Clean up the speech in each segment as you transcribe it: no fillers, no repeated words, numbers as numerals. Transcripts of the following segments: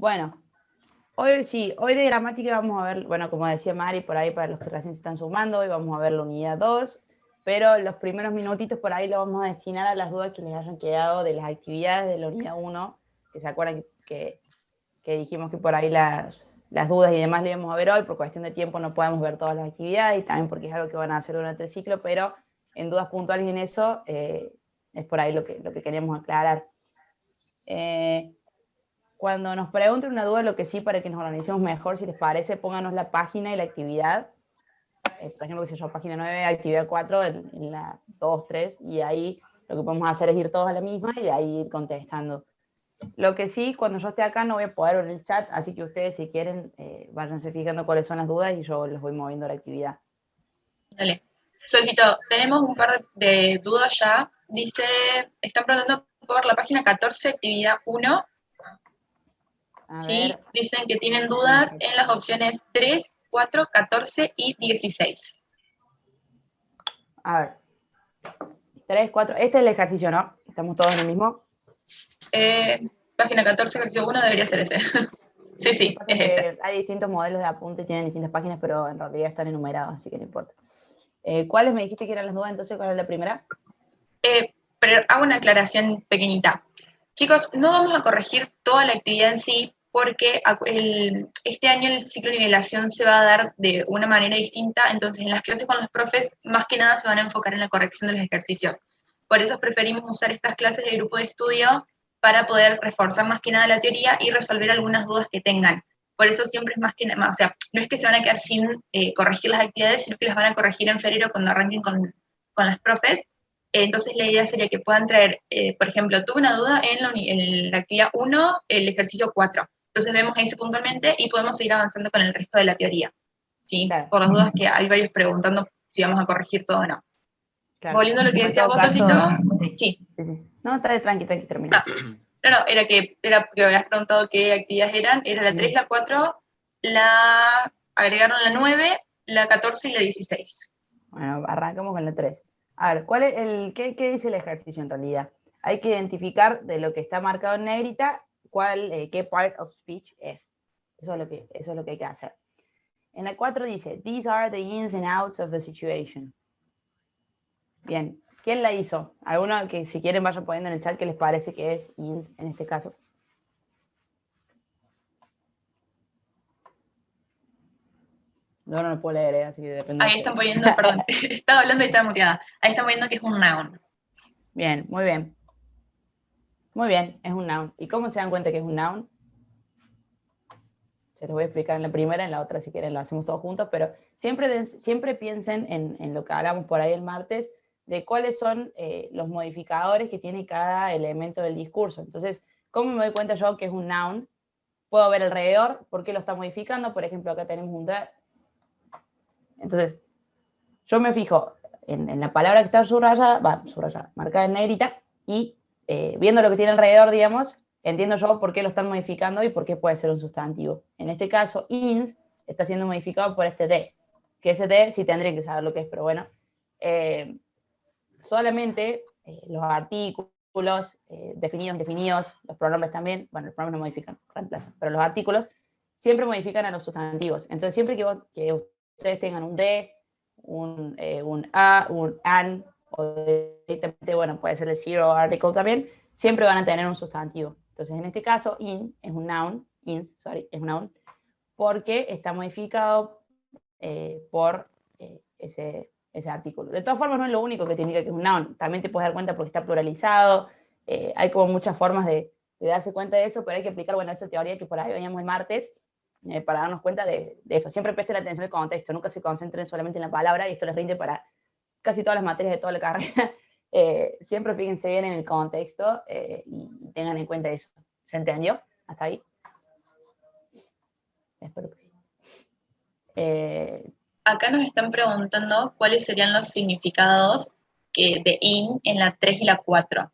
Bueno, hoy sí, hoy de gramática vamos a ver, bueno, como decía Mari, por ahí para los que recién se están sumando, hoy vamos a ver la unidad 2, pero los primeros minutitos por ahí lo vamos a destinar a las dudas que les hayan quedado de las actividades de la unidad 1, que se acuerdan que dijimos que por ahí las dudas y demás lo íbamos a ver hoy, por cuestión de tiempo no podemos ver todas las actividades, y también porque es algo que van a hacer durante el ciclo, pero en dudas puntuales en eso, es por ahí lo que queríamos aclarar. Cuando nos pregunten una duda, lo que sí, para que nos organicemos mejor, si les parece, pónganos la página y la actividad. Por ejemplo, que se llama página 9, actividad 4, en la 2, 3, y ahí lo que podemos hacer es ir todos a la misma y ahí ir contestando. Lo que sí, cuando yo esté acá no voy a poder ver el chat, así que ustedes, si quieren, váyanse fijando cuáles son las dudas y yo les voy moviendo la actividad. Dale. Solcito, tenemos un par de dudas ya. Dice, están preguntando por la página 14, actividad 1. A ¿Sí? ver. Dicen que tienen dudas en las opciones 3, 4, 14 y 16. A ver. 3, 4. Este es el ejercicio, ¿no? Estamos todos en el mismo. Página 14, ejercicio 1 debería ser ese. Sí, Sí, sí, pasa es ese. que hay distintos modelos de apunte, tienen distintas páginas, pero en realidad están enumerados, así que no importa. ¿Cuáles me dijiste que eran las dudas? Entonces, ¿cuál es la primera? Pero hago una aclaración pequeñita. Chicos, no vamos a corregir toda la actividad en sí, porque este año el ciclo de nivelación se va a dar de una manera distinta, entonces en las clases con los profes más que nada se van a enfocar en la corrección de los ejercicios. Por eso preferimos usar estas clases de grupo de estudio para poder reforzar más que nada la teoría y resolver algunas dudas que tengan. Por eso siempre es más que nada, o sea, no es que se van a quedar sin corregir las actividades, sino que las van a corregir en febrero cuando arranquen con las profes. Entonces la idea sería que puedan traer, por ejemplo, tuve una duda en la actividad 1, el ejercicio 4. Entonces vemos ese puntualmente y podemos seguir avanzando con el resto de la teoría. ¿Sí? Claro. Por las dudas que hay varios preguntando si vamos a corregir todo o no. Claro. Volviendo a lo que En decías todo vos, caso, Solcito, sí. sí. No, está tranqui, termina. No, era que habías preguntado qué actividades eran. Era la 3, la 4, agregaron la 9, la 14 y la 16. Bueno, arrancamos con la 3. A ver, ¿qué dice el ejercicio en realidad? Hay que identificar de lo que está marcado en negrita qué part of speech es. Eso es lo que hay que hacer. En la 4 dice, these are the ins and outs of the situation. Bien, ¿quién la hizo? ¿Alguno que si quieren vayan poniendo en el chat qué les parece que es ins en este caso? Yo no lo puedo leer, así que depende de Ahí están poniendo, perdón, estaba hablando y estaba muteada. Ahí están poniendo que es un noun. Bien, muy bien. Muy bien, es un noun. ¿Y cómo se dan cuenta que es un noun? Se los voy a explicar en la primera, en la otra si quieren lo hacemos todos juntos, pero siempre piensen en lo que hablamos por ahí el martes, de cuáles son los modificadores que tiene cada elemento del discurso. Entonces, ¿cómo me doy cuenta yo que es un noun? Puedo ver alrededor, ¿por qué lo está modificando? Por ejemplo, acá tenemos un the. Entonces, yo me fijo en la palabra que está subrayada, marcada en negrita, y viendo lo que tiene alrededor, digamos, entiendo yo por qué lo están modificando y por qué puede ser un sustantivo. En este caso, ins está siendo modificado por este de, que ese de sí tendría que saber lo que es, pero bueno, solamente los artículos definidos, los pronombres también, bueno, los pronombres no modifican, reemplazan, pero los artículos siempre modifican a los sustantivos. Entonces, siempre que ustedes tengan un de, un a, un an, o directamente, bueno, puede ser el zero article también, siempre van a tener un sustantivo. Entonces, en este caso, in es un noun, es un noun, porque está modificado por ese artículo. De todas formas, no es lo único que te indica que es un noun. También te puedes dar cuenta porque está pluralizado. Hay como muchas formas de darse cuenta de eso, pero hay que aplicar, bueno, esa teoría que por ahí veníamos el martes, para darnos cuenta de eso. Siempre presten atención al contexto, nunca se concentren solamente en la palabra, y esto les rinde para casi todas las materias de toda la carrera. Siempre fíjense bien en el contexto y tengan en cuenta eso. ¿Se entendió? ¿Hasta ahí? Espero que sí. Acá nos están preguntando cuáles serían los significados de in en la 3 y la 4.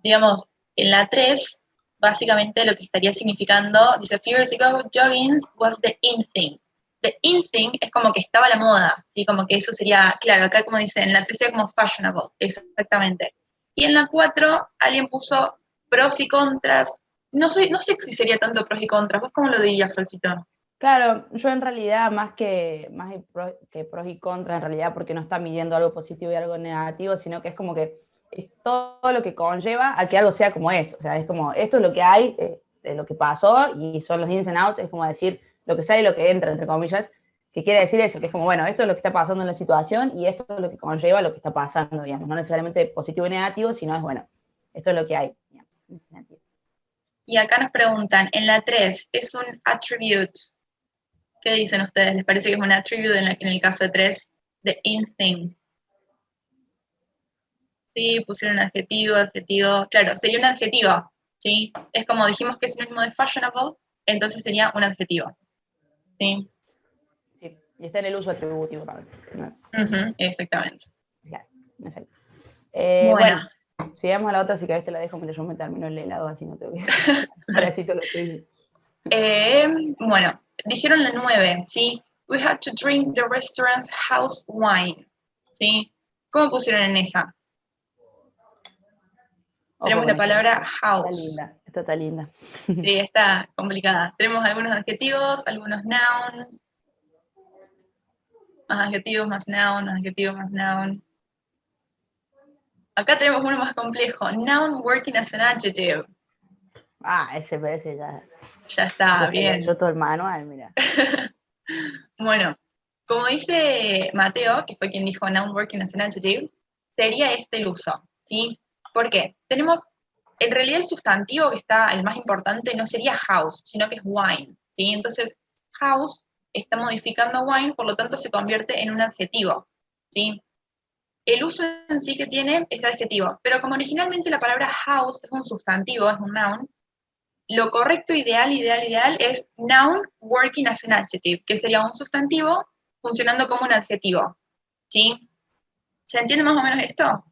Digamos, en la 3, básicamente lo que estaría significando, dice, a few years ago, jogging was the in thing. The in thing es como que estaba a la moda, ¿sí? Como que eso sería, claro, acá como dice, en la 3 sería como fashionable, exactamente. Y en la 4, alguien puso pros y contras, no sé si sería tanto pros y contras. ¿Vos cómo lo dirías, Solcito? Claro, yo en realidad más que pros y contras, en realidad porque no está midiendo algo positivo y algo negativo, sino que es como que es todo lo que conlleva a que algo sea como es. O sea, es como, esto es lo que hay, de lo que pasó, y son los ins and outs, es como decir lo que sale y lo que entra, entre comillas, que quiere decir eso, que es como, bueno, esto es lo que está pasando en la situación y esto es lo que conlleva lo que está pasando, digamos, no necesariamente positivo y negativo, sino es, bueno, esto es lo que hay, digamos, en ese sentido. Y acá nos preguntan, en la 3, ¿es un attribute? ¿Qué dicen ustedes? ¿Les parece que es un attribute en el caso de 3? The in thing. Sí, pusieron adjetivo. Claro, sería un adjetivo, ¿sí? Es como dijimos que es sinónimo de fashionable, entonces sería un adjetivo, ¿sí? Sí, y está en el uso atributivo también. ¿No? Exactamente. Claro, exacto. Bueno, Bueno, sigamos a la otra, si querés te la dejo mientras yo me termino el helado, así no tengo que ahora sí todo lo tuyo. bueno, dijeron la 9, ¿sí? We had to drink the restaurant's house wine, ¿sí? ¿Cómo pusieron en esa? Ojo Tenemos con la esta, palabra está house. linda, esta está linda. Sí, está complicada. Tenemos algunos adjetivos, algunos nouns, más adjetivos, más noun, más adjetivos, más noun. Acá tenemos uno más complejo. Noun working as an adjective. Ese parece ya. Ya está, Ya se bien. leyó todo el manual, mira. Bueno, como dice Mateo, que fue quien dijo noun working as an adjective, sería este el uso, ¿sí? ¿Por qué? Tenemos, en realidad el sustantivo que está, el más importante, no sería house, sino que es wine, ¿sí? Entonces, house está modificando wine, por lo tanto se convierte en un adjetivo, ¿sí? El uso en sí que tiene es de adjetivo, pero como originalmente la palabra house es un sustantivo, es un noun, lo correcto, ideal es noun working as an adjective, que sería un sustantivo funcionando como un adjetivo, ¿sí? ¿Se entiende más o menos esto?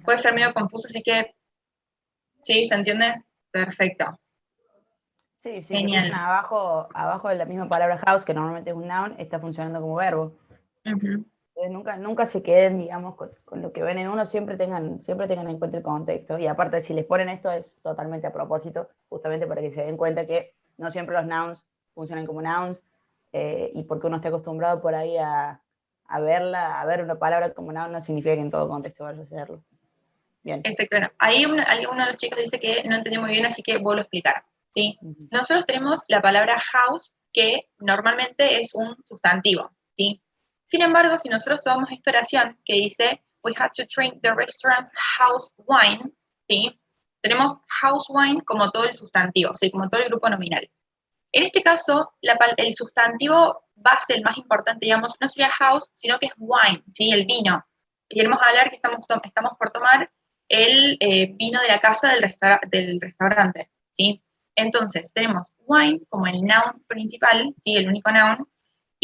Puede ser medio confuso, así que, ¿sí? ¿Se entiende? Perfecto. Sí, si se Genial. fijan abajo de la misma palabra house, que normalmente es un noun, está funcionando como verbo. Uh-huh. Nunca se queden, digamos, con lo que ven en uno, siempre tengan en cuenta el contexto. Y aparte, si les ponen esto, es totalmente a propósito, justamente para que se den cuenta que no siempre los nouns funcionan como nouns, y porque uno está acostumbrado por ahí a ver una palabra como noun, no significa que en todo contexto vaya a hacerlo. Bien. Exacto. Bueno, ahí uno de los chicos dice que no entendió muy bien, así que vuelvo a explicar, ¿sí? Uh-huh. Nosotros tenemos la palabra house, que normalmente es un sustantivo, ¿sí? Sin embargo, si nosotros tomamos esta oración que dice, we had to drink the restaurant's house wine, ¿sí? Tenemos house wine como todo el sustantivo, ¿sí? Como todo el grupo nominal. En este caso, el sustantivo base, el más importante, digamos, no sería house, sino que es wine, ¿sí? El vino. Y queremos hablar que estamos por tomar el vino de la casa del restaurante, ¿sí? Entonces, tenemos wine como el noun principal, ¿sí? El único noun,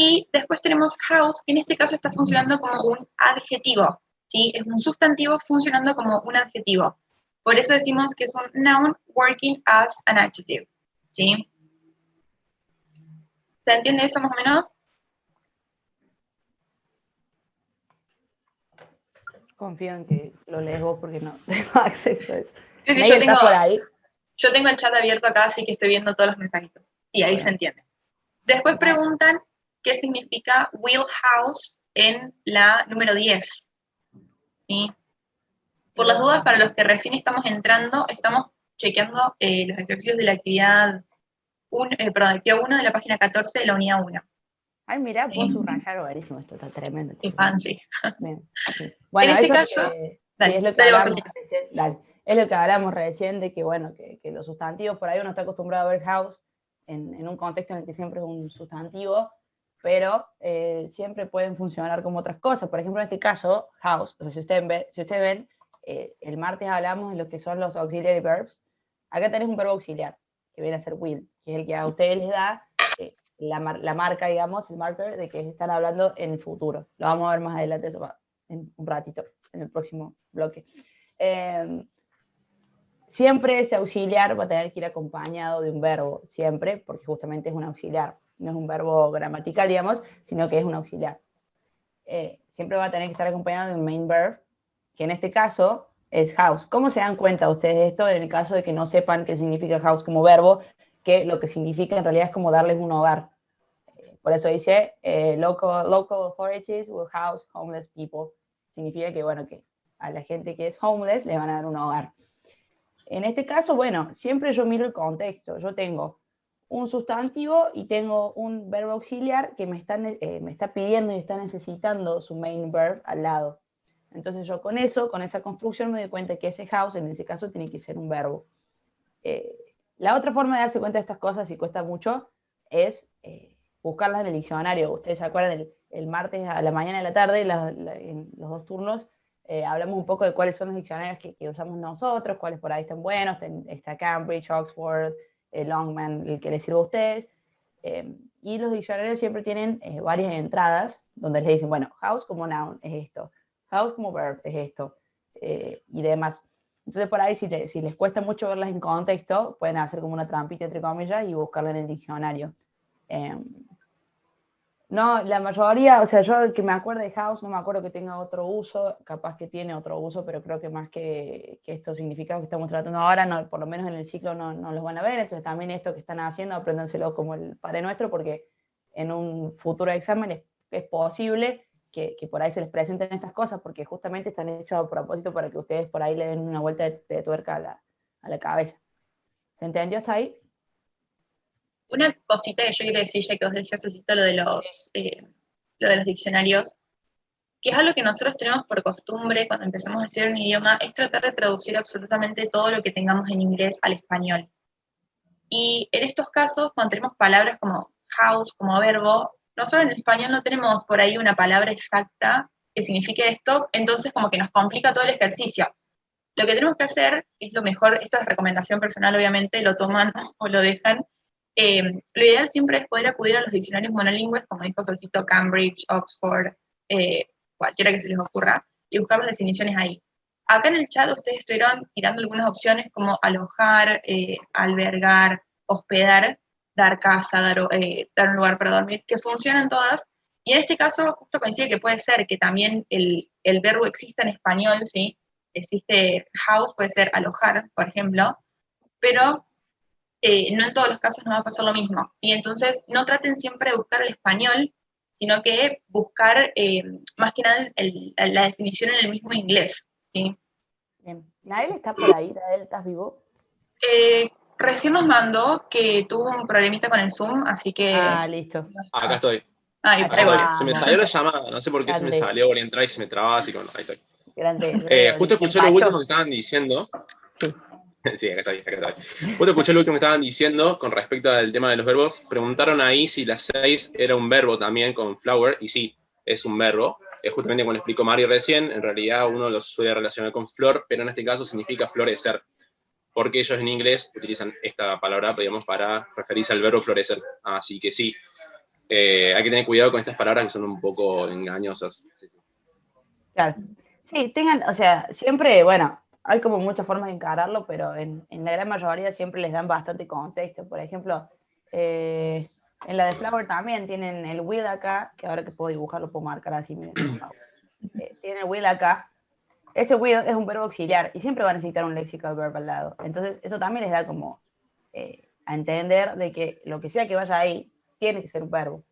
y después tenemos house, que en este caso está funcionando como un adjetivo, ¿sí? Es un sustantivo funcionando como un adjetivo. Por eso decimos que es un noun working as an adjective, ¿sí? ¿Se entiende eso más o menos? Confío en que lo lees vos porque no tengo acceso a eso. Sí, sí, Megan, ¿estás por ahí? yo tengo el chat abierto acá, así que estoy viendo todos los mensajitos. Y ahí se Bueno, entiende. Después bueno. preguntan qué significa wheelhouse en la número 10. ¿Sí? Por las dudas, para los que recién estamos entrando, estamos chequeando los ejercicios de la actividad 1, actividad 1 de la página 14 de la unidad 1. Ay, mirá, puedo ¿Sí? subrayar buenísimo, esto está tremendo. Qué fancy. Bien, sí. En Bueno, este eso es caso, que, sí, es dale, lo que dale vos, hablábamos Solcito. recién, dale, es lo que hablábamos recién de que, bueno, que los sustantivos, por ahí uno está acostumbrado a ver house en un contexto en el que siempre es un sustantivo, pero siempre pueden funcionar como otras cosas. Por ejemplo, en este caso, house, o sea, si ustedes ven, el martes hablamos de lo que son los auxiliary verbs. Acá tenés un verbo auxiliar, que viene a ser will, que es el que a ustedes les da la marca, digamos, el marker de que están hablando en el futuro. Lo vamos a ver más adelante, eso en un ratito, en el próximo bloque. Siempre ese auxiliar va a tener que ir acompañado de un verbo, siempre, porque justamente es un auxiliar. No es un verbo gramatical, digamos, sino que es un auxiliar. Siempre va a tener que estar acompañado de un main verb, que en este caso es house. ¿Cómo se dan cuenta ustedes de esto en el caso de que no sepan qué significa house como verbo? Que lo que significa en realidad es como darles un hogar. Por eso dice, local authorities will house homeless people. Significa que, bueno, que a la gente que es homeless le van a dar un hogar. En este caso, bueno, siempre yo miro el contexto. Yo tengo un sustantivo y tengo un verbo auxiliar que me está pidiendo y está necesitando su main verb al lado. Entonces yo con eso, con esa construcción, me doy cuenta que ese house, en ese caso, tiene que ser un verbo. La otra forma de darse cuenta de estas cosas, y cuesta mucho, es buscarlas en el diccionario. Ustedes se acuerdan, el martes a la mañana y a la tarde, en los 2 turnos, hablamos un poco de cuáles son los diccionarios que usamos nosotros, cuáles por ahí están buenos. Está Cambridge, Oxford, Longman, el que les sirva a ustedes. Y los diccionarios siempre tienen varias entradas donde les dicen, bueno, house como noun es esto, house como verb es esto, y demás. Entonces por ahí si les cuesta mucho verlas en contexto, pueden hacer como una trampita entre comillas y buscarla en el diccionario. No, la mayoría, o sea, yo que me acuerdo de house, no me acuerdo que tenga otro uso, capaz que tiene otro uso, pero creo que más que estos significados que estamos tratando ahora, no, por lo menos en el ciclo no los van a ver. Entonces también esto que están haciendo, apréndanselo como el Padre Nuestro, porque en un futuro examen es posible que por ahí se les presenten estas cosas, porque justamente están hechos a propósito para que ustedes por ahí le den una vuelta de tuerca a la cabeza. ¿Se entendió hasta ahí? Una cosita que yo quiero decir, ya que vos decías, Susito, lo de los diccionarios, que es algo que nosotros tenemos por costumbre cuando empezamos a estudiar un idioma, es tratar de traducir absolutamente todo lo que tengamos en inglés al español. Y en estos casos, cuando tenemos palabras como house, como verbo, nosotros en español no tenemos por ahí una palabra exacta que signifique esto, entonces como que nos complica todo el ejercicio. Lo que tenemos que hacer es lo mejor, esta es recomendación personal, obviamente, lo toman o lo dejan. Lo ideal siempre es poder acudir a los diccionarios monolingües, como dijo Solcito, Cambridge, Oxford, cualquiera que se les ocurra, y buscar las definiciones ahí. Acá en el chat ustedes estuvieron tirando algunas opciones como alojar, albergar, hospedar, dar casa, dar un lugar para dormir, que funcionan todas. Y en este caso justo coincide que puede ser que también el verbo exista en español, ¿sí? Existe house, puede ser alojar, por ejemplo, pero no en todos los casos nos va a pasar lo mismo. Y entonces no traten siempre de buscar el español, sino que buscar más que nada la definición en el mismo inglés. ¿Sí? Bien. ¿Nael está por ahí? ¿Nael, estás vivo? Recién nos mandó que tuvo un problemita con el Zoom, así que... Listo. Acá estoy. Ahí Acá volvió. se me salió la llamada, no sé por qué se me salió por entrar y se me trababa, así que bueno, ahí estoy. Grande. Justo escuché lo último que estaban diciendo. Sí. Sí, acá está. Justo escuché lo último que estaban diciendo con respecto al tema de los verbos. Preguntaron ahí si la 6 era un verbo también con flower, y sí, es un verbo. Es justamente como lo explicó Mario recién, en realidad uno lo suele relacionar con flor, pero en este caso significa florecer, porque ellos en inglés utilizan esta palabra, digamos, para referirse al verbo florecer. Así que sí, hay que tener cuidado con estas palabras que son un poco engañosas. Sí. Claro. Sí, o sea, siempre, bueno, hay como muchas formas de encararlo, pero en la gran mayoría siempre les dan bastante contexto. Por ejemplo, en la de Flower también tienen el will acá, que ahora que puedo dibujarlo puedo marcar así, miren. Tienen el will acá. Ese will es un verbo auxiliar y siempre va a necesitar un lexical verb al lado. Entonces, eso también les da como a entender de que lo que sea que vaya ahí tiene que ser un verbo.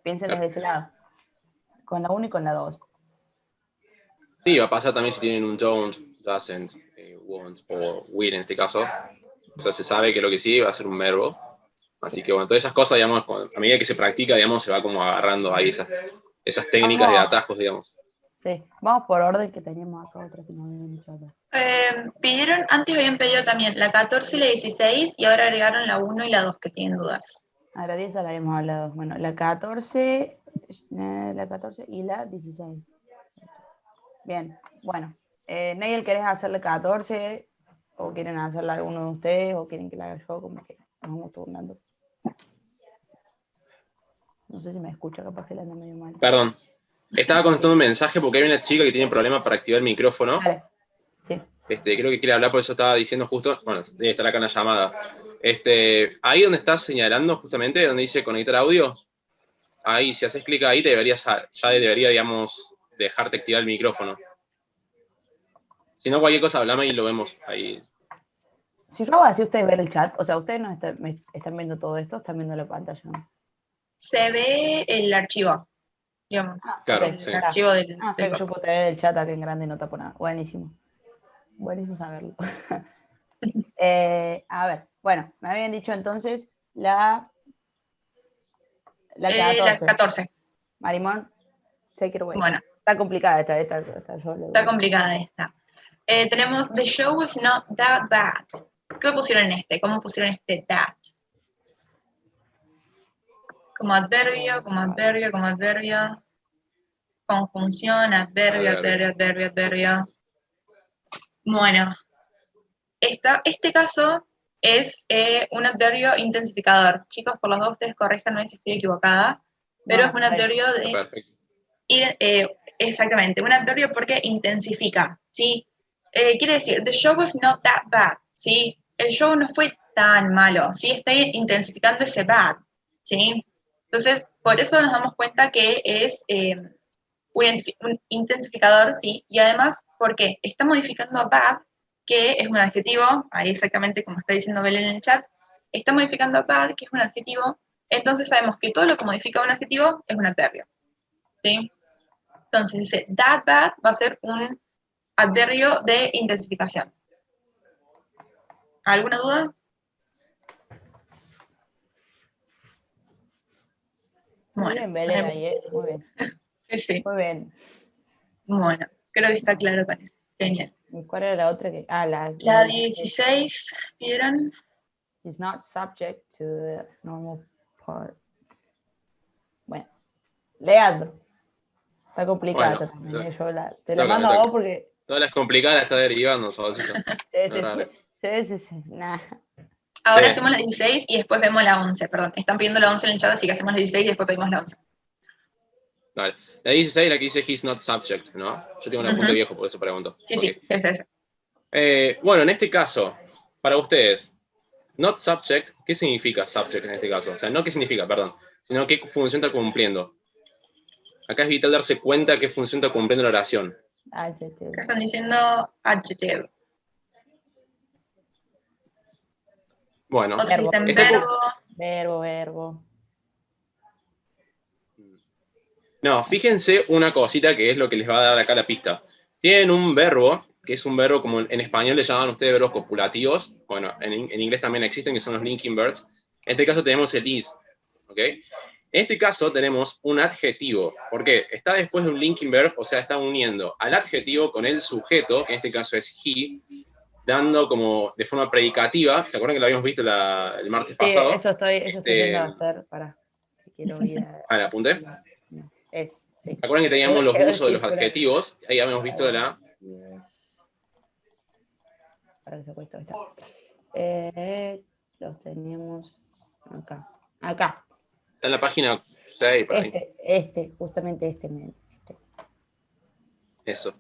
Piensen desde ese lado, con la 1 y con la 2. Sí, va a pasar también si tienen un don't, doesn't, won't o will en este caso. O sea, se sabe que lo que sigue va a ser un verbo. Así que bueno, todas esas cosas, digamos, a medida que se practica, digamos, se va como agarrando ahí esas técnicas de atajos, digamos. Sí, vamos por orden que teníamos acá otra que no habían dicho acá. Antes habían pedido también la 14 y la 16 y ahora agregaron la 1 y la 2 que tienen dudas. A la 10 ya la habíamos hablado. Bueno, la 14 y la 16. Bien, bueno. Neil, ¿querés hacerle 14? ¿O quieren hacerla alguno de ustedes? ¿O quieren que la haga yo? Como que nos vamos turnando. No sé si me escucha, capaz que la ando medio mal. Perdón. Estaba contestando un mensaje porque hay una chica que tiene problemas para activar el micrófono. Dale. Sí. Creo que quiere hablar, por eso estaba diciendo justo, bueno, debe estar acá en la llamada. Ahí donde estás señalando justamente, donde dice conectar audio, ahí si haces clic ahí ya debería, digamos, dejarte activar el micrófono. Si no, cualquier cosa hablame y lo vemos ahí. Si yo hago así, ustedes ven el chat, o sea, ustedes no me están viendo todo esto, están viendo la pantalla, ¿no? Se ve el archivo, digamos. Claro, El sí. archivo del Ah, sé que yo coso. puedo tener el chat acá en grande y no tapo nada. Buenísimo. Buenísimo saberlo. A ver, bueno, me habían dicho entonces la 14. La 14. Marimón, take it away. Bueno, Está complicada esta yo le está doy. complicada esta. Tenemos The show was not that bad. ¿Qué pusieron en este? ¿Cómo pusieron este that? Como adverbio, como adverbio, como adverbio. Conjunción, adverbio, adverbio, adverbio, adverbio. Bueno, este caso es un adverbio intensificador. Chicos, por los dos ustedes corrijan, no sé si estoy equivocada, pero No, es un está bien. adverbio de... Perfecto. Exactamente, un adverbio porque intensifica, ¿sí? Quiere decir, the show was not that bad, ¿sí? El show no fue tan malo, ¿sí? Está intensificando ese bad, ¿sí? Entonces, por eso nos damos cuenta que es un intensificador, ¿sí? Y además, porque está modificando a bad, que es un adjetivo, ahí exactamente como está diciendo Belén en el chat, está modificando a bad, que es un adjetivo, entonces sabemos que todo lo que modifica un adjetivo es un adverbio, ¿sí? Entonces dice, that bad va a ser un adverbio de intensificación. ¿Alguna duda? Muy bien, Belén ahí, muy bien. Sí, sí. Muy bien. Bueno, creo que está claro con eso. Genial. ¿Y cuál era la otra que? Ah, La 16, ¿vieron? is not subject to the normal part. Bueno, Leandro. Está complicada Bueno, también. Yo te la toca, mando me a vos toca. porque. Todas las complicadas las está derivando, Sabalcito. Sí. Nah. Ahora Sí. hacemos la 16 y después vemos la 11, perdón. Están pidiendo la 11 en el chat, así que hacemos la 16 y después pedimos la 11. Vale. La 16 la que dice he's not subject, ¿no? Yo tengo un apunte viejo, por eso pregunto. Sí, Okay. sí, es esa. Bueno, en este caso, para ustedes, not subject, ¿qué significa subject en este caso? O sea, no qué significa, perdón, sino qué función está cumpliendo. Acá es vital darse cuenta qué función está cumpliendo la oración. Acá están diciendo adjective. Bueno, Otros dicen verbo. No, fíjense una cosita que es lo que les va a dar acá la pista. Tienen un verbo, que es un verbo como en español le llaman ustedes verbos copulativos. Bueno, en inglés también existen, que son los linking verbs. En este caso tenemos el is, ¿ok? En este caso tenemos un adjetivo. ¿Por qué? Está después de un linking verb, o sea, está uniendo al adjetivo con el sujeto, que en este caso es he, dando como de forma predicativa. ¿Se acuerdan que lo habíamos visto el martes pasado? Sí, eso estoy viendo hacer. Quiero ir a... ¿Le apunté? Sí. ¿Se acuerdan que teníamos los usos de los adjetivos? Ahí habíamos visto la... Para que se acueste, ahí está. Los teníamos acá. Está en la página 6, por ahí. Justamente este. Eso.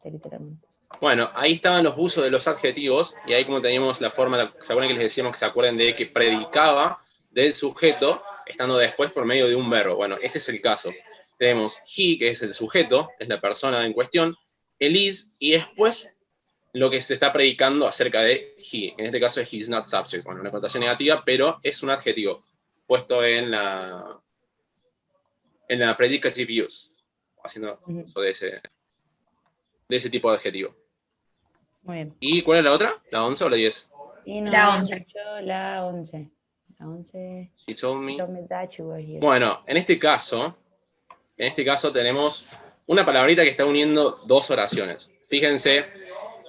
Literalmente. Bueno, ahí estaban los usos de los adjetivos, y ahí como teníamos la forma, ¿se acuerdan que les decíamos que se acuerden de que predicaba del sujeto, estando después por medio de un verbo? Bueno, este es el caso. Tenemos he, que es el sujeto, es la persona en cuestión, el is, y después lo que se está predicando acerca de he. En este caso es he's not subject, bueno, una connotación negativa, pero es un adjetivo puesto en la predicative use, haciendo uso de ese tipo de adjetivo. Muy bien. ¿Y cuál es la otra? ¿La 11 o la 10? La 11. La 11. La 11. She told me. That you were here. Bueno, en este caso tenemos una palabrita que está uniendo dos oraciones. Fíjense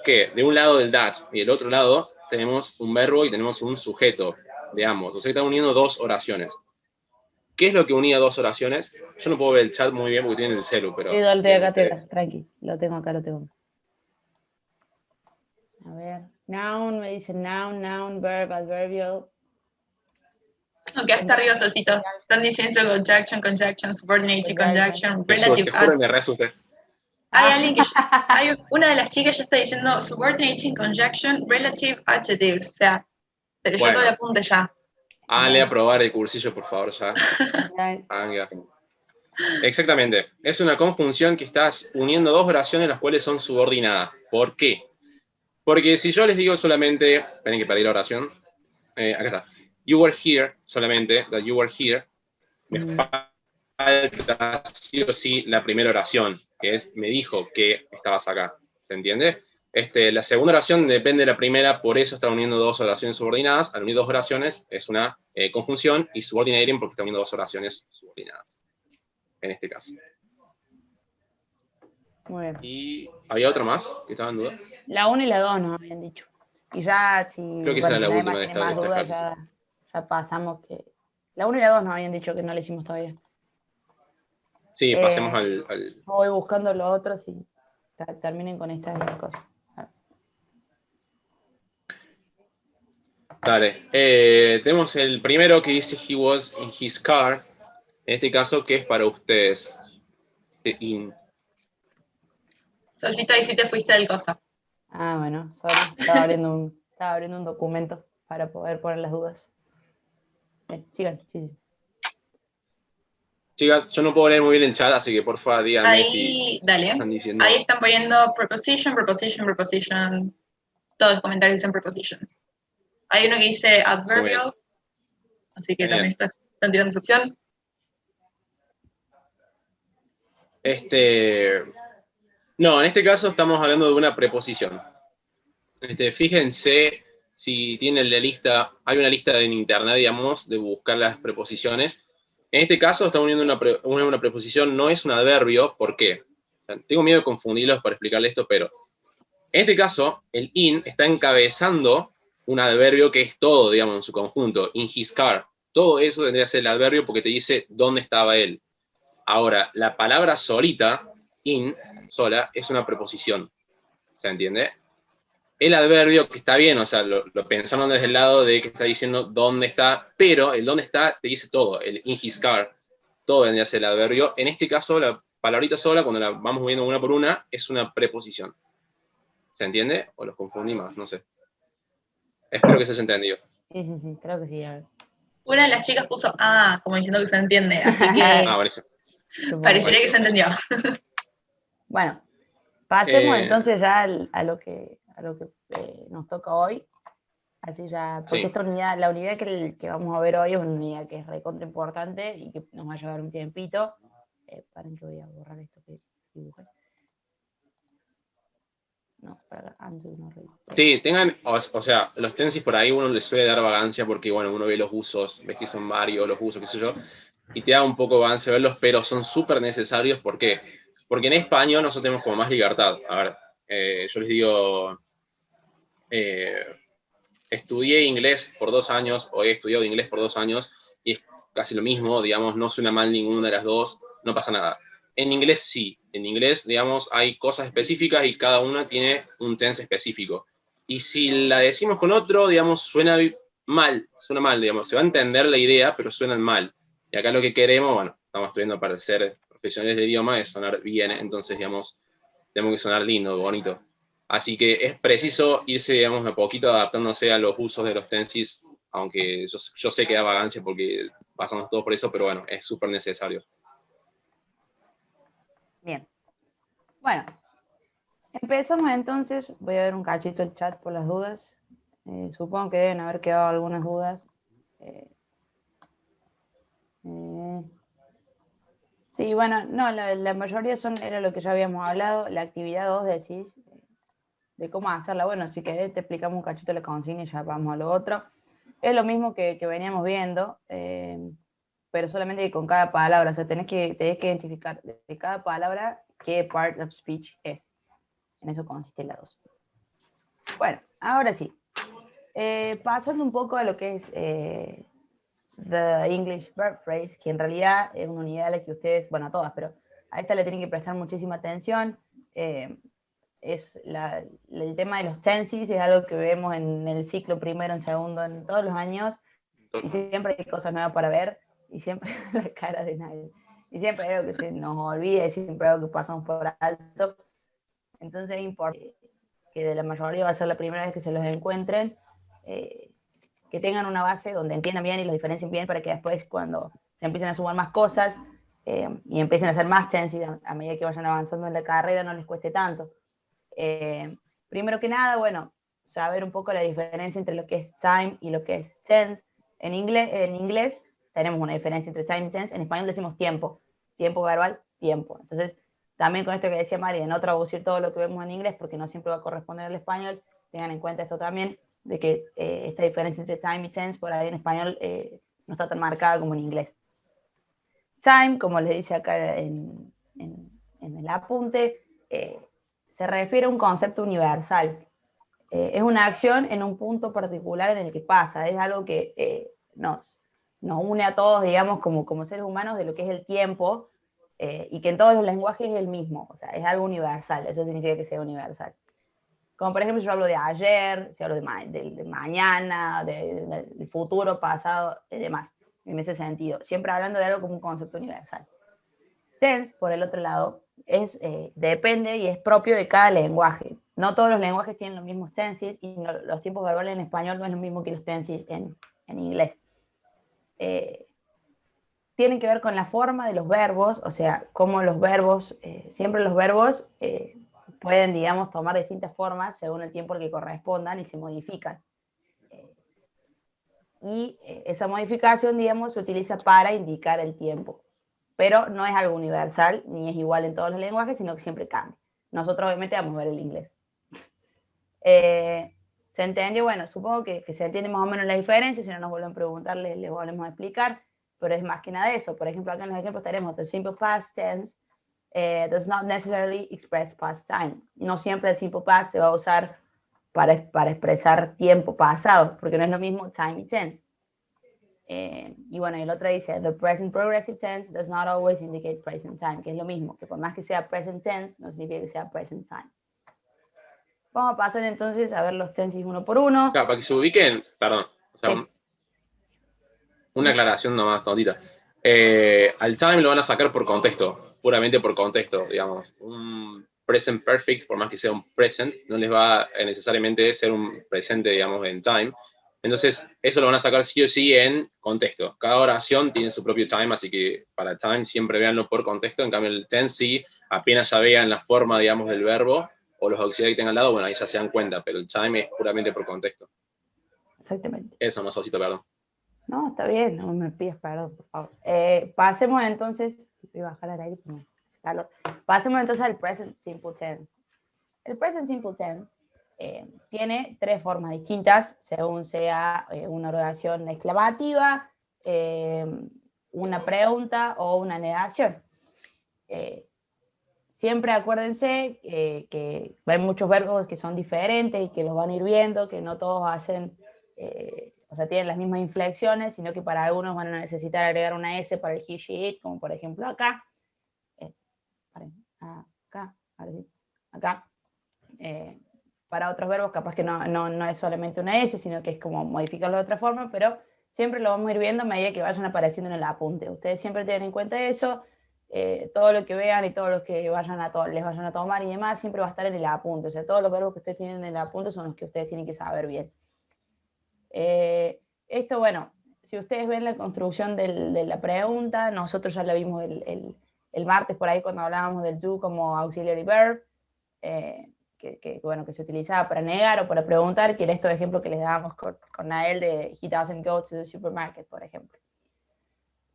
que de un lado del that y del otro lado tenemos un verbo y tenemos un sujeto de ambos. O sea que están uniendo dos oraciones. ¿Qué es lo que unía dos oraciones? Yo no puedo ver el chat muy bien porque tiene el celu, pero... Tranqui, lo tengo acá. A ver, noun, me dice noun, verb, adverbial. Aunque hasta arriba, Solcito. Están diciendo conjunction, subordinated conjunction, relative. Te juro, me re asusté. Hay una de las chicas ya está diciendo subordinating conjunction, relative adjectives. O sea, se leyó todo el apunte ya. Háganle a probar el cursillo, por favor, ya. Venga. Exactamente. Es una conjunción que estás uniendo dos oraciones las cuales son subordinadas. ¿Por qué? Porque si yo les digo solamente, esperen que perdí la oración, acá está, you were here, solamente, that you were here, me falta sí o sí la primera oración, que es, me dijo que estabas acá, ¿se entiende? La segunda oración depende de la primera, por eso está uniendo dos oraciones subordinadas. Al unir dos oraciones es una conjunción, y subordinating porque está uniendo dos oraciones subordinadas, en este caso. Muy bien. ¿Y había otra más que estaba en duda? La 1 y la 2 nos habían dicho. Y ya, si, Creo que esa bueno, era si la nadie última más de tiene más este dudas, ejercicio. ya pasamos que... La 1 y la 2 nos habían dicho que no la hicimos todavía. Sí, pasemos al... Voy buscando los otros y terminen con estas cosas. Dale. Tenemos el primero que dice he was in his car. En este caso, ¿qué es para ustedes? Solcita, y si te fuiste del cosa. Ah, bueno, sorry. Estaba abriendo un documento para poder poner las dudas. Bien, sigan, sí. Chicas, yo no puedo leer muy bien el chat, así que por favor díganme Ahí, si dale. están diciendo. Ahí están poniendo preposition, preposition, preposition. Todos los comentarios dicen preposition. Hay uno que dice adverbial, así que Genial. también están tirando esa opción. No, en este caso estamos hablando de una preposición. Fíjense si tienen la lista, hay una lista en internet, digamos, de buscar las preposiciones. En este caso está uniendo una preposición, no es un adverbio. ¿Por qué? O sea, tengo miedo de confundirlos para explicarles esto, pero en este caso, el in está encabezando un adverbio que es todo, digamos, en su conjunto. In his car. Todo eso tendría que ser el adverbio porque te dice dónde estaba él. Ahora, la palabra solita, in, sola, es una preposición. ¿Se entiende? El adverbio, que está bien, o sea, lo pensaron desde el lado de que está diciendo dónde está, pero el dónde está te dice todo, el in his car, todo vendría a ser el adverbio. En este caso, la palabrita sola, cuando la vamos moviendo una por una, es una preposición. ¿Se entiende? O los confundí más, no sé. Espero que se haya entendido. Sí, creo que sí. A ver. Una de las chicas puso como diciendo que se entiende, así que Buenísimo. parecería que se entendió. Bueno, pasemos entonces ya a lo que nos toca hoy. Así ya, porque Sí. esta unidad, la unidad que vamos a ver hoy es una unidad que es recontra importante y que nos va a llevar un tiempito. Paren que voy a borrar esto que dibujé. No, para antes no reí. Sí, tengan, o sea, los tensis por ahí uno les suele dar vagancia porque, bueno, uno ve los usos, ves que son varios los usos, qué sé yo, y te da un poco de vagancia verlos, pero son súper necesarios. ¿Por qué? Porque en español nosotros tenemos como más libertad. A ver, yo les digo, estudié inglés por 2 años, o he estudiado inglés por 2 años, y es casi lo mismo, digamos, no suena mal ninguna de las dos, no pasa nada. En inglés sí, en inglés, digamos, hay cosas específicas y cada una tiene un tense específico. Y si la decimos con otro, digamos, suena mal, digamos, se va a entender la idea, pero suena mal. Y acá lo que queremos, bueno, estamos estudiando para ser profesionales del idioma, es sonar bien, entonces, digamos, tenemos que sonar lindo, bonito. Así que es preciso irse, digamos, a poquito adaptándose a los usos de los tensis, aunque yo sé que da vagancia porque pasamos todos por eso, pero bueno, es súper necesario. Bien. Bueno, empezamos entonces. Voy a ver un cachito el chat por las dudas. Supongo que deben haber quedado algunas dudas. Sí, bueno, no, la mayoría era lo que ya habíamos hablado. La actividad 2 decís, de cómo hacerla. Bueno, si querés te explicamos un cachito la consigna y ya vamos a lo otro. Es lo mismo que veníamos viendo, pero solamente que con cada palabra. O sea, tenés que identificar de cada palabra qué part of speech es. En eso consiste la 2. Bueno, ahora sí. Pasando un poco a lo que es The English Verb Phrase, que en realidad es una unidad a la que ustedes, bueno, a todas, pero a esta le tienen que prestar muchísima atención. Es el tema de los tenses, es algo que vemos en el ciclo primero, en segundo, en todos los años, y siempre hay cosas nuevas para ver, y siempre la cara de nadie. Y siempre hay algo que se nos olvida, y siempre hay algo que pasamos por alto. Entonces es importante que de la mayoría va a ser la primera vez que se los encuentren, que tengan una base donde entiendan bien y los diferencien bien para que después cuando se empiecen a sumar más cosas y empiecen a hacer más tenses a medida que vayan avanzando en la carrera, no les cueste tanto. Primero que nada, bueno, saber un poco la diferencia entre lo que es time y lo que es tense. En inglés tenemos una diferencia entre time y tense, en español decimos tiempo verbal, tiempo. Entonces, también con esto que decía María, no traducir todo lo que vemos en inglés, porque no siempre va a corresponder al español, tengan en cuenta esto también, de que esta diferencia entre time y tense, por ahí en español no está tan marcada como en inglés. Time, como les dice acá en el apunte, se refiere a un concepto universal. Es una acción en un punto particular en el que pasa, es algo que nos une a todos, digamos, como seres humanos, de lo que es el tiempo, y que en todos los lenguajes es el mismo, o sea, es algo universal, eso significa que sea universal. Como por ejemplo, si yo hablo de ayer, si hablo de mañana, del futuro, pasado, y demás, en ese sentido, siempre hablando de algo como un concepto universal. Tense, por el otro lado, depende y es propio de cada lenguaje. No todos los lenguajes tienen los mismos tenses, y los tiempos verbales en español no es lo mismo que los tenses en inglés. Tienen que ver con la forma de los verbos, o sea, cómo los verbos, siempre los verbos pueden, digamos, tomar distintas formas según el tiempo al que correspondan y se modifican. Esa modificación, digamos, se utiliza para indicar el tiempo, pero no es algo universal, ni es igual en todos los lenguajes, sino que siempre cambia. Nosotros obviamente vamos a ver el inglés. ¿Se entendió? Bueno, supongo que se entiende más o menos la diferencia, si no nos vuelven a preguntar, les volvemos a explicar, pero es más que nada eso. Por ejemplo, acá en los ejemplos tenemos the simple past tense does not necessarily express past time. No siempre el simple past se va a usar para expresar tiempo pasado, porque no es lo mismo time y tense. Y bueno, el otro dice, the present progressive tense does not always indicate present time, que es lo mismo, que por más que sea present tense, no significa que sea present time. Vamos a pasar entonces a ver los tenses uno por uno. Claro, para que se ubiquen, perdón, o sea, Sí. una aclaración nomás, tontita. Al time lo van a sacar por contexto, puramente por contexto, digamos. Un present perfect, por más que sea un present, no les va a necesariamente ser un presente, digamos, en time. Entonces, eso lo van a sacar sí o sí en contexto. Cada oración tiene su propio time, así que para time siempre véanlo por contexto. En cambio, el tense sí, apenas ya vean la forma, digamos, del verbo o los auxiliares que tengan al lado, bueno, ahí ya se dan cuenta, pero el time es puramente por contexto. Exactamente. Eso, más osito, perdón. No, está bien, no me pidas perdón, por favor. Pasemos entonces, voy a bajar al aire porque me hace calor. Pasemos entonces al present simple tense. El present simple tense tiene tres formas distintas, según sea una oración exclamativa, una pregunta o una negación. Siempre acuérdense que hay muchos verbos que son diferentes y que los van a ir viendo, que no todos hacen, o sea, tienen las mismas inflexiones, sino que para algunos van a necesitar agregar una S para el he, she, it, como por ejemplo acá. Acá. Para otros verbos capaz que no es solamente una S, sino que es como modificarlo de otra forma, pero siempre lo vamos a ir viendo a medida que vayan apareciendo en el apunte. Ustedes siempre tienen en cuenta eso. Todo lo que vean y todo lo que les vayan a tomar y demás, siempre va a estar en el apunte. O sea, todos los verbos que ustedes tienen en el apunte son los que ustedes tienen que saber bien. Esto, bueno, si ustedes ven la construcción de la pregunta, nosotros ya la vimos el martes por ahí cuando hablábamos del do como auxiliary verb, que se utilizaba para negar o para preguntar, que era estos ejemplos que les dábamos con Nael de he doesn't go to the supermarket, por ejemplo.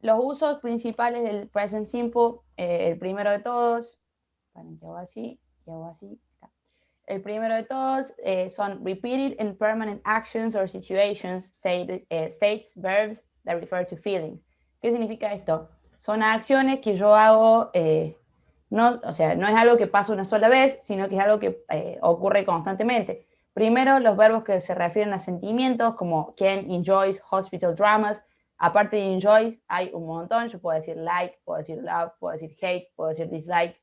Los usos principales del present simple, el primero de todos, hago así, y hago así. El primero de todos son repeated and permanent actions or situations, states, verbs that refer to feelings. ¿Qué significa esto? Son acciones que yo hago, o sea, no es algo que pasa una sola vez, sino que es algo que ocurre constantemente. Primero, los verbos que se refieren a sentimientos, como can, enjoys, hospital dramas. Aparte de enjoy, hay un montón. Yo puedo decir like, puedo decir love, puedo decir hate, puedo decir dislike.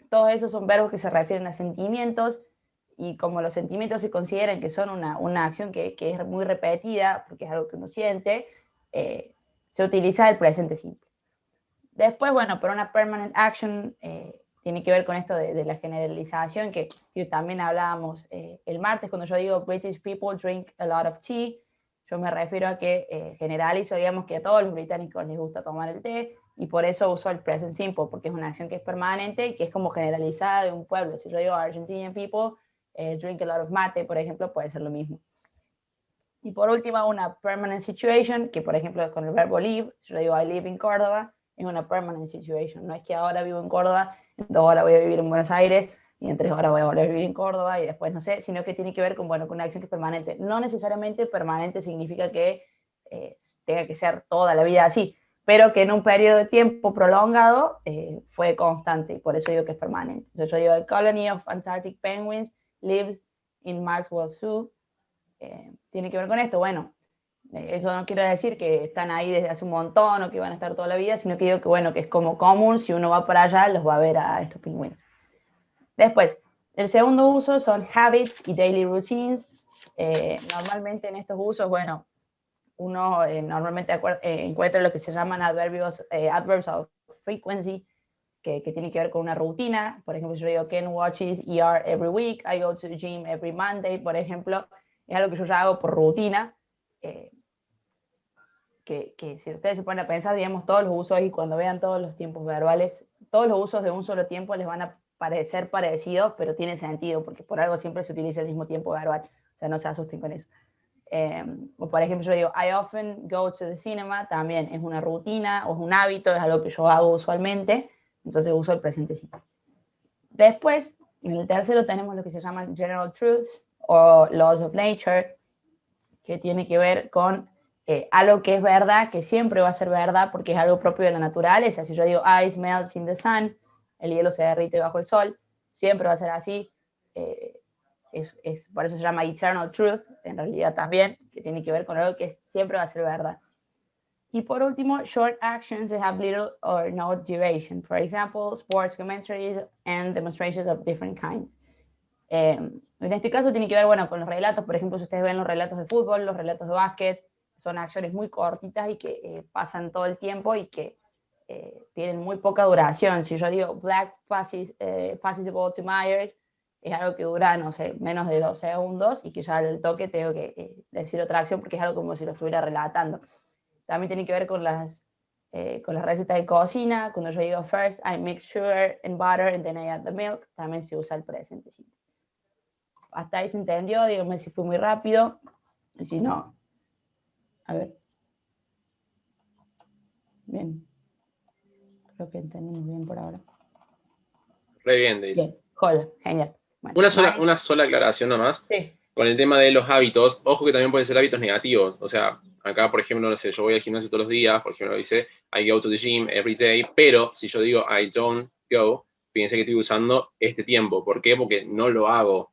Todos esos son verbos que se refieren a sentimientos, y como los sentimientos se consideran que son una acción que es muy repetida, porque es algo que uno siente, se utiliza el presente simple. Después, bueno, por una permanent action, tiene que ver con esto de la generalización, que también hablábamos el martes, cuando yo digo British people drink a lot of tea, yo me refiero a que generalizo, digamos, que a todos los británicos les gusta tomar el té, y por eso uso el present simple, porque es una acción que es permanente y que es como generalizada de un pueblo. Si yo digo Argentinian people drink a lot of mate, por ejemplo, puede ser lo mismo. Y por último, una permanent situation, que por ejemplo con el verbo live, si yo digo I live in Córdoba, es una permanent situation. No es que ahora vivo en Córdoba, en 2 horas voy a vivir en Buenos Aires, y en 3 horas voy a volver a vivir en Córdoba, y después no sé, sino que tiene que ver con, bueno, con una acción que es permanente. No necesariamente permanente significa que tenga que ser toda la vida así, pero que en un periodo de tiempo prolongado fue constante, y por eso digo que es permanente. Entonces yo digo, a colony of Antarctic penguins lives in Maxwell Zoo. Tiene que ver con esto. Bueno, eso no quiere decir que están ahí desde hace un montón o que van a estar toda la vida, sino que digo que, bueno, que es como común, si uno va para allá, los va a ver a estos pingüinos. Después, el segundo uso son habits y daily routines. Normalmente en estos usos, bueno, uno normalmente encuentra lo que se llaman adverbs of frequency, que tiene que ver con una rutina. Por ejemplo, yo digo, Ken watches ER every week, I go to the gym every Monday, por ejemplo. Es algo que yo ya hago por rutina, que si ustedes se ponen a pensar, digamos, todos los usos, y cuando vean todos los tiempos verbales, todos los usos de un solo tiempo les van a parecer parecidos, pero tiene sentido, porque por algo siempre se utiliza el mismo tiempo verbal, o sea, no se asusten con eso. O por ejemplo, yo digo, I often go to the cinema, también es una rutina, o es un hábito, es algo que yo hago usualmente, entonces uso el presente simple. Después, en el tercero tenemos lo que se llaman general truths, o laws of nature, que tiene que ver con algo que es verdad, que siempre va a ser verdad, porque es algo propio de la naturaleza. Si yo digo, ice melts in the sun, el hielo se derrite bajo el sol, siempre va a ser así. Por eso se llama eternal truth, en realidad también, que tiene que ver con algo que siempre va a ser verdad. Y por último, short actions that have little or no duration. For example, sports commentaries and demonstrations of different kinds. En este caso tiene que ver, bueno, con los relatos. Por ejemplo, si ustedes ven los relatos de fútbol, los relatos de básquet, son acciones muy cortitas y que pasan todo el tiempo y que tienen muy poca duración. Si yo digo Black passes the ball to Myers, es algo que dura, no sé, menos de 2 segundos, y que ya al toque tengo que decir otra acción, porque es algo como si lo estuviera relatando. También tiene que ver con las recetas de cocina. Cuando yo digo first I mix sugar and butter and then I add the milk, también se usa el presente simple. Hasta ahí se entendió, díganme si fue muy rápido, y si no, a ver. Bien. Creo que entendimos bien por ahora. Re bien, Daisy. Bien, joder, genial. Bueno, una sola aclaración nomás. Sí. Con el tema de los hábitos, ojo que también pueden ser hábitos negativos. O sea, acá, por ejemplo, no sé, yo voy al gimnasio todos los días, por ejemplo, dice I go to the gym every day, pero si yo digo I don't go, fíjense que estoy usando este tiempo. ¿Por qué? Porque no lo hago.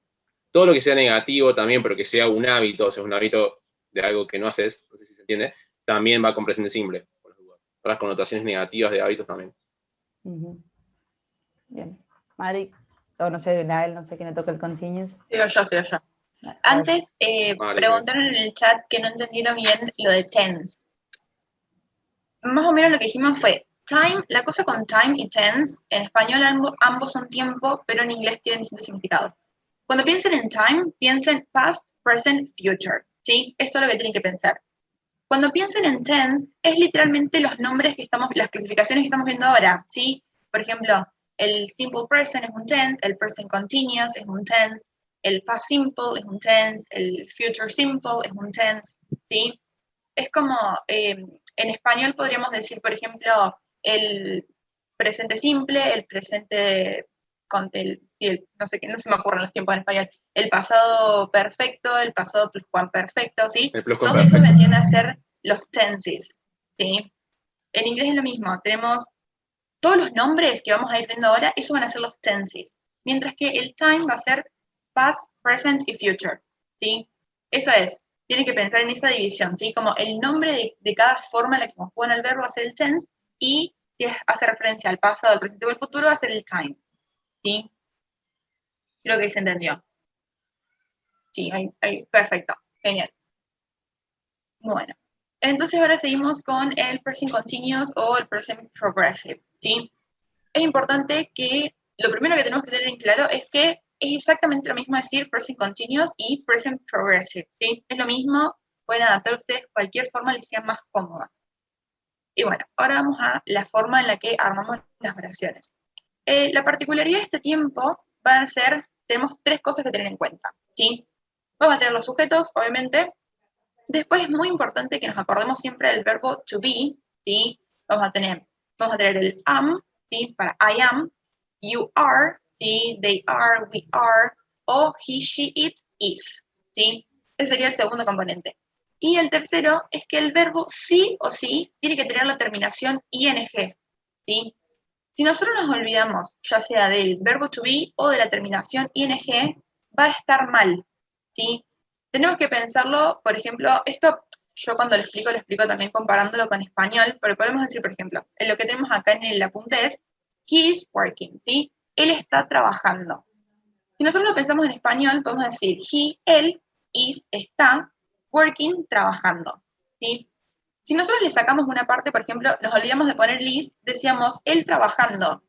Todo lo que sea negativo también, pero que sea un hábito, o sea, un hábito de algo que no haces, no sé si se entiende, también va con presente simple. Por las connotaciones negativas de hábitos también. Bien. Mari, no sé, Nael, no sé quién le toca el continuous. Sigo yo. Antes preguntaron en el chat que no entendieron bien lo de tense. Más o menos lo que dijimos fue, time, la cosa con time y tense, en español ambos son tiempo, pero en inglés tienen distintos significados. Cuando piensen en time, piensen past, present, future, ¿sí? Esto es lo que tienen que pensar. Cuando piensen en tense, es literalmente los nombres que las clasificaciones que estamos viendo ahora, ¿sí? Por ejemplo, el simple present es un tense, el present continuous es un tense, el past simple es un tense, el future simple es un tense, ¿sí? Es como, en español podríamos decir, por ejemplo, el presente simple, el presente no sé, no se me ocurren los tiempos en español, el pasado perfecto, el pasado pluscuamperfecto, ¿sí? Todos esos vendrían a ser los tenses, ¿sí? En inglés es lo mismo, tenemos todos los nombres que vamos a ir viendo ahora, esos van a ser los tenses, mientras que el time va a ser past, present y future, ¿sí? Eso es, tienen que pensar en esa división, ¿sí? Como el nombre de cada forma en la que conjugan el verbo va a ser el tense, y si hace referencia al pasado, al presente o al futuro, va a ser el time, ¿sí? Creo que se entendió. Sí, ahí, perfecto, genial. Bueno, entonces ahora seguimos con el present continuous o el present progressive, ¿sí? Es importante que lo primero que tenemos que tener en claro es que es exactamente lo mismo decir present continuous y present progressive, ¿sí? Es lo mismo, Pueden adaptar ustedes cualquier forma que les sea más cómoda. Y bueno, ahora vamos a la forma en la que armamos las oraciones. La particularidad de este tiempo va a ser, tenemos 3 cosas que tener en cuenta, ¿sí? Vamos a tener los sujetos, obviamente. Después es muy importante que nos acordemos siempre del verbo to be, ¿sí? Vamos a tener el am, ¿sí? Para I am, you are, ¿sí? They are, we are, o he, she, it, is, ¿sí? Ese sería el segundo componente. Y el tercero es que el verbo sí o sí tiene que tener la terminación ing, ¿sí? Si nosotros nos olvidamos, ya sea del verbo to be o de la terminación ing, va a estar mal, ¿sí? Tenemos que pensarlo, por ejemplo, esto yo cuando lo explico también comparándolo con español, pero podemos decir, por ejemplo, en lo que tenemos acá en el apunte es, he is working, ¿sí? Él está trabajando. Si nosotros lo pensamos en español, podemos decir, él, is, está, working, trabajando, ¿sí? Si nosotros le sacamos una parte, por ejemplo, nos olvidamos de poner is, decíamos él trabajando.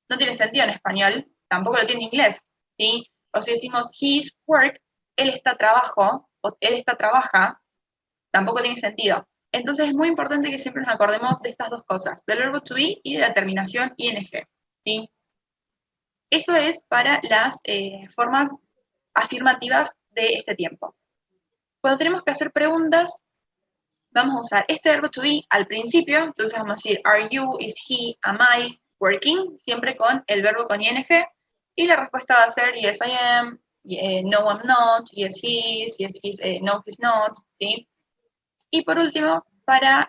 No tiene sentido en español, tampoco lo tiene en inglés, ¿sí? O si decimos his work, él está trabajo, o él está trabaja, tampoco tiene sentido. Entonces es muy importante que siempre nos acordemos de estas 2 cosas, del verbo to be y de la terminación ing, ¿sí? Eso es para las formas afirmativas de este tiempo. Cuando tenemos que hacer preguntas, vamos a usar este verbo to be al principio, entonces vamos a decir, are you, is he, am I, working, siempre con el verbo con ing, y la respuesta va a ser, yes I am, no I'm not, yes he is, yes he's, no he's not, ¿sí? Y por último, para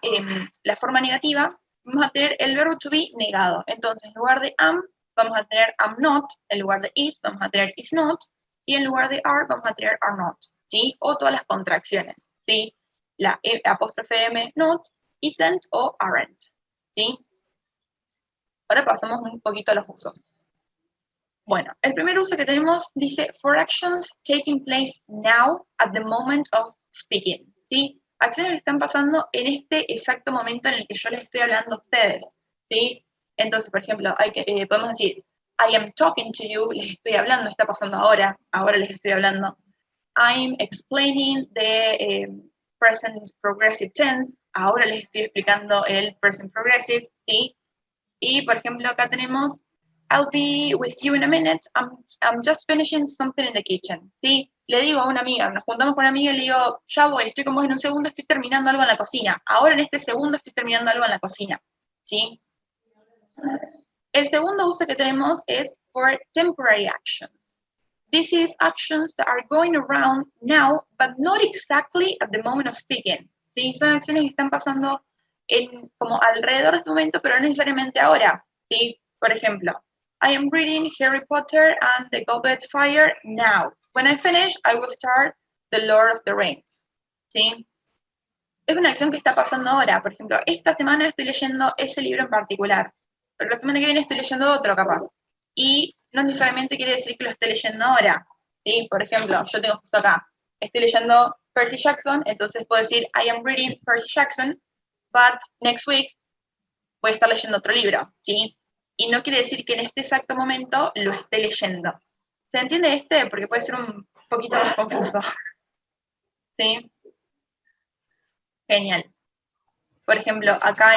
la forma negativa, vamos a tener el verbo to be negado, entonces en lugar de am, vamos a tener am not, en lugar de is, vamos a tener is not, y en lugar de are, vamos a tener are not, ¿sí? O todas las contracciones, ¿sí? La apóstrofe M, not, isn't o aren't, ¿sí? Ahora pasamos un poquito a los usos. Bueno, el primer uso que tenemos dice, for actions taking place now at the moment of speaking, ¿sí? Acciones que están pasando en este exacto momento en el que yo les estoy hablando a ustedes, ¿sí? Entonces, por ejemplo, podemos decir, I am talking to you, les estoy hablando, está pasando ahora les estoy hablando. I'm explaining the present progressive tense, ahora les estoy explicando el present progressive, ¿sí? Y, por ejemplo, acá tenemos, I'll be with you in a minute, I'm just finishing something in the kitchen, ¿sí? Le digo a una amiga, nos juntamos con una amiga y le digo, ya voy, estoy con vos en un segundo, estoy terminando algo en la cocina, ahora en este segundo estoy terminando algo en la cocina, ¿sí? El segundo uso que tenemos es for temporary actions. This is actions that are going around now, but not exactly at the moment of speaking. ¿Sí? Son acciones que están pasando como alrededor de este momento, pero no necesariamente ahora. ¿Sí? Por ejemplo, I am reading Harry Potter and the Goblet of Fire now. When I finish, I will start The Lord of the Rings. ¿Sí? Es una acción que está pasando ahora. Por ejemplo, esta semana estoy leyendo ese libro en particular, pero la semana que viene estoy leyendo otro capaz. Y no necesariamente quiere decir que lo esté leyendo ahora. ¿Sí? Por ejemplo, yo tengo justo acá, estoy leyendo Percy Jackson, entonces puedo decir, I am reading Percy Jackson, but next week voy a estar leyendo otro libro, ¿sí? Y no quiere decir que en este exacto momento lo esté leyendo. ¿Se entiende este? Porque puede ser un poquito más confuso. ¿Sí? Genial. Por ejemplo, acá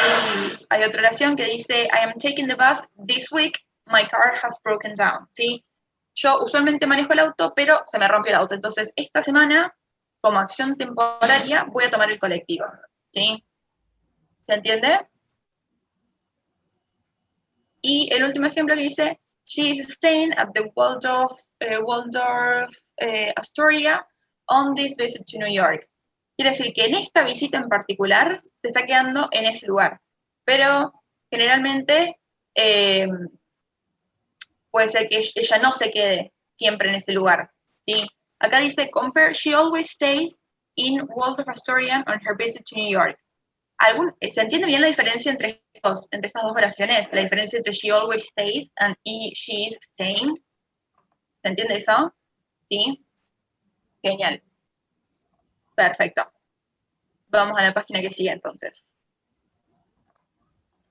hay otra oración que dice, I am taking the bus this week, my car has broken down, ¿sí? Yo usualmente manejo el auto, pero se me rompió el auto. Entonces, esta semana, como acción temporaria, voy a tomar el colectivo, ¿sí? ¿Se entiende? Y el último ejemplo que dice, she is staying at the Waldorf Astoria on this visit to New York. Quiere decir que en esta visita en particular se está quedando en ese lugar. Pero generalmente puede ser que ella no se quede siempre en ese lugar, ¿sí? Acá dice, compare, she always stays in Waldorf Astoria on her visit to New York. ¿Se entiende bien la diferencia entre estas 2 oraciones? La diferencia entre she always stays and she is staying. ¿Se entiende eso? ¿Sí? Genial. Perfecto. Vamos a la página que sigue entonces.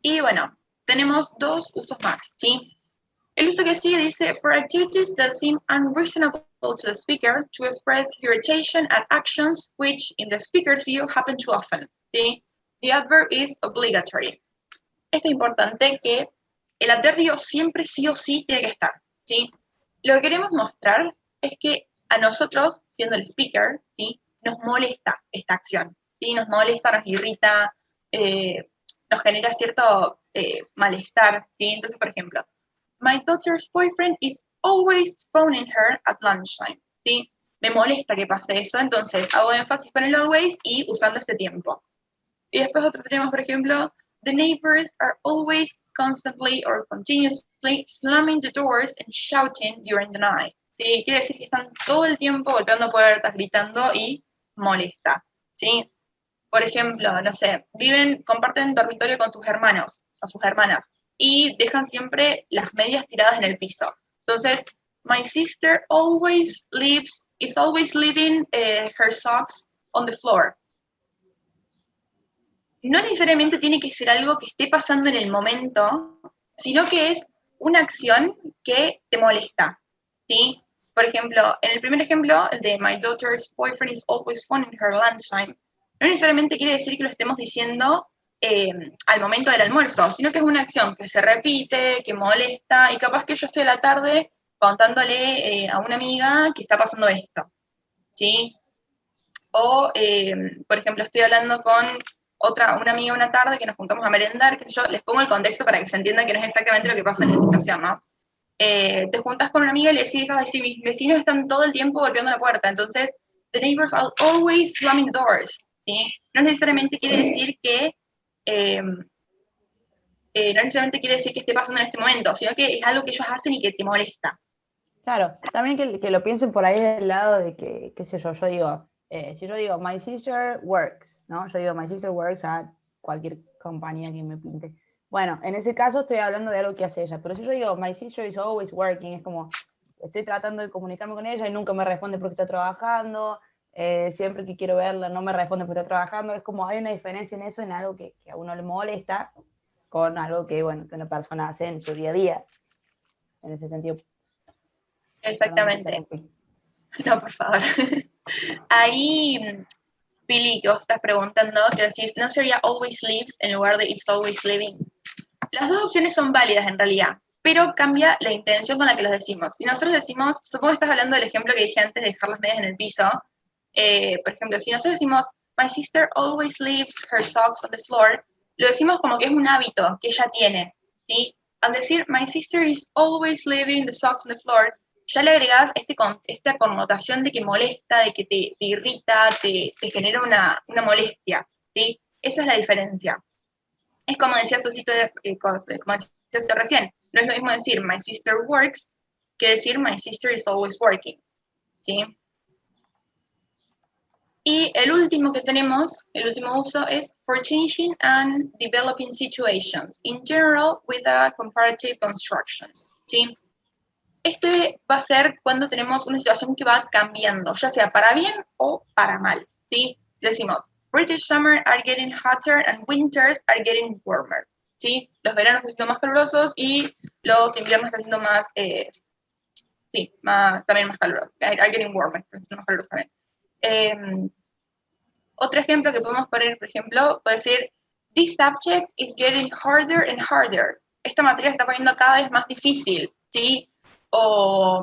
Y bueno, tenemos 2 usos más, ¿sí? El uso que sigue dice, for activities that seem unreasonable useful to the speaker to express irritation at actions which, in the speaker's view, happen too often. ¿Sí? The adverb is obligatory. Esto es importante que el adverbio siempre sí o sí tiene que estar. ¿Sí? Lo que queremos mostrar es que a nosotros, siendo el speaker, ¿sí? Nos molesta esta acción. ¿Sí? Nos molesta, nos irrita, nos genera cierto malestar. ¿Sí? Entonces, por ejemplo, my daughter's boyfriend is always phoning her at lunchtime. ¿Sí? Me molesta que pase eso, entonces hago énfasis con el always y usando este tiempo. Y después otro tenemos, por ejemplo, the neighbors are always constantly or continuously slamming the doors and shouting during the night. ¿Sí? Quiere decir que están todo el tiempo golpeando puertas, gritando y molesta. ¿Sí? Por ejemplo, no sé, comparten dormitorio con sus hermanos o sus hermanas y dejan siempre las medias tiradas en el piso. Entonces, my sister is always leaving her socks on the floor. No necesariamente tiene que ser algo que esté pasando en el momento, sino que es una acción que te molesta, ¿sí? Por ejemplo, en el primer ejemplo, el de my daughter's boyfriend is always phoning her lunchtime, no necesariamente quiere decir que lo estemos diciendo al momento del almuerzo, sino que es una acción que se repite, que molesta, y capaz que yo estoy a la tarde contándole a una amiga que está pasando esto, ¿sí? O, por ejemplo, estoy hablando con una amiga una tarde que nos juntamos a merendar, qué sé yo, les pongo el contexto para que se entienda que no es exactamente lo que pasa en la situación, ¿no? Te juntas con una amiga y le decís, ay, sí, mis vecinos están todo el tiempo golpeando la puerta, entonces, the neighbors are always slamming doors, ¿sí? No necesariamente quiere decir que, no necesariamente quiere decir que esté pasando en este momento, sino que es algo que ellos hacen y que te molesta. Claro, también que lo piensen por ahí del lado de que, qué sé yo digo, si yo digo, my sister works, ¿no? Yo digo, my sister works a cualquier compañía que me pinte. Bueno, en ese caso estoy hablando de algo que hace ella, pero si yo digo, my sister is always working, es como, estoy tratando de comunicarme con ella y nunca me responde porque está trabajando, siempre que quiero verla no me responde porque está trabajando, es como hay una diferencia en eso, en algo que a uno le molesta, con algo que, bueno, que una persona hace en su día a día, en ese sentido. Exactamente. No, por favor. Ahí, Billy, que vos estás preguntando, que decís, ¿no sería always lives en lugar de is always living? Las dos opciones son válidas en realidad, pero cambia la intención con la que los decimos. Si nosotros decimos, supongo que estás hablando del ejemplo que dije antes de dejar las medias en el piso. Por ejemplo, si nosotros decimos, my sister always leaves her socks on the floor, lo decimos como que es un hábito que ella tiene, ¿sí? Al decir, my sister is always leaving the socks on the floor, ya le agregás esta connotación de que molesta, de que te irrita, te genera una molestia, ¿sí? Esa es la diferencia. Es como decía Susito, como decía recién, no es lo mismo decir my sister works que decir my sister is always working, ¿sí? Y el último que tenemos, el último uso es for changing and developing situations, in general with a comparative construction, ¿sí? Este va a ser cuando tenemos una situación que va cambiando, ya sea para bien o para mal, ¿sí? Decimos, British summer are getting hotter and winters are getting warmer, ¿sí? Los veranos están siendo más calurosos y los inviernos están siendo más, también más calurosos, are getting warmer, están siendo más calurosos también. Otro ejemplo que podemos poner, por ejemplo, puede decir, this subject is getting harder and harder. Esta materia se está poniendo cada vez más difícil, ¿sí? O,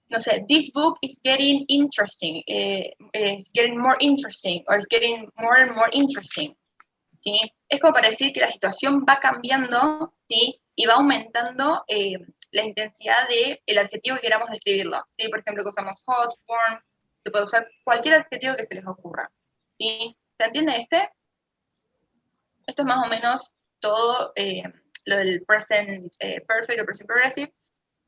no sé, this book is getting interesting, it's getting more interesting, or it's getting more and more interesting, ¿sí? Es como para decir que la situación va cambiando, ¿sí? Y va aumentando la intensidad del adjetivo que queramos describirlo, ¿sí? Por ejemplo, que usamos hot, warm, se puede usar cualquier adjetivo que se les ocurra, ¿sí? ¿Se entiende este? Esto es más o menos todo lo del present perfect o present progressive.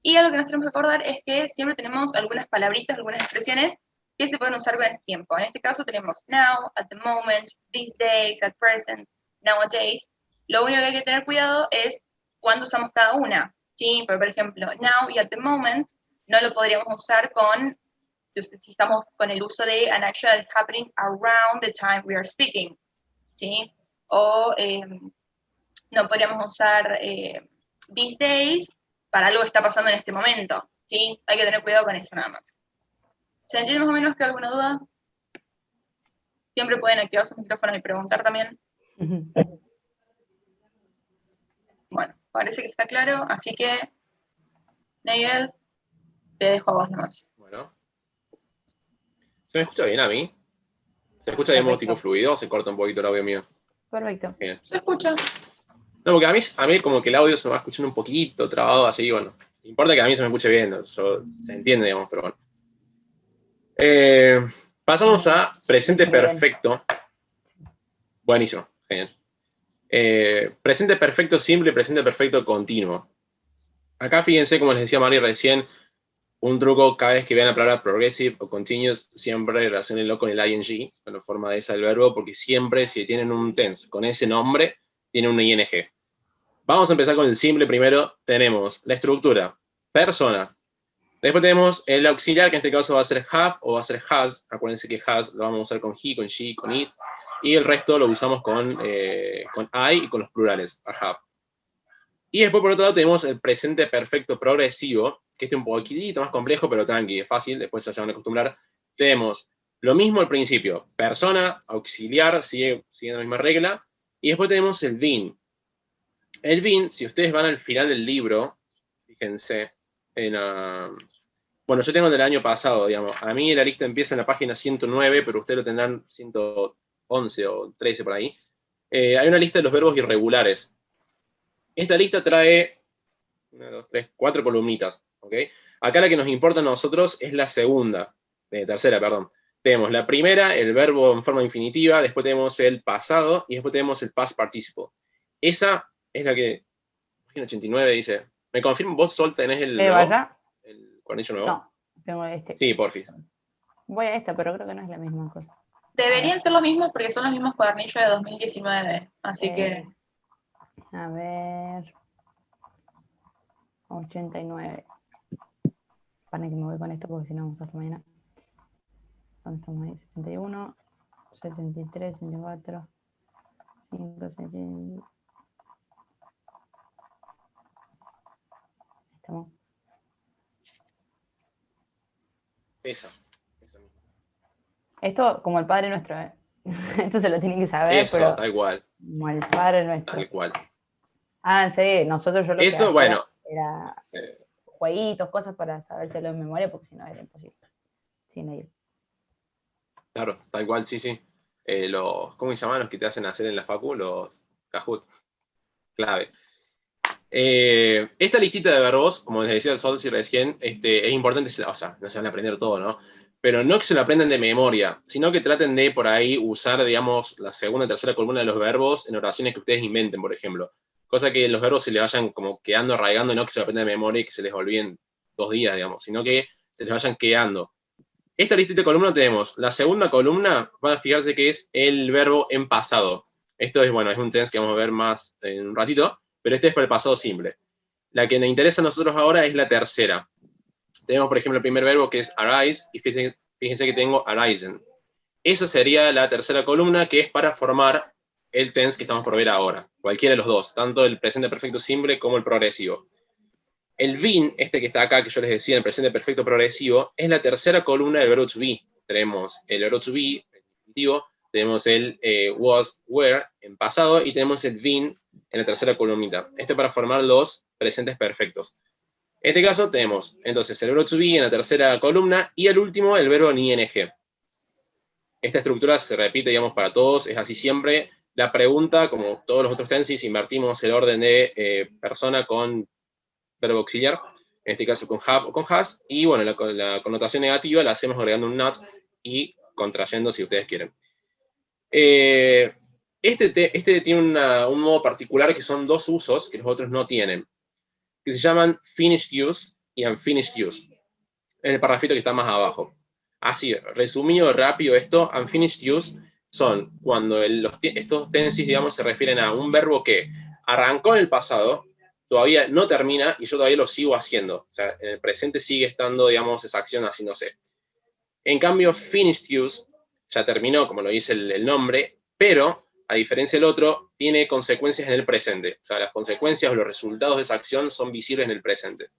Y algo que nos tenemos que acordar es que siempre tenemos algunas palabritas, algunas expresiones que se pueden usar con este tiempo. En este caso tenemos now, at the moment, these days, at present, nowadays. Lo único que hay que tener cuidado es cuándo usamos cada una, ¿sí? Por ejemplo, now y at the moment no lo podríamos usar si estamos con el uso de an action happening around the time we are speaking, ¿sí? O no podríamos usar these days para algo que está pasando en este momento, ¿sí? Hay que tener cuidado con eso nada más. ¿Se entiende más o menos que alguna duda? Siempre pueden activar sus micrófonos y preguntar también. Bueno, parece que está claro, así que, Nigel, te dejo a vos nomás. Bueno. ¿Se me escucha bien a mí? ¿Se escucha de modo tipo fluido o se corta un poquito el audio mío? Perfecto. Bien. ¿Se escucha? No, porque a mí como que el audio se me va escuchando un poquito trabado, así, bueno. Importa que a mí se me escuche bien, ¿no? Se entiende, digamos, pero bueno. Pasamos a presente perfecto. Buenísimo, genial. Presente perfecto simple y presente perfecto continuo. Acá fíjense, como les decía Mari recién, un truco cada vez que vean la palabra progressive o continuous, siempre relacionenlo con el ing, con la forma de esa del verbo, porque siempre si tienen un tense con ese nombre, tiene un ing. Vamos a empezar con el simple primero. Tenemos la estructura, persona. Después tenemos el auxiliar, que en este caso va a ser have o va a ser has. Acuérdense que has lo vamos a usar con he, con she, con it. Y el resto lo usamos con I y con los plurales, a have. Y después, por otro lado, tenemos el presente perfecto progresivo, que este es un poquitito más complejo, pero tranqui, es fácil, después se van a acostumbrar. Tenemos lo mismo al principio, persona, auxiliar, sigue siguiendo la misma regla. Y después tenemos el been. El been, si ustedes van al final del libro, fíjense, bueno, yo tengo del año pasado, digamos. A mí la lista empieza en la página 109, pero ustedes lo tendrán 111 o 13 por ahí. Hay una lista de los verbos irregulares. Esta lista trae 1, 2, 3, 4 columnitas, ¿ok? Acá la que nos importa a nosotros es la tercera, perdón. Tenemos la primera, el verbo en forma infinitiva, después tenemos el pasado, y después tenemos el past participle. Esa es la que, página 89 dice, ¿me confirmo vos, Sol, tenés el nuevo? ¿El cuadernillo nuevo? No, tengo este. Sí, porfis. Voy a esta, pero creo que no es la misma cosa. Deberían ser los mismos porque son los mismos cuadernillos de 2019, así que... A ver... 89. Para que me voy con esto porque si no vamos hasta mañana. ¿Dónde estamos ahí? 61, 73, 74, 5, 60. Estamos. Esa. Esto como el Padre Nuestro, ¿eh? Esto se lo tienen que saber. Eso, pero tal cual. Como el Padre Nuestro. Tal cual. Sí, nosotros yo lo eso, que bueno. era jueguitos, cosas para sabérselo en memoria, porque si no era imposible. Sin ello. Claro, tal cual, sí, sí. ¿Cómo se llaman los que te hacen hacer en la facu? Los Kahoot. Clave. Esta listita de verbos, como les decía el Sol recién, es importante, o sea, no se van a aprender todo, ¿no? Pero no que se lo aprendan de memoria, sino que traten de por ahí usar, digamos, la segunda y tercera columna de los verbos en oraciones que ustedes inventen, por ejemplo. Cosa que los verbos se les vayan como quedando, arraigando, y no que se lo aprendan de memoria y que se les olviden 2 días, digamos, sino que se les vayan quedando. Esta listita de columna tenemos, la segunda columna, van a fijarse que es el verbo en pasado. Esto es, bueno, es un tense que vamos a ver más en un ratito, pero este es para el pasado simple. La que nos interesa a nosotros ahora es la tercera. Tenemos, por ejemplo, el primer verbo que es arise, y fíjense que tengo arisen. Esa sería la tercera columna, que es para formar el tense que estamos por ver ahora. Cualquiera de los dos, tanto el presente perfecto simple como el progresivo. El been, este que está acá, que yo les decía, el presente perfecto progresivo, es la tercera columna del verbo to be. Tenemos el verbo to be, el infinitivo, tenemos el was, were, en pasado, y tenemos el been en la tercera columnita. Este para formar los presentes perfectos. En este caso tenemos, entonces, el verbo to be en la tercera columna, y el último, el verbo en ing. Esta estructura se repite, digamos, para todos, es así siempre. La pregunta, como todos los otros tenses, invertimos el orden de persona con verbo auxiliar, en este caso con have o con has, y bueno, la connotación negativa la hacemos agregando un not y contrayendo si ustedes quieren. Este tiene un modo particular que son 2 usos que los otros no tienen, que se llaman finished use y unfinished use. Es el parrafito que está más abajo. Así, resumido rápido esto, unfinished use son cuando estos tenses, digamos, se refieren a un verbo que arrancó en el pasado, todavía no termina y yo todavía lo sigo haciendo. O sea, en el presente sigue estando, digamos, esa acción haciéndose. En cambio, finished use ya terminó, como lo dice el nombre, pero, a diferencia del otro, tiene consecuencias en el presente. O sea, las consecuencias o los resultados de esa acción son visibles en el presente.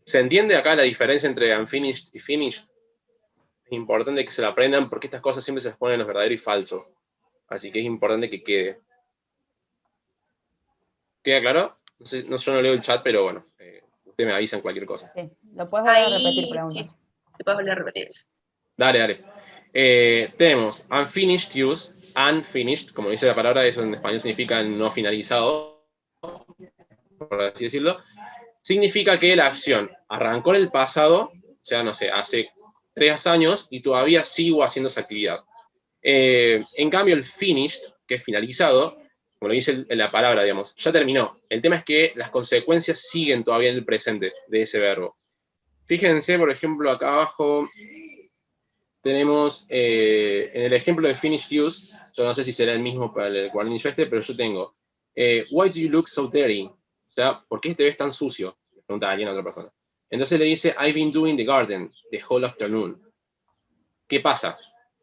¿Se entiende acá la diferencia entre unfinished y finished? Es importante que se lo aprendan porque estas cosas siempre se les ponen los verdaderos y falsos. Así que es importante que quede. ¿Queda claro? No sé, no, yo no leo el chat, pero bueno, usted me avisa en cualquier cosa. Sí, lo puedes volver a repetir, Ahí, pregunta. sí, te puedes volver a repetir eso. Dale. Tenemos unfinished use, unfinished, como dice la palabra, eso en español significa no finalizado, por así decirlo. Significa que la acción arrancó en el pasado, o sea, no sé, hace 3 años y todavía sigo haciendo esa actividad. En cambio, el finished, que es finalizado, como lo dice la palabra, digamos, ya terminó. El tema es que las consecuencias siguen todavía en el presente de ese verbo. Fíjense, por ejemplo, acá abajo tenemos, en el ejemplo de finished use, yo no sé si será el mismo para el cuadernillo este, pero yo tengo, why do you look so dirty? O sea, ¿por qué te ves tan sucio? Le pregunta alguien a otra persona. Entonces le dice, I've been doing the garden the whole afternoon. ¿Qué pasa?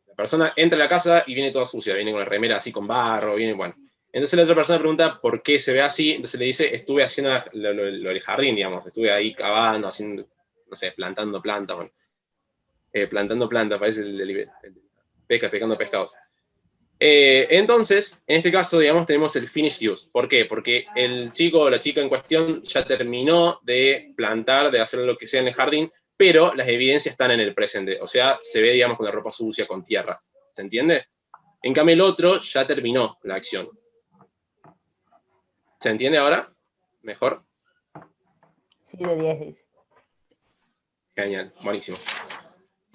La persona entra a la casa y viene toda sucia, viene con la remera así con barro, viene, bueno. Entonces la otra persona pregunta por qué se ve así, entonces le dice, estuve haciendo lo del jardín, digamos, estuve ahí cavando, haciendo, no sé, plantando plantas, bueno. Plantando plantas, parece el pescando pescados. Entonces, en este caso, digamos, tenemos el finished use. ¿Por qué? Porque el chico o la chica en cuestión ya terminó de plantar, de hacer lo que sea en el jardín, pero las evidencias están en el presente. O sea, se ve, digamos, con la ropa sucia, con tierra. ¿Se entiende? En cambio, el otro ya terminó la acción. ¿Se entiende ahora? ¿Mejor? Sí, de 10, dice. Genial, buenísimo.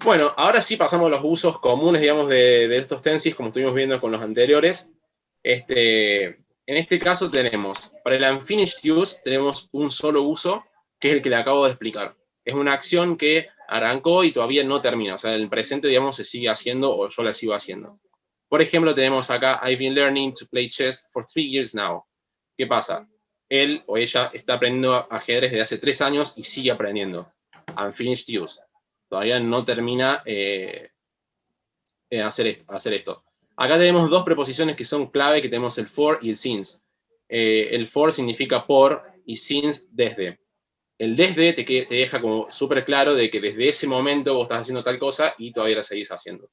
Bueno, ahora sí pasamos a los usos comunes, digamos, de estos tenses, como estuvimos viendo con los anteriores. En este caso tenemos, para el unfinished use, tenemos un solo uso, que es el que le acabo de explicar. Es una acción que arrancó y todavía no termina. O sea, en el presente, digamos, se sigue haciendo o yo la sigo haciendo. Por ejemplo, tenemos acá, I've been learning to play chess for 3 years now. ¿Qué pasa? Él o ella está aprendiendo ajedrez desde hace 3 años y sigue aprendiendo. Unfinished use. Todavía no termina hacer esto. Acá tenemos dos preposiciones que son clave, que tenemos el for y el since. El for significa por y since desde. El desde te deja como súper claro de que desde ese momento vos estás haciendo tal cosa y todavía la seguís haciendo.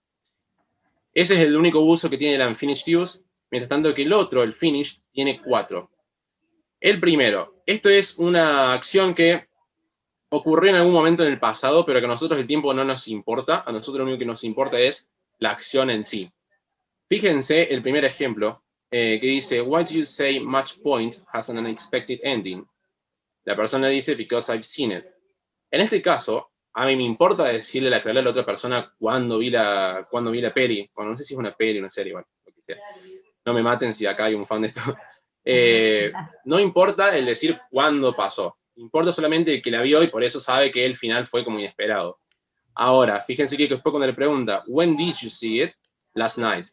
Ese es el único uso que tiene el unfinished use, mientras tanto que el otro, el finished, tiene 4. El primero, esto es una acción que ocurrió en algún momento en el pasado, pero que a nosotros el tiempo no nos importa. A nosotros lo único que nos importa es la acción en sí. Fíjense el primer ejemplo, que dice, why do you say Match Point has an unexpected ending? La persona dice, because I've seen it. En este caso, a mí me importa decirle, aclararle a la otra persona cuándo vi la peli. Bueno, no sé si es una peli o una serie, bueno, lo que sea. No me maten si acá hay un fan de esto. No importa el decir cuándo pasó. Importa solamente el que la vio y por eso sabe que el final fue como inesperado. Ahora, fíjense que después cuando le pregunta, when did you see it? Last night.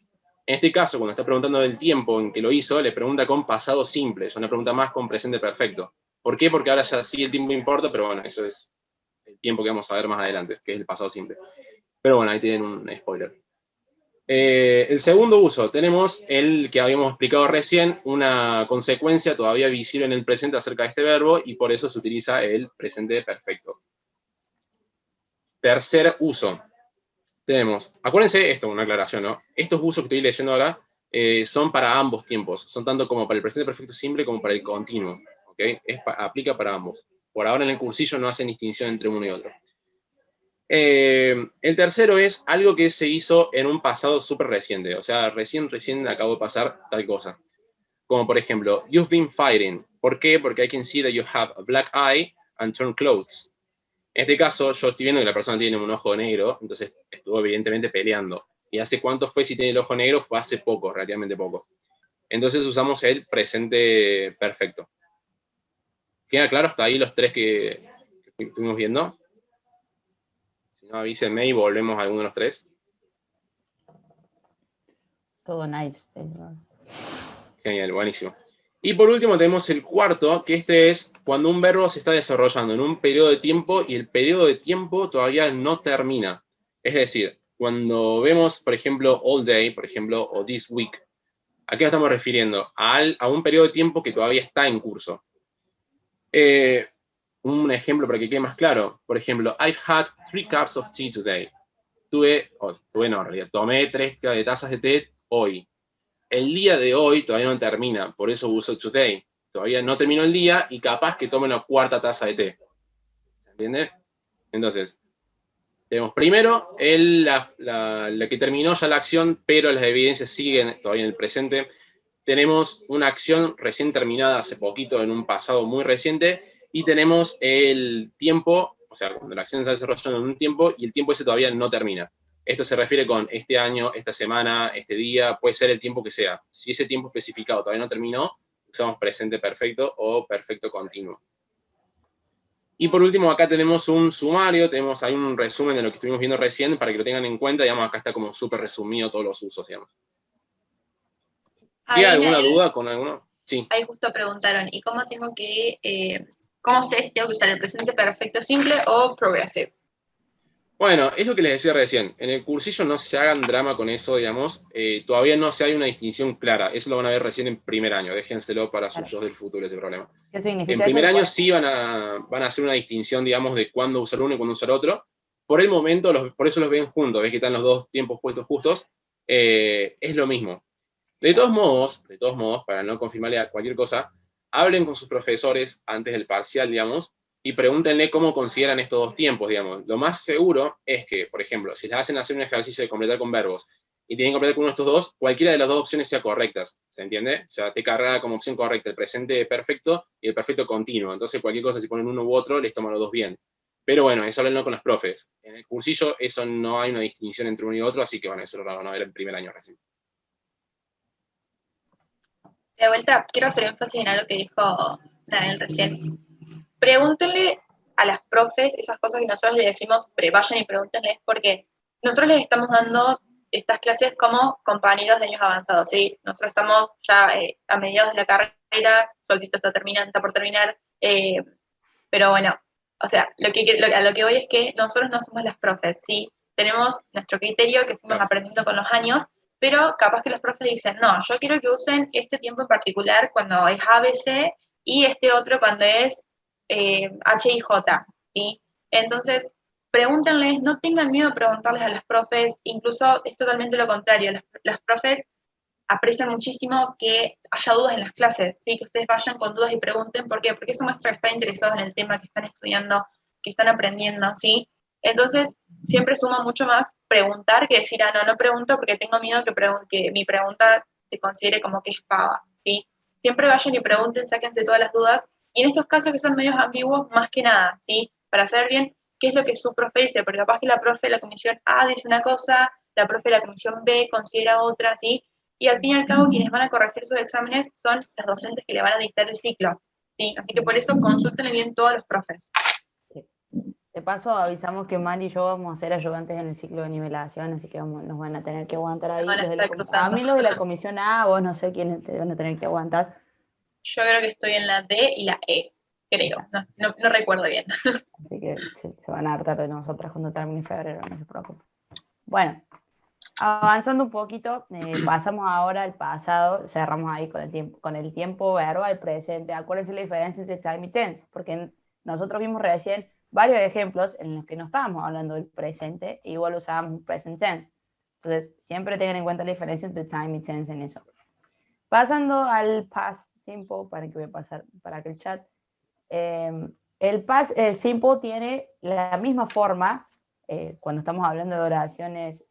En este caso, cuando está preguntando del tiempo en que lo hizo, le pregunta con pasado simple, es una pregunta más con presente perfecto. ¿Por qué? Porque ahora ya sí el tiempo importa, pero bueno, eso es el tiempo que vamos a ver más adelante, que es el pasado simple. Pero bueno, ahí tienen un spoiler. El segundo uso, tenemos el que habíamos explicado recién, una consecuencia todavía visible en el presente acerca de este verbo, y por eso se utiliza el presente perfecto. Tercer uso. Tenemos, acuérdense esto, una aclaración, ¿no? Estos usos que estoy leyendo ahora son para ambos tiempos, son tanto como para el presente perfecto simple como para el continuo, ¿ok? Aplica para ambos. Por ahora en el cursillo no hacen distinción entre uno y otro. El tercero es algo que se hizo en un pasado súper reciente, o sea, recién acabó de pasar tal cosa. Como por ejemplo, you've been fighting. ¿Por qué? Porque I can see that you have a black eye and torn clothes. En este caso, yo estoy viendo que la persona tiene un ojo negro, entonces estuvo evidentemente peleando. ¿Y hace cuánto fue si tiene el ojo negro? Fue hace poco, relativamente poco. Entonces usamos el presente perfecto. ¿Queda claro hasta ahí los tres que estuvimos viendo? Si no, avísenme y volvemos a alguno de los tres. Todo nice. Genial, buenísimo. Y por último tenemos el cuarto, que este es cuando un verbo se está desarrollando en un periodo de tiempo y el periodo de tiempo todavía no termina. Es decir, cuando vemos, por ejemplo, all day, por ejemplo, o this week, ¿a qué nos estamos refiriendo? A un periodo de tiempo que todavía está en curso. un ejemplo para que quede más claro. Por ejemplo, I've had 3 cups of tea today. Tomé 3 tazas de té hoy. El día de hoy todavía no termina, por eso uso today. Todavía no terminó el día y capaz que tome una 4ª taza de té. ¿Se entiende? Entonces, tenemos primero la que terminó ya la acción, pero las evidencias siguen todavía en el presente. Tenemos una acción recién terminada hace poquito, en un pasado muy reciente, y tenemos el tiempo, o sea, cuando la acción se está desarrollando en un tiempo, y el tiempo ese todavía no termina. Esto se refiere con este año, esta semana, este día, puede ser el tiempo que sea. Si ese tiempo especificado todavía no terminó, usamos presente perfecto o perfecto continuo. Y por último, acá tenemos un sumario, tenemos ahí un resumen de lo que estuvimos viendo recién, para que lo tengan en cuenta, digamos, acá está como súper resumido todos los usos, digamos. ¿Tiene alguna duda con alguno? Sí. Ahí justo preguntaron, ¿y cómo tengo que, cómo sé si tengo que usar el presente perfecto simple o progressive? Bueno, es lo que les decía recién. En el cursillo no se hagan drama con eso, digamos. Todavía no se hay una distinción clara. Eso lo van a ver recién en primer año. Déjenselo para sus yo del futuro ese problema. ¿Qué significa en primer año sí van a hacer una distinción, digamos, de cuándo usar uno y cuándo usar otro. Por el momento, por eso los ven juntos. Ves que están los dos tiempos puestos justos. Es lo mismo. De todos modos, para no confirmarle a cualquier cosa, hablen con sus profesores antes del parcial, digamos, y pregúntenle cómo consideran estos dos tiempos, digamos. Lo más seguro es que, por ejemplo, si les hacen hacer un ejercicio de completar con verbos y tienen que completar con uno de estos dos, cualquiera de las dos opciones sea correctas, ¿se entiende? O sea, te carga como opción correcta el presente perfecto y el perfecto continuo. Entonces, cualquier cosa, si ponen uno u otro, les toman los dos bien. Pero bueno, eso háblenlo con los profes. En el cursillo, eso no hay una distinción entre uno y otro, así que bueno, eso lo van a ver el primer año recién. De vuelta, quiero hacer énfasis en algo que dijo Daniel recién. Pregúntenle a las profes esas cosas que nosotros les decimos, vayan y pregúntenles, porque nosotros les estamos dando estas clases como compañeros de años avanzados, ¿sí? Nosotros estamos ya a mediados de la carrera, Solcito está por terminar, pero bueno, o sea, a lo que voy es que nosotros no somos las profes, ¿sí? Tenemos nuestro criterio que fuimos aprendiendo con los años, pero capaz que los profes dicen, no, yo quiero que usen este tiempo en particular cuando es ABC y este otro cuando es H y J, ¿sí? Entonces, pregúntenles, no tengan miedo de preguntarles a las profes, incluso es totalmente lo contrario, las profes aprecian muchísimo que haya dudas en las clases, ¿sí? Que ustedes vayan con dudas y pregunten, ¿por qué? Porque eso muestra que están interesados en el tema que están estudiando, que están aprendiendo, ¿sí? Entonces, siempre suma mucho más preguntar que decir, no pregunto porque tengo miedo que mi pregunta se considere como que es pava, ¿sí? Siempre vayan y pregunten, sáquense todas las dudas, y en estos casos que son medios ambiguos, más que nada, ¿sí? Para saber bien qué es lo que su profe dice, porque capaz que la profe de la comisión A dice una cosa, la profe de la comisión B considera otra, ¿sí? Y al fin y al cabo, quienes van a corregir sus exámenes son los docentes que le van a dictar el ciclo, ¿sí? Así que por eso consulten bien todos los profes. De paso, avisamos que Mari y yo vamos a ser ayudantes en el ciclo de nivelación, así que nos van a tener que aguantar ahí. A mí los de la comisión A, vos no sé quiénes te van a tener que aguantar. Yo creo que estoy en la D y la E, creo, no recuerdo bien. Así que se van a hartar de nosotras cuando termine febrero, no se preocupen. Bueno, avanzando un poquito, pasamos ahora al pasado, cerramos ahí con el tiempo verbal presente. Acuérdense la diferencia entre time y tense, porque nosotros vimos recién varios ejemplos en los que no estábamos hablando del presente, e igual usábamos present tense. Entonces, siempre tengan en cuenta la diferencia entre time y tense en eso. Pasando al past simple, para que voy a pasar para que el chat. El past simple tiene la misma forma cuando estamos hablando de oraciones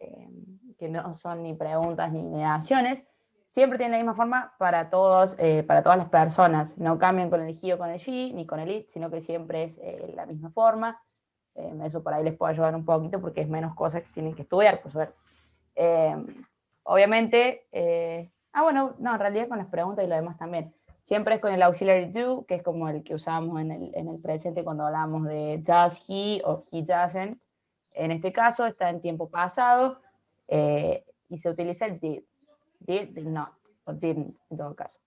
que no son ni preguntas ni negaciones. Siempre tiene la misma forma para todas las personas. No cambian con el he o con el she, ni con el it, sino que siempre es la misma forma. Eso por ahí les puede ayudar un poquito porque es menos cosas que tienen que estudiar, por suerte. Obviamente, en realidad con las preguntas y lo demás también. Siempre es con el auxiliary do, que es como el que usamos en el presente cuando hablamos de does he o he doesn't. En este caso está en tiempo pasado y se utiliza el did. Did not, o didn't en todo caso.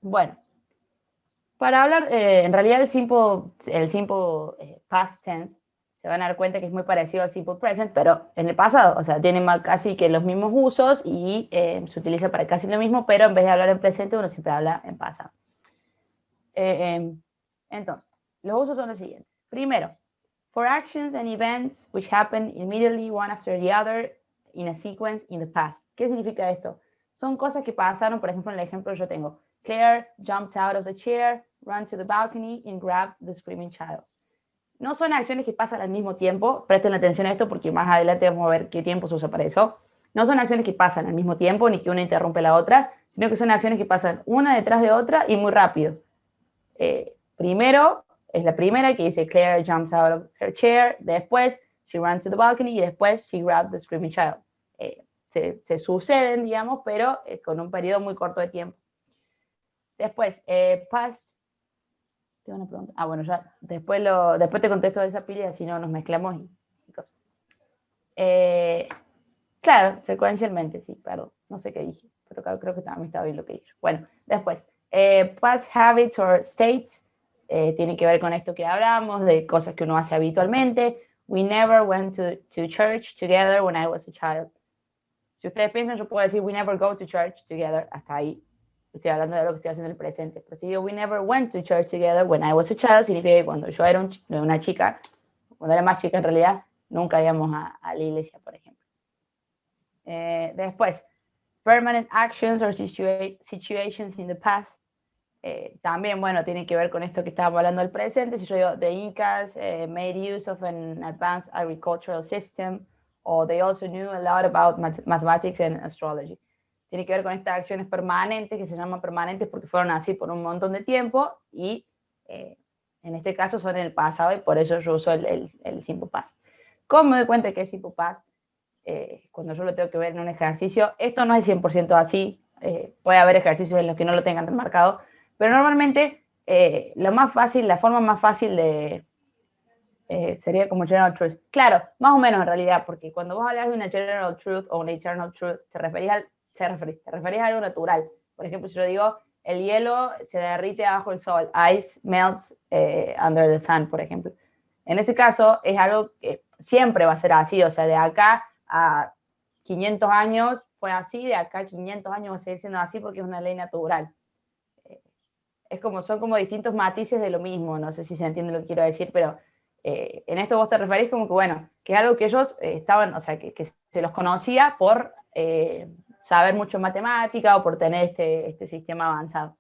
Bueno, para hablar, en realidad el simple past tense, se van a dar cuenta que es muy parecido al simple present, pero en el pasado, o sea, tiene casi que los mismos usos y se utiliza para casi lo mismo, pero en vez de hablar en presente, uno siempre habla en pasado. En Entonces, los usos son los siguientes. Primero, for actions and events which happen immediately one after the other in a sequence in the past. ¿Qué significa esto? Son cosas que pasaron, por ejemplo, en el ejemplo que yo tengo. Claire jumped out of the chair, ran to the balcony, and grabbed the screaming child. No son acciones que pasan al mismo tiempo, presten atención a esto porque más adelante vamos a ver qué tiempo se usa para eso. No son acciones que pasan al mismo tiempo, ni que una interrumpe la otra, sino que son acciones que pasan una detrás de otra y muy rápido. Primero, es la primera que dice Claire jumps out of her chair, después she ran to the balcony y después she grabbed the screaming child. Se suceden, digamos, pero con un periodo muy corto de tiempo. Después, past. Tengo una pregunta. Ah, bueno, ya después te contesto de esa pila, si no nos mezclamos. Claro, secuencialmente, sí, perdón. No sé qué dije, pero creo que también estaba bien lo que dije. Bueno, después, past habits or states, tiene que ver con esto que hablamos, de cosas que uno hace habitualmente. We never went to church together when I was a child. Si ustedes piensan, yo puedo decir we never go to church together, hasta ahí. Estoy hablando de lo que estoy haciendo en el presente. Pero si digo we never went to church together when I was a child, significa que cuando yo era una chica, cuando era más chica en realidad, nunca íbamos a la iglesia, por ejemplo. Después, permanent actions or situations in the past. También, bueno, tiene que ver con esto que estábamos hablando del presente. Si yo digo, the Incas made use of an advanced agricultural system, or they also knew a lot about mathematics and astrology. Tiene que ver con estas acciones permanentes, que se llaman permanentes porque fueron así por un montón de tiempo, y en este caso son en el pasado, y por eso yo uso el simple past. ¿Cómo me doy cuenta que es simple past? Cuando yo lo tengo que ver en un ejercicio, esto no es 100% así, puede haber ejercicios en los que no lo tengan tan marcado, pero normalmente la forma más fácil de sería como general truth. Claro, más o menos en realidad, porque cuando vos hablas de una general truth o una eternal truth, te referís a algo natural. Por ejemplo, si yo digo, el hielo se derrite bajo el sol, ice melts under the sun, por ejemplo. En ese caso, es algo que siempre va a ser así, o sea, de acá a 500 años fue así, de acá a 500 años va a seguir siendo así porque es una ley natural. Son como distintos matices de lo mismo, no sé si se entiende lo que quiero decir, pero en esto vos te referís como que, bueno, que es algo que ellos estaban, o sea, que se los conocía por saber mucho matemática o por tener este sistema avanzado.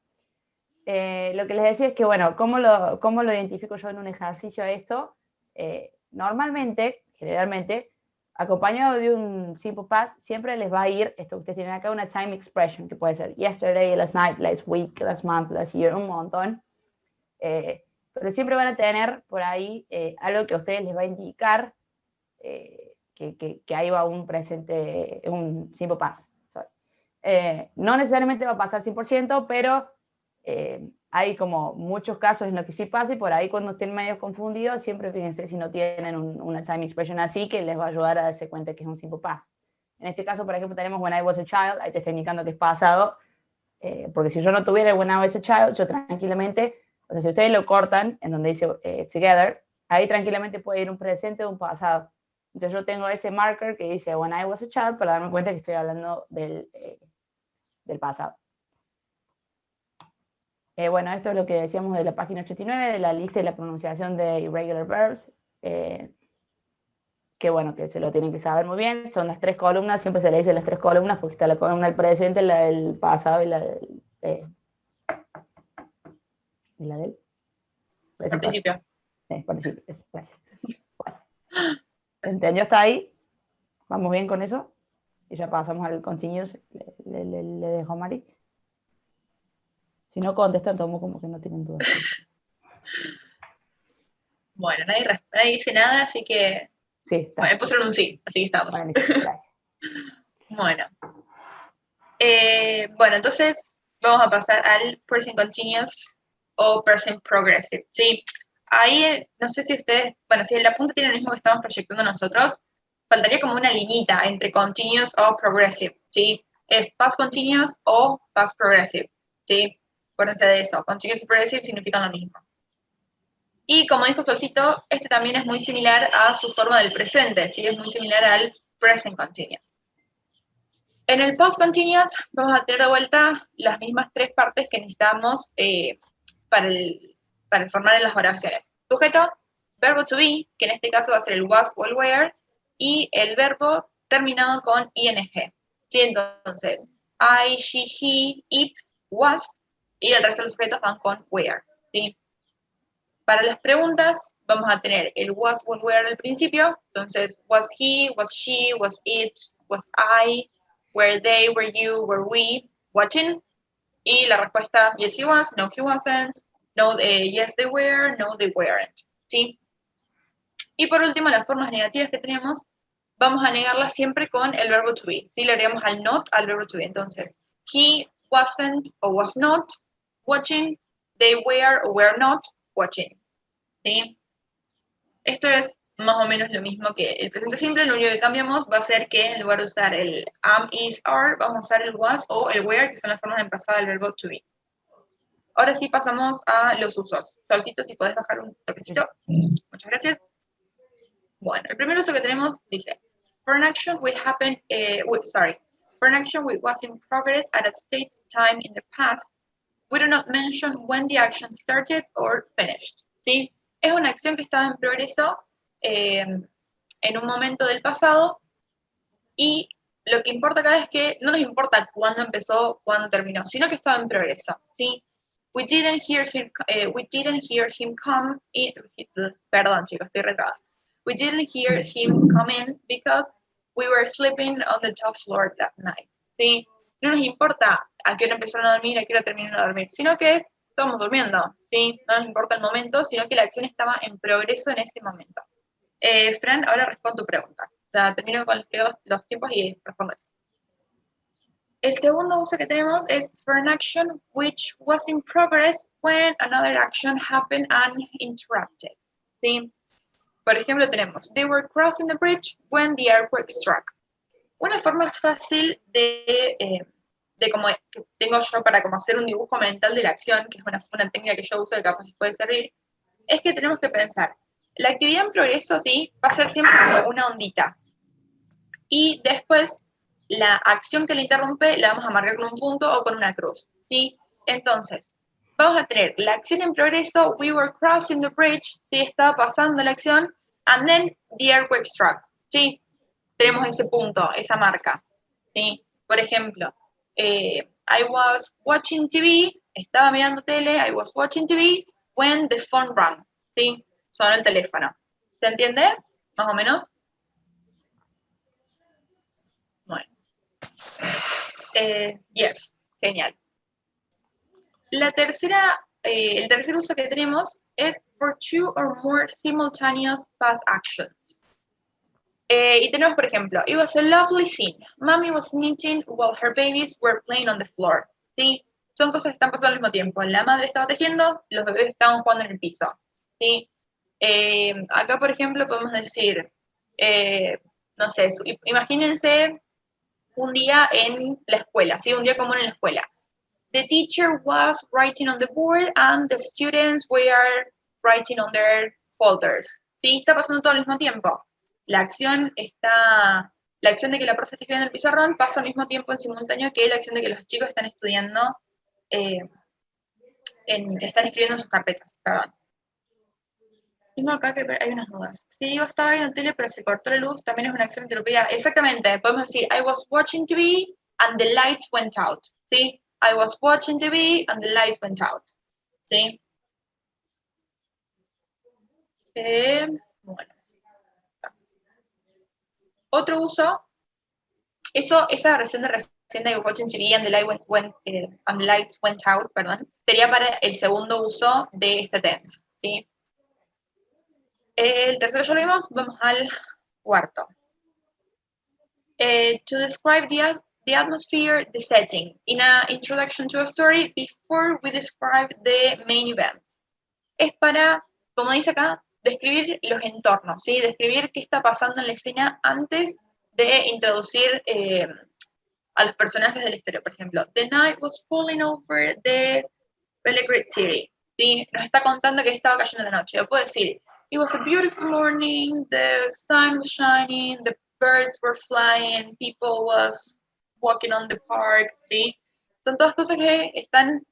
Lo que les decía es que, bueno, ¿cómo lo identifico yo en un ejercicio a esto? Normalmente, generalmente, acompañado de un simple past, siempre les va a ir, esto que ustedes tienen acá, una time expression, que puede ser yesterday, last night, last week, last month, last year, un montón. Pero siempre van a tener por ahí algo que a ustedes les va a indicar que ahí va un presente, un simple past. No necesariamente va a pasar 100%, pero hay como muchos casos en los que sí pasa, y por ahí cuando estén medio confundidos, siempre fíjense si no tienen una time expression así, que les va a ayudar a darse cuenta que es un simple past. En este caso, por ejemplo, tenemos when I was a child, ahí te está indicando que es pasado, porque si yo no tuviera when I was a child, yo tranquilamente, o sea, si ustedes lo cortan en donde dice together, ahí tranquilamente puede ir un presente o un pasado. Entonces yo tengo ese marker que dice when I was a child para darme cuenta que estoy hablando del pasado. Bueno, esto es lo que decíamos de la página 89, de la lista y la pronunciación de irregular verbs, que bueno, que se lo tienen que saber muy bien. Son las 3 columnas, siempre se le dice las 3 columnas porque está la columna del presente, la del pasado y la del participio. Participio, eso, gracias. Bueno, ¿entendió hasta ahí? ¿Vamos bien con eso? Y ya pasamos al continuous, le dejo a Mari. Si no contestan, tomo como que no tienen dudas. Bueno, nadie dice nada, así que... Sí, está. Bueno, pusieron un sí, así que estamos. Bueno, gracias. Bueno. Bueno, entonces vamos a pasar al present continuous o present progressive, ¿sí? Ahí, no sé si ustedes... Bueno, si el apunte tiene el mismo que estamos proyectando nosotros, faltaría como una limitita entre continuous o progressive, ¿sí? Es past continuous o past progressive, ¿sí? Acuérdense de eso, continuous y progressive significan lo mismo. Y como dijo Solcito, este también es muy similar a su forma del presente, ¿sí? Es muy similar al present continuous. En el past continuous vamos a tener de vuelta las mismas 3 partes que necesitamos para para formar en las oraciones. Sujeto, verbo to be, que en este caso va a ser el was o el were, y el verbo terminado con ing. ¿Sí? Entonces, I, she, he, it, was, y el resto de los sujetos van con were. ¿Sí? Para las preguntas vamos a tener el was o el were al principio, entonces was he, was she, was it, was I, were they, were you, were we watching, y la respuesta yes he was, no he wasn't, no, yes they were, no they weren't, ¿sí? Y por último, las formas negativas que tenemos, vamos a negarlas siempre con el verbo to be, ¿sí? Le agregamos al not al verbo to be, entonces he wasn't o was not watching, they were or were not watching, ¿sí? Esto es más o menos lo mismo que el presente simple, lo único que cambiamos va a ser que en lugar de usar el am, is, are, vamos a usar el was o el were, que son las formas en pasado del verbo to be. Ahora sí pasamos a los usos. Solcito, si podés bajar un toquecito. Muchas gracias. Bueno, el primer uso que tenemos dice, for an action which happened, for an action which was in progress at a state time in the past, we do not mention when the action started or finished, ¿sí? Es una acción que estaba en progreso en un momento del pasado y lo que importa acá es que no nos importa cuándo empezó, cuándo terminó, sino que estaba en progreso, ¿sí? We didn't hear him come in, perdón chicos, estoy retrasada. We didn't hear him come in because we were sleeping on the top floor that night, ¿sí? No nos importa a qué hora empezaron a dormir, a qué hora terminaron a dormir, sino que estamos durmiendo, ¿sí? No nos importa el momento, sino que la acción estaba en progreso en ese momento. Fran, ahora respondo tu pregunta. O sea, termino con los tiempos y respondes. El segundo uso que tenemos es for an action which was in progress when another action happened uninterrupted, ¿sí? Por ejemplo, tenemos, they were crossing the bridge when the earthquake struck. Una forma fácil de como que tengo yo para como hacer un dibujo mental de la acción, que es una técnica que yo uso que capaz les puede servir, es que tenemos que pensar, la actividad en progreso, ¿sí? Va a ser siempre como una ondita. Y después, la acción que la interrumpe la vamos a marcar con un punto o con una cruz, ¿sí? Entonces, vamos a tener la acción en progreso, we were crossing the bridge, ¿sí? Estaba pasando la acción, and then the earthquake struck, ¿sí? Tenemos ese punto, esa marca, ¿sí? Por ejemplo, I was watching TV, estaba mirando tele, I was watching TV when the phone rang, ¿sí? Sonó el teléfono. ¿Se entiende? Más o menos. Bueno. Yes, genial. El tercer uso que tenemos es for two or more simultaneous past actions. Y tenemos, por ejemplo, it was a lovely scene. Mommy was knitting while her babies were playing on the floor. ¿Sí? Son cosas que están pasando al mismo tiempo. La madre estaba tejiendo, los bebés estaban jugando en el piso. ¿Sí? Acá, por ejemplo, podemos decir, no sé, imagínense un día en la escuela, ¿sí? Un día común en la escuela. The teacher was writing on the board and the students were writing on their folders. ¿Sí? Está pasando todo al mismo tiempo. La acción de que la profe está escribiendo en el pizarrón pasa al mismo tiempo en simultáneo que la acción de que los chicos están estudiando, están escribiendo en sus carpetas, perdón. Tengo acá que hay unas dudas. Si digo estaba viendo tele pero se cortó la luz, también es una acción interrumpida. Exactamente, podemos decir I was watching TV and the lights went out. ¿Sí? I was watching TV and the lights went out. ¿Sí? Bueno. Otro uso, esa versión de recién de I was watching TV and the lights went out, perdón, sería para el segundo uso de este tense. ¿Sí? El tercero ya lo vimos, vamos al cuarto. To describe the atmosphere, the setting, in an introduction to a story before we describe the main events. Es para, como dice acá, describir los entornos, ¿sí? Describir qué está pasando en la escena antes de introducir a los personajes de la historia. Por ejemplo, the night was falling over the Belgrade City, ¿sí? Nos está contando que estaba cayendo la noche. Yo puedo decir, it was a beautiful morning, the sun was shining, the birds were flying, people was walking on the park, ¿sí? Son todas cosas que están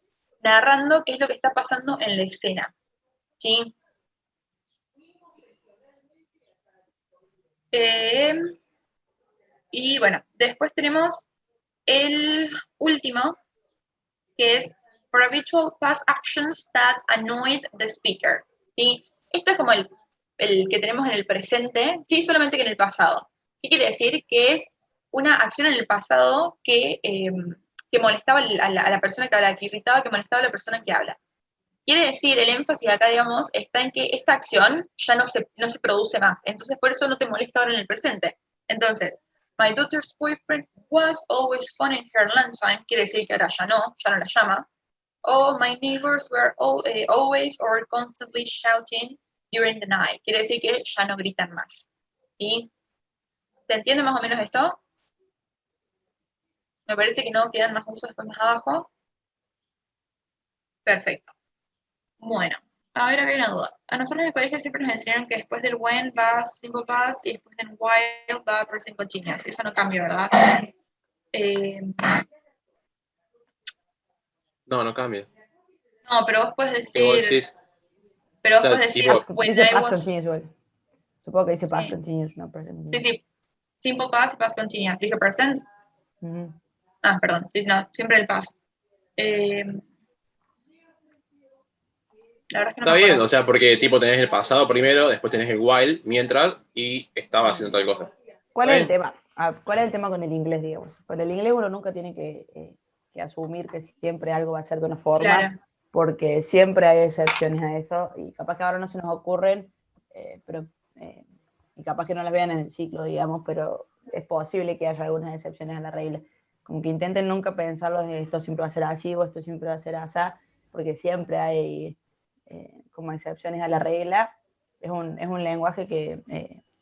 narrando qué es lo que está pasando en la escena. ¿sí? Y bueno, después tenemos el último, que es for habitual past actions that annoyed the speaker, ¿sí? Esto es como el que tenemos en el presente, sí, solamente que en el pasado. ¿Qué quiere decir? Que es una acción en el pasado que molestaba a la persona que habla, que irritaba, que molestaba a la persona que habla. Quiere decir, el énfasis acá, digamos, está en que esta acción ya no se produce más. Entonces, por eso no te molesta ahora en el presente. Entonces, my daughter's boyfriend was always fun in her lunchtime. Quiere decir que ahora ya no la llama. Oh, my neighbors were always or constantly shouting during the night. Quiere decir que ya no gritan más. ¿Sí? ¿Se entiende más o menos esto? Me parece que no quedan más usos después más abajo. Perfecto. Bueno, a ver, acá hay una duda. A nosotros en el colegio siempre nos enseñaron que después del when va simple past y después del while va present continuous. Eso no cambia, ¿verdad? No cambia. No, pero vos puedes decir... ¿Qué vos decís? Pero vos O sea, puedes decir tipo, when dice I past was... continuous igual. Supongo que dice past Sí. continuous, no present continuous. Sí, simple past y past continuous. Dije present. Ujú. Ah, perdón. Sí, no, siempre el past. La verdad es que no está me bien, acuerdo. o sea, porque tipo tenés el pasado primero, después tenés el while, mientras, y estaba haciendo tal cosa. ¿Cuál ¿Está es el bien? tema? ¿Cuál es el tema con el inglés, digamos? Con el inglés uno nunca tiene que asumir que siempre algo va a ser de una forma, Claro. porque siempre hay excepciones a eso, y capaz que ahora no se nos ocurren, y capaz que no las vean en el ciclo, digamos, pero es posible que haya algunas excepciones a la regla. Como que intenten nunca pensarlo de esto siempre va a ser así o esto siempre va a ser así, porque siempre hay como excepciones a la regla. Es un lenguaje que...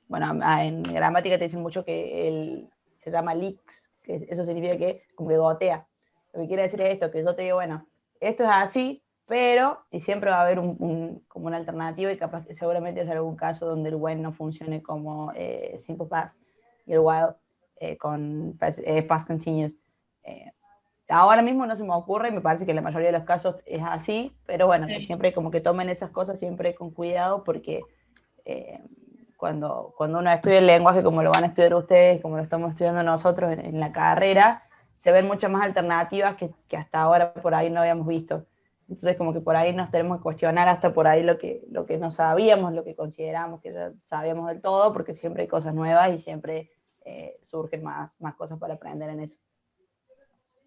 bueno, en gramática te dicen mucho que se llama leaks, que eso significa que como que gotea. Lo que quiere decir es esto, que yo te digo, bueno, esto es así, pero, y siempre va a haber como una alternativa, y capaz que seguramente hay algún caso donde el when no funcione como simple past y el while con past continuous. Ahora mismo no se me ocurre, me parece que en la mayoría de los casos es así, pero bueno, Sí. que siempre como que tomen esas cosas siempre con cuidado, porque cuando uno estudia el lenguaje como lo van a estudiar ustedes, como lo estamos estudiando nosotros en la carrera, se ven muchas más alternativas que hasta ahora por ahí no habíamos visto. Entonces como que por ahí nos tenemos que cuestionar hasta por ahí lo que no sabíamos, lo que consideramos que ya sabíamos del todo, porque siempre hay cosas nuevas y siempre surgen más cosas para aprender en eso.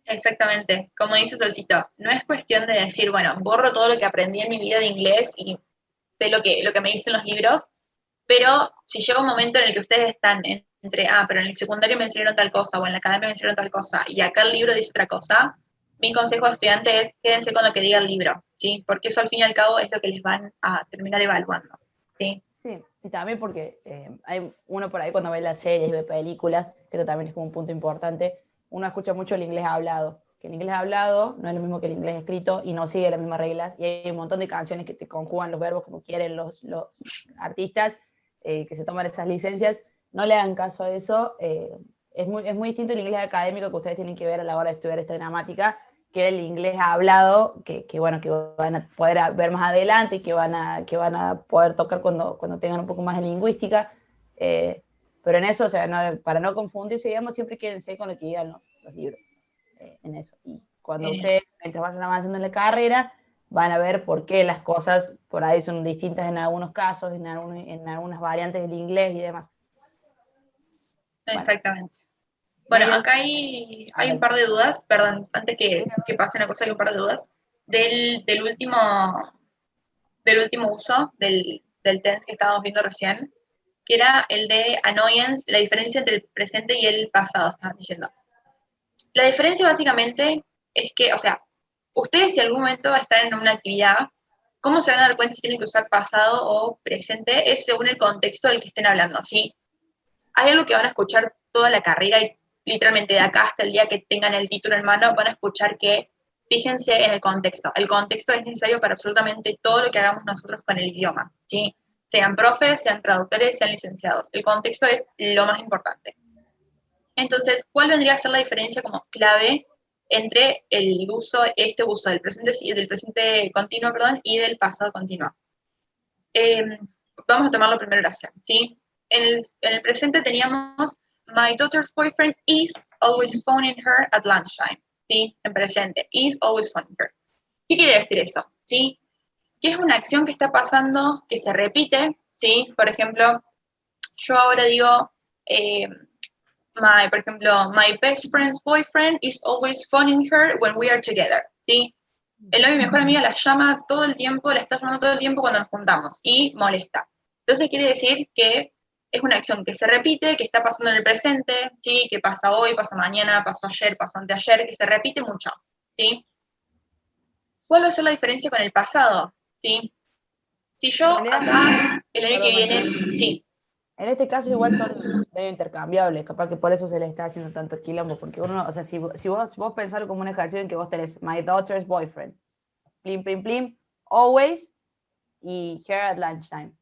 Exactamente, como dice Solcito, no es cuestión de decir, bueno, borro todo lo que aprendí en mi vida de inglés y sé lo que me dicen los libros, pero si llega un momento en el que ustedes están entre, pero en el secundario me enseñaron tal cosa, o en la academia me enseñaron tal cosa, y acá el libro dice otra cosa, mi consejo de estudiante es quédense con lo que diga el libro, ¿sí? Porque eso al fin y al cabo es lo que les van a terminar evaluando, ¿sí? Sí, y también porque hay uno por ahí cuando ve las series y ve películas, que esto también es como un punto importante, uno escucha mucho el inglés hablado, que el inglés hablado no es lo mismo que el inglés escrito y no sigue las mismas reglas, y hay un montón de canciones que te conjugan los verbos como quieren los artistas, que se toman esas licencias, no le hagan caso a eso. Es muy distinto el inglés académico que ustedes tienen que ver a la hora de estudiar esta gramática, que el inglés hablado, que bueno, que van a poder ver más adelante y que van a poder tocar cuando tengan un poco más de lingüística. Pero en eso, o sea, para no confundirse, digamos, siempre quédense con lo que digan los libros, en eso. Y cuando ustedes, mientras vayan avanzando en la carrera, van a ver por qué las cosas por ahí son distintas en algunos casos, en algunas variantes del inglés y demás. Exactamente. Bueno, acá hay un par de dudas, perdón, antes que pase una cosa, hay un par de dudas, del último uso del tense que estábamos viendo recién, que era el de annoyance, la diferencia entre el presente y el pasado, estaban diciendo. La diferencia básicamente es que, o sea, ustedes si en algún momento están en una actividad, ¿cómo se van a dar cuenta si tienen que usar pasado o presente? Es según el contexto del que estén hablando, ¿sí? Hay algo que van a escuchar toda la carrera y literalmente de acá hasta el día que tengan el título en mano van a escuchar que fíjense en el contexto. El contexto es necesario para absolutamente todo lo que hagamos nosotros con el idioma, ¿sí? Sean profes, sean traductores, sean licenciados. El contexto es lo más importante. Entonces, ¿cuál vendría a ser la diferencia como clave entre el uso del presente continuo, y del pasado continuo? Vamos a tomar la primera oración, ¿sí? En el presente teníamos my daughter's boyfriend is always phoning her at lunchtime, ¿sí? En presente, is always phoning her. ¿Qué quiere decir eso? ¿Sí? Que es una acción que está pasando, que se repite, ¿sí? Por ejemplo, yo ahora digo, por ejemplo, my best friend's boyfriend is always phoning her when we are together, ¿sí? El novio de mi mejor amiga la llama todo el tiempo, la está llamando todo el tiempo cuando nos juntamos y molesta. Entonces quiere decir que es una acción que se repite, que está pasando en el presente, ¿sí? Que pasa hoy, pasa mañana, pasó ayer, pasó anteayer, que se repite mucho, ¿sí? ¿Cuál va a ser la diferencia con el pasado? ¿Sí? Si yo En realidad, acá, el año que perdón, viene, sí, en este caso igual son medio intercambiables, capaz que por eso se le está haciendo tanto quilombo, porque uno, o sea, si vos pensás como un ejercicio en que vos tenés my daughter's boyfriend, plim, plim, plim, always, y here at lunchtime.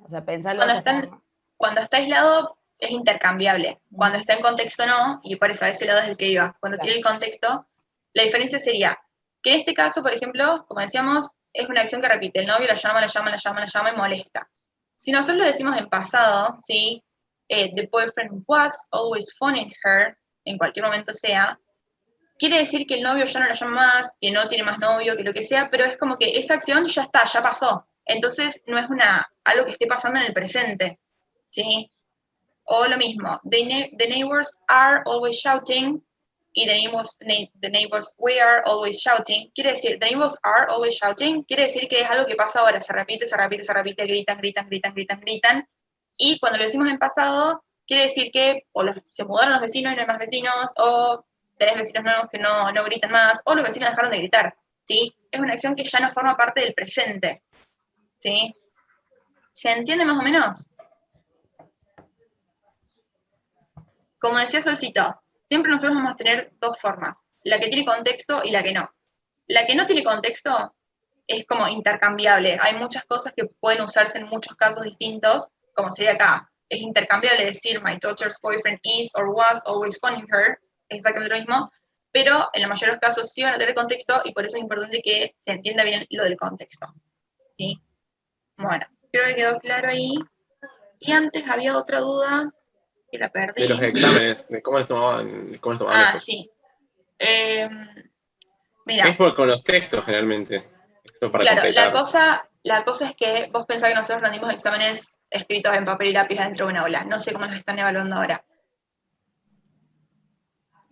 O sea, pensarlo de esa forma. cuando está aislado es intercambiable, cuando está en contexto no, y por eso a ese lado es el que iba. Cuando Claro. tiene el contexto, la diferencia sería que en este caso, por ejemplo, como decíamos, es una acción que repite, el novio la llama y molesta. Si nosotros lo decimos en pasado, ¿sí? The boyfriend was always phoning her, en cualquier momento sea, quiere decir que el novio ya no la llama más, que no tiene más novio, que lo que sea, pero es como que esa acción ya está, ya pasó. Entonces no es algo que esté pasando en el presente, ¿sí? O lo mismo, the neighbors are always shouting, y the neighbors were always shouting. Quiere decir, the neighbors are always shouting, quiere decir que es algo que pasa ahora, se repite, gritan. Y cuando lo decimos en pasado, quiere decir que o se mudaron los vecinos y no hay más vecinos, o tenés vecinos nuevos que no gritan más, o los vecinos dejaron de gritar, ¿sí? Es una acción que ya no forma parte del presente, ¿sí? ¿Se entiende más o menos? Como decía Solcito, siempre nosotros vamos a tener dos formas, la que tiene contexto y la que no. La que no tiene contexto es como intercambiable. Hay muchas cosas que pueden usarse en muchos casos distintos, como sería acá. Es intercambiable decir my daughter's boyfriend is or was always phoning her, es exactamente lo mismo, pero en la mayoría de los casos sí van a tener contexto y por eso es importante que se entienda bien lo del contexto. ¿Sí? Bueno, creo que quedó claro ahí. Y antes había otra duda que la perdí. De los exámenes, de cómo les tomaban esto. Sí. Mira. Es con los textos generalmente. Esto para claro, completar. la cosa es que vos pensás que nosotros rendimos exámenes escritos en papel y lápiz dentro de una aula. No sé cómo los están evaluando ahora.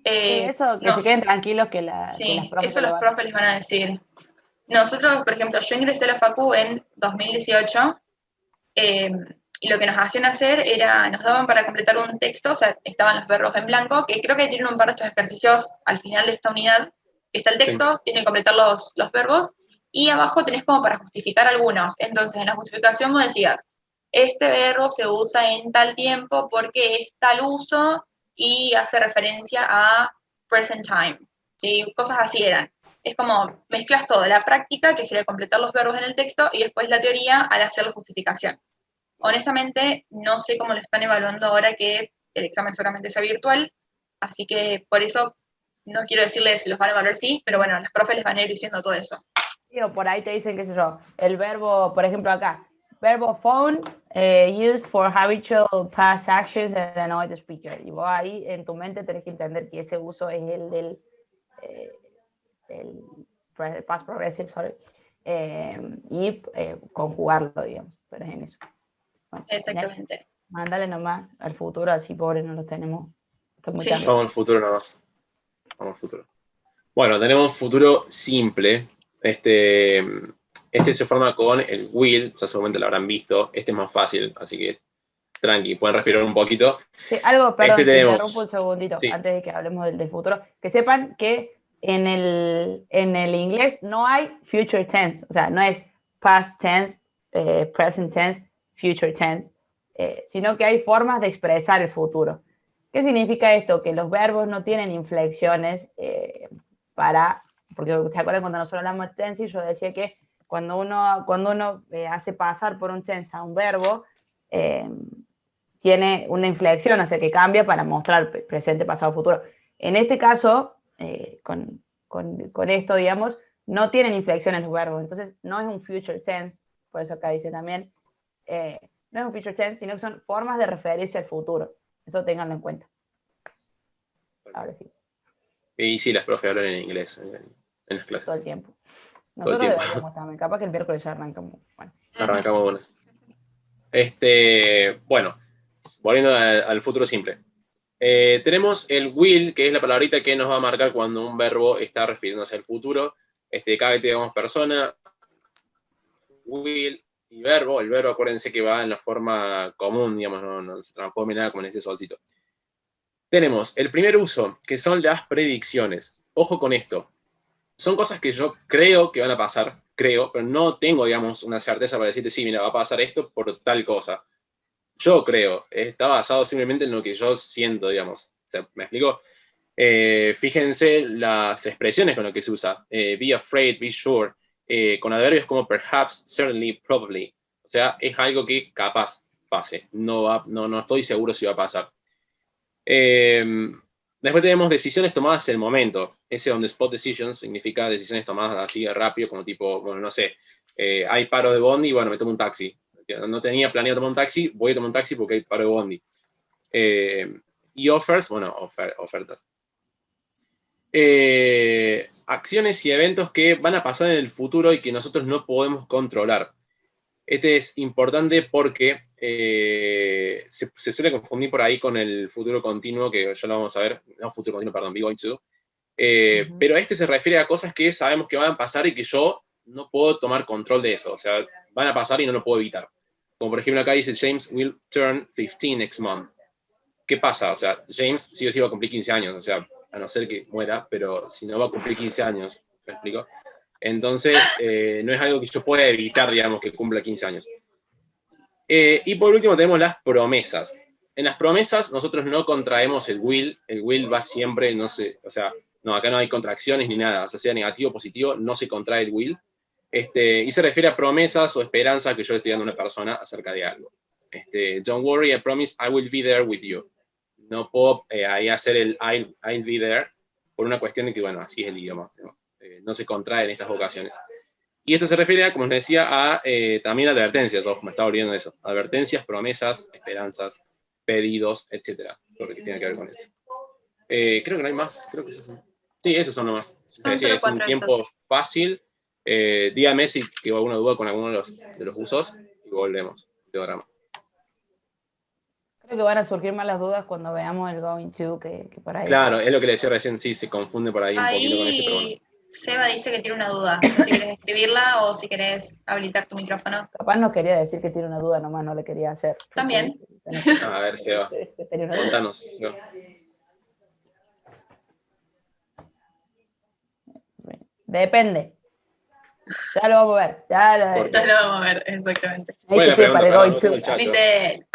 Eso, que se queden tranquilos que sí, las profes eso los profes les van a decir. Nosotros, por ejemplo, yo ingresé a la Facu en 2018 y lo que nos hacían hacer era, nos daban para completar un texto, o sea, estaban los verbos en blanco, que creo que tienen un par de estos ejercicios al final de esta unidad. Está el texto, sí. Tienen que completar los verbos, y abajo tenés como para justificar algunos. Entonces, en la justificación vos decías, este verbo se usa en tal tiempo porque es tal uso y hace referencia a present time, ¿sí? Cosas así eran. Es como mezclas todo, la práctica, que sería completar los verbos en el texto, y después la teoría al hacer la justificación. Honestamente, no sé cómo lo están evaluando ahora que el examen seguramente sea virtual, así que por eso no quiero decirles si los van a evaluar sí, pero bueno, los profes les van a ir diciendo todo eso. Sí, o por ahí te dicen, qué sé yo, el verbo, por ejemplo acá, verbo phone, used for habitual past actions and annoy the speaker. Y vos ahí en tu mente tenés que entender que ese uso es el del past progressive, sorry, y conjugarlo, digamos, pero es en eso. Bueno, exactamente. Mándale nomás al futuro, así pobre no los tenemos. Sí. Vamos al futuro nomás. Vamos al futuro. Bueno, tenemos futuro simple. Este se forma con el will, ya seguramente lo habrán visto. Este es más fácil, así que tranqui, pueden respirar un poquito. Sí, algo, perdón, te tenemos... interrumpo un segundito, sí. antes de que hablemos del futuro. Que sepan que en el inglés no hay future tense, o sea, no es past tense, present tense, future tense, sino que hay formas de expresar el futuro. ¿Qué significa esto? Que los verbos no tienen inflexiones porque ¿te acuerdas cuando nosotros hablamos de tense? Yo decía que cuando uno hace pasar por un tense a un verbo, tiene una inflexión, o sea, que cambia para mostrar presente, pasado, futuro. En este caso, con esto, digamos, no tienen inflexión en los verbos, entonces no es un future tense, por eso acá dice también, no es un future tense, sino que son formas de referirse al futuro. Eso ténganlo en cuenta. Ahora sí. Y sí, las profes hablan en inglés en las clases. Todo el tiempo. Todo el Nosotros tiempo. deberíamos también. Capaz que el miércoles ya arrancamos. Bueno. Arrancamos una. Bueno, volviendo al futuro simple. Tenemos el will, que es la palabrita que nos va a marcar cuando un verbo está refiriéndose al futuro. Cada vez que digamos persona, will y verbo. El verbo, acuérdense que va en la forma común, digamos, no se transforma en nada como en ese solcito. Tenemos el primer uso, que son las predicciones. Ojo con esto. Son cosas que yo creo que van a pasar, creo, pero no tengo, digamos, una certeza para decirte, sí, mira, va a pasar esto por tal cosa. Yo creo, está basado simplemente en lo que yo siento, digamos. O sea, ¿me explico? Fíjense las expresiones con las que se usa. Be afraid, be sure. Con adverbios como perhaps, certainly, probably. O sea, es algo que capaz pase. No estoy seguro si va a pasar. Después tenemos decisiones tomadas en el momento. Ese on the spot decisions significa decisiones tomadas así rápido, como tipo, bueno, no sé, hay paro de bondi, bueno, me tomo un taxi. No tenía planeado tomar un taxi, voy a tomar un taxi porque hay paro de bondi. Y offers, bueno, ofertas. Acciones y eventos que van a pasar en el futuro y que nosotros no podemos controlar. Este es importante porque se suele confundir por ahí con el futuro continuo, que ya lo vamos a ver. No, futuro continuo, perdón, be going to. Pero este se refiere a cosas que sabemos que van a pasar y que yo no puedo tomar control de eso. O sea, van a pasar y no lo puedo evitar. Como por ejemplo acá dice, James will turn 15 next month. ¿Qué pasa? O sea, James sí o sí va a cumplir 15 años. O sea, a no ser que muera, pero si no va a cumplir 15 años, ¿me explico? Entonces, no es algo que yo pueda evitar, digamos, que cumpla 15 años. Y por último tenemos las promesas. En las promesas nosotros no contraemos el will va siempre, no sé, o sea, no, acá no hay contracciones ni nada, o sea negativo o positivo, no se contrae el will. Y se refiere a promesas o esperanzas que yo le estoy dando a una persona acerca de algo. Don't worry, I promise I will be there with you. No puedo ahí hacer el I'll be there por una cuestión de que, bueno, así es el idioma, ¿no? No se contrae en estas ocasiones. Y esto se refiere, como les decía, a también advertencias, ojo, me estaba olvidando de eso. Advertencias, promesas, esperanzas, pedidos, etcétera. Todo lo que tiene que ver con eso. Creo que no hay más, creo que esos son. Sí, esos son nomás. Es un tiempo fácil. Dígame si quedó alguna duda con alguno de los usos y volvemos. Creo que van a surgir más las dudas cuando veamos el going to, que por ahí. Claro, es lo que le decía recién, sí, se confunde por ahí un poquito con ese, pero bueno. Seba dice que tiene una duda. No sé si querés escribirla o si querés habilitar tu micrófono. Capaz no quería decir que tiene una duda, nomás no le quería hacer. También. A ver, Seba. Contanos, Seba. Depende. Ya lo vamos a ver. Ya lo vamos a ver, exactamente. Bueno, dice,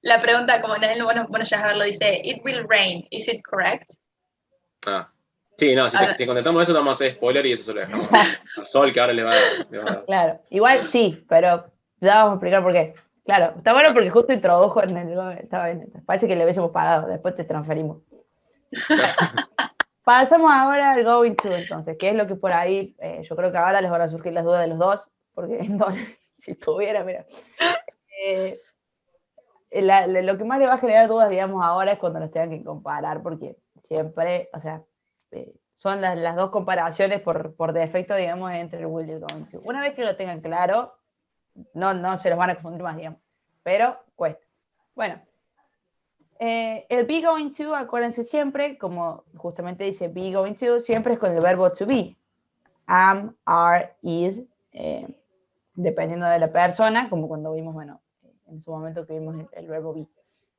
la pregunta, como en el bueno, ya a verlo, dice, it will rain, is it correct? Sí, no, si te contestamos eso, vamos a hacer spoiler y eso se lo dejamos a Sol, que ahora le va a dar. Claro, igual sí, pero ya vamos a explicar por qué. Claro, está bueno porque justo introdujo en el... Está bien, parece que le hubiésemos pagado, después te transferimos. Pasamos ahora al going to, entonces, que es lo que por ahí, yo creo que ahora les van a surgir las dudas de los dos, porque no, si tuviera, mira. Lo que más le va a generar dudas, digamos, ahora es cuando nos tengan que comparar, porque siempre, o sea, son las dos comparaciones por defecto, digamos, entre el will y el going to. Una vez que lo tengan claro, no se los van a confundir más, digamos, pero cuesta. Bueno, el be going to, acuérdense siempre, como justamente dice be going to, siempre es con el verbo to be. Am, are, is, dependiendo de la persona, como cuando vimos, bueno, en su momento que vimos el verbo be.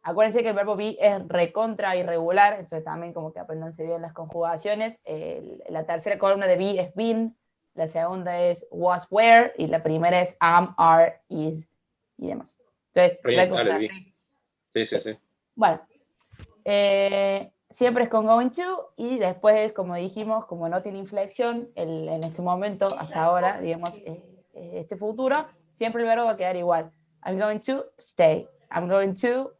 Acuérdense que el verbo be es recontra irregular, entonces también como que aprendanse bien las conjugaciones. La tercera columna de be es been, la segunda es was, were, y la primera es am, are, is, y demás. Entonces, sí. Bueno, siempre es con going to, y después, como dijimos, como no tiene inflexión, en este momento, hasta ahora, digamos, este futuro, siempre el verbo va a quedar igual. I'm going to stay, I'm going to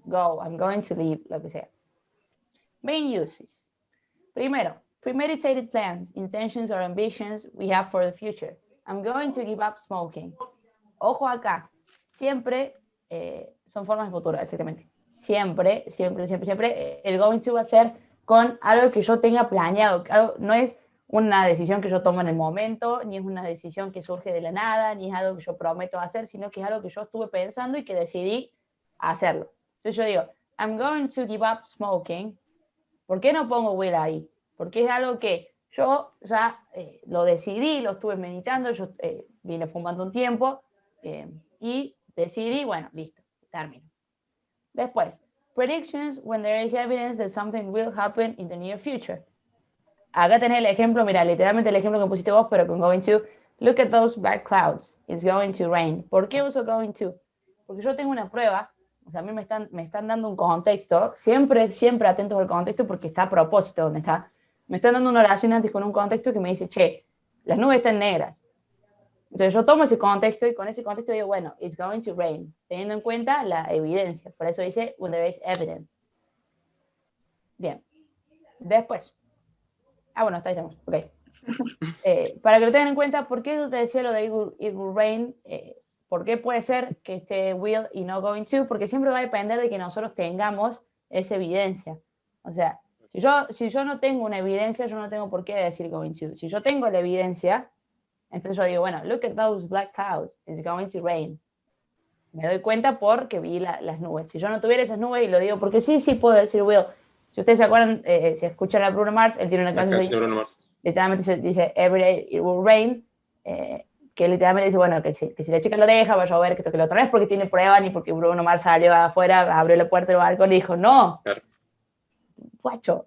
go, I'm going to leave, lo que sea. Main uses. Primero, premeditated plans, intentions or ambitions we have for the future. I'm going to give up smoking. Ojo acá, siempre son formas de futuro, exactamente. Siempre, el going to va a ser con algo que yo tenga planeado. No es una decisión que yo tomo en el momento, ni es una decisión que surge de la nada, ni es algo que yo prometo hacer, sino que es algo que yo estuve pensando y que decidí hacerlo. Entonces yo digo, I'm going to give up smoking. ¿Por qué no pongo will ahí? Porque es algo que yo ya lo decidí, lo estuve meditando, yo vine fumando un tiempo y decidí, bueno, listo, termino. Después, predictions when there is evidence that something will happen in the near future. Acá tenés el ejemplo, mira, literalmente el ejemplo que pusiste vos, pero con going to. Look at those black clouds. It's going to rain. ¿Por qué uso going to? Porque yo tengo una prueba, o sea, a mí me están dando un contexto, siempre atentos al contexto porque está a propósito donde está. Me están dando una oración antes con un contexto que me dice, che, las nubes están negras. Entonces yo tomo ese contexto y con ese contexto digo, bueno, it's going to rain, teniendo en cuenta la evidencia. Por eso dice, when there is evidence. Bien. Después. Bueno, está ahí estamos. Ok. Para que lo tengan en cuenta, ¿por qué yo te decía lo de it will rain? ¿Por qué puede ser que esté will y no going to? Porque siempre va a depender de que nosotros tengamos esa evidencia. O sea, si yo no tengo una evidencia, yo no tengo por qué decir going to. Si yo tengo la evidencia, entonces yo digo, bueno, look at those black clouds, it's going to rain. Me doy cuenta porque vi las nubes. Si yo no tuviera esas nubes, y lo digo porque sí puedo decir will. Si ustedes se acuerdan, si escuchan a Bruno Mars, él tiene una canción Bruno Mars. Literalmente dice every day it will rain, que literalmente dice, bueno, que si la chica lo deja, va a llover, que esto que lo otra vez, porque tiene prueba, ni porque Bruno Mars salió afuera, abrió la puerta del balcón y dijo, no, claro. Guacho,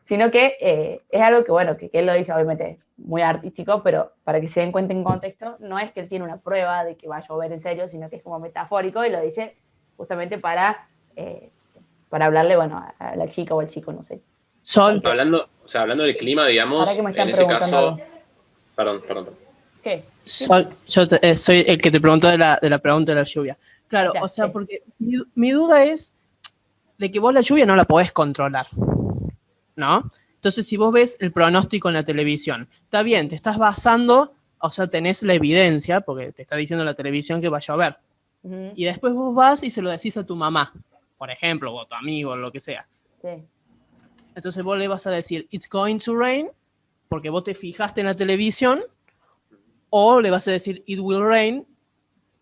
sino que es algo que, bueno, que él lo dice obviamente muy artístico, pero para que se den cuenta en contexto, no es que él tiene una prueba de que va a llover en serio, sino que es como metafórico y lo dice justamente para hablarle, bueno, a la chica o al chico, no sé. Sol. Hablando del clima, digamos, en ese caso... Perdón. ¿Qué? Sol, yo soy el que te preguntó de la pregunta de la lluvia. Claro, o sea, porque mi duda es de que vos la lluvia no la podés controlar, ¿no? Entonces, si vos ves el pronóstico en la televisión, está bien, te estás basando, o sea, tenés la evidencia, porque te está diciendo la televisión que va a llover. Uh-huh. Y después vos vas y se lo decís a tu mamá, por ejemplo, o a tu amigo, o lo que sea. Sí. Entonces vos le vas a decir, it's going to rain, porque vos te fijaste en la televisión, o le vas a decir, it will rain,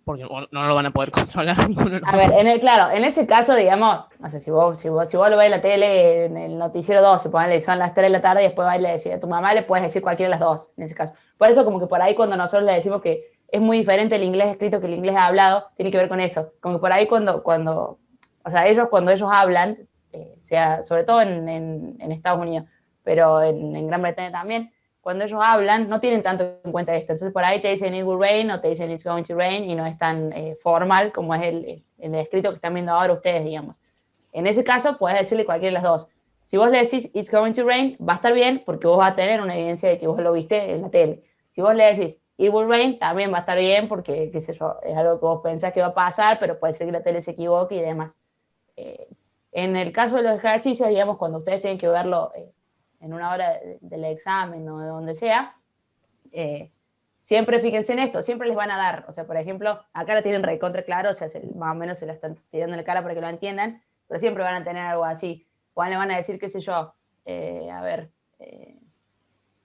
porque no lo van a poder controlar ninguno. A ver, en ese caso, digamos, no sé, si vos lo ves en la tele, en el noticiero 12, son las 3 de la tarde y después vas y le decís a tu mamá, le puedes decir cualquiera de las dos, en ese caso. Por eso como que por ahí cuando nosotros le decimos que es muy diferente el inglés escrito que el inglés hablado, tiene que ver con eso. Como que por ahí cuando ellos hablan, sea, sobre todo en Estados Unidos, pero en Gran Bretaña también, cuando ellos hablan, no tienen tanto en cuenta esto. Entonces, por ahí te dicen it will rain o te dicen it's going to rain y no es tan formal como es el escrito que están viendo ahora ustedes, digamos. En ese caso, puedes decirle cualquiera de las dos. Si vos le decís it's going to rain, va a estar bien porque vos vas a tener una evidencia de que vos lo viste en la tele. Si vos le decís it will rain, también va a estar bien porque, qué sé yo, es algo que vos pensás que va a pasar, pero puede ser que la tele se equivoque y demás. En el caso de los ejercicios, digamos, cuando ustedes tienen que verlo en una hora del examen o de donde sea, siempre fíjense en esto, siempre les van a dar, o sea, por ejemplo, acá la tienen recontra claro, o sea, más o menos se la están tirando en la cara para que lo entiendan, pero siempre van a tener algo así, o le van a decir, qué sé yo,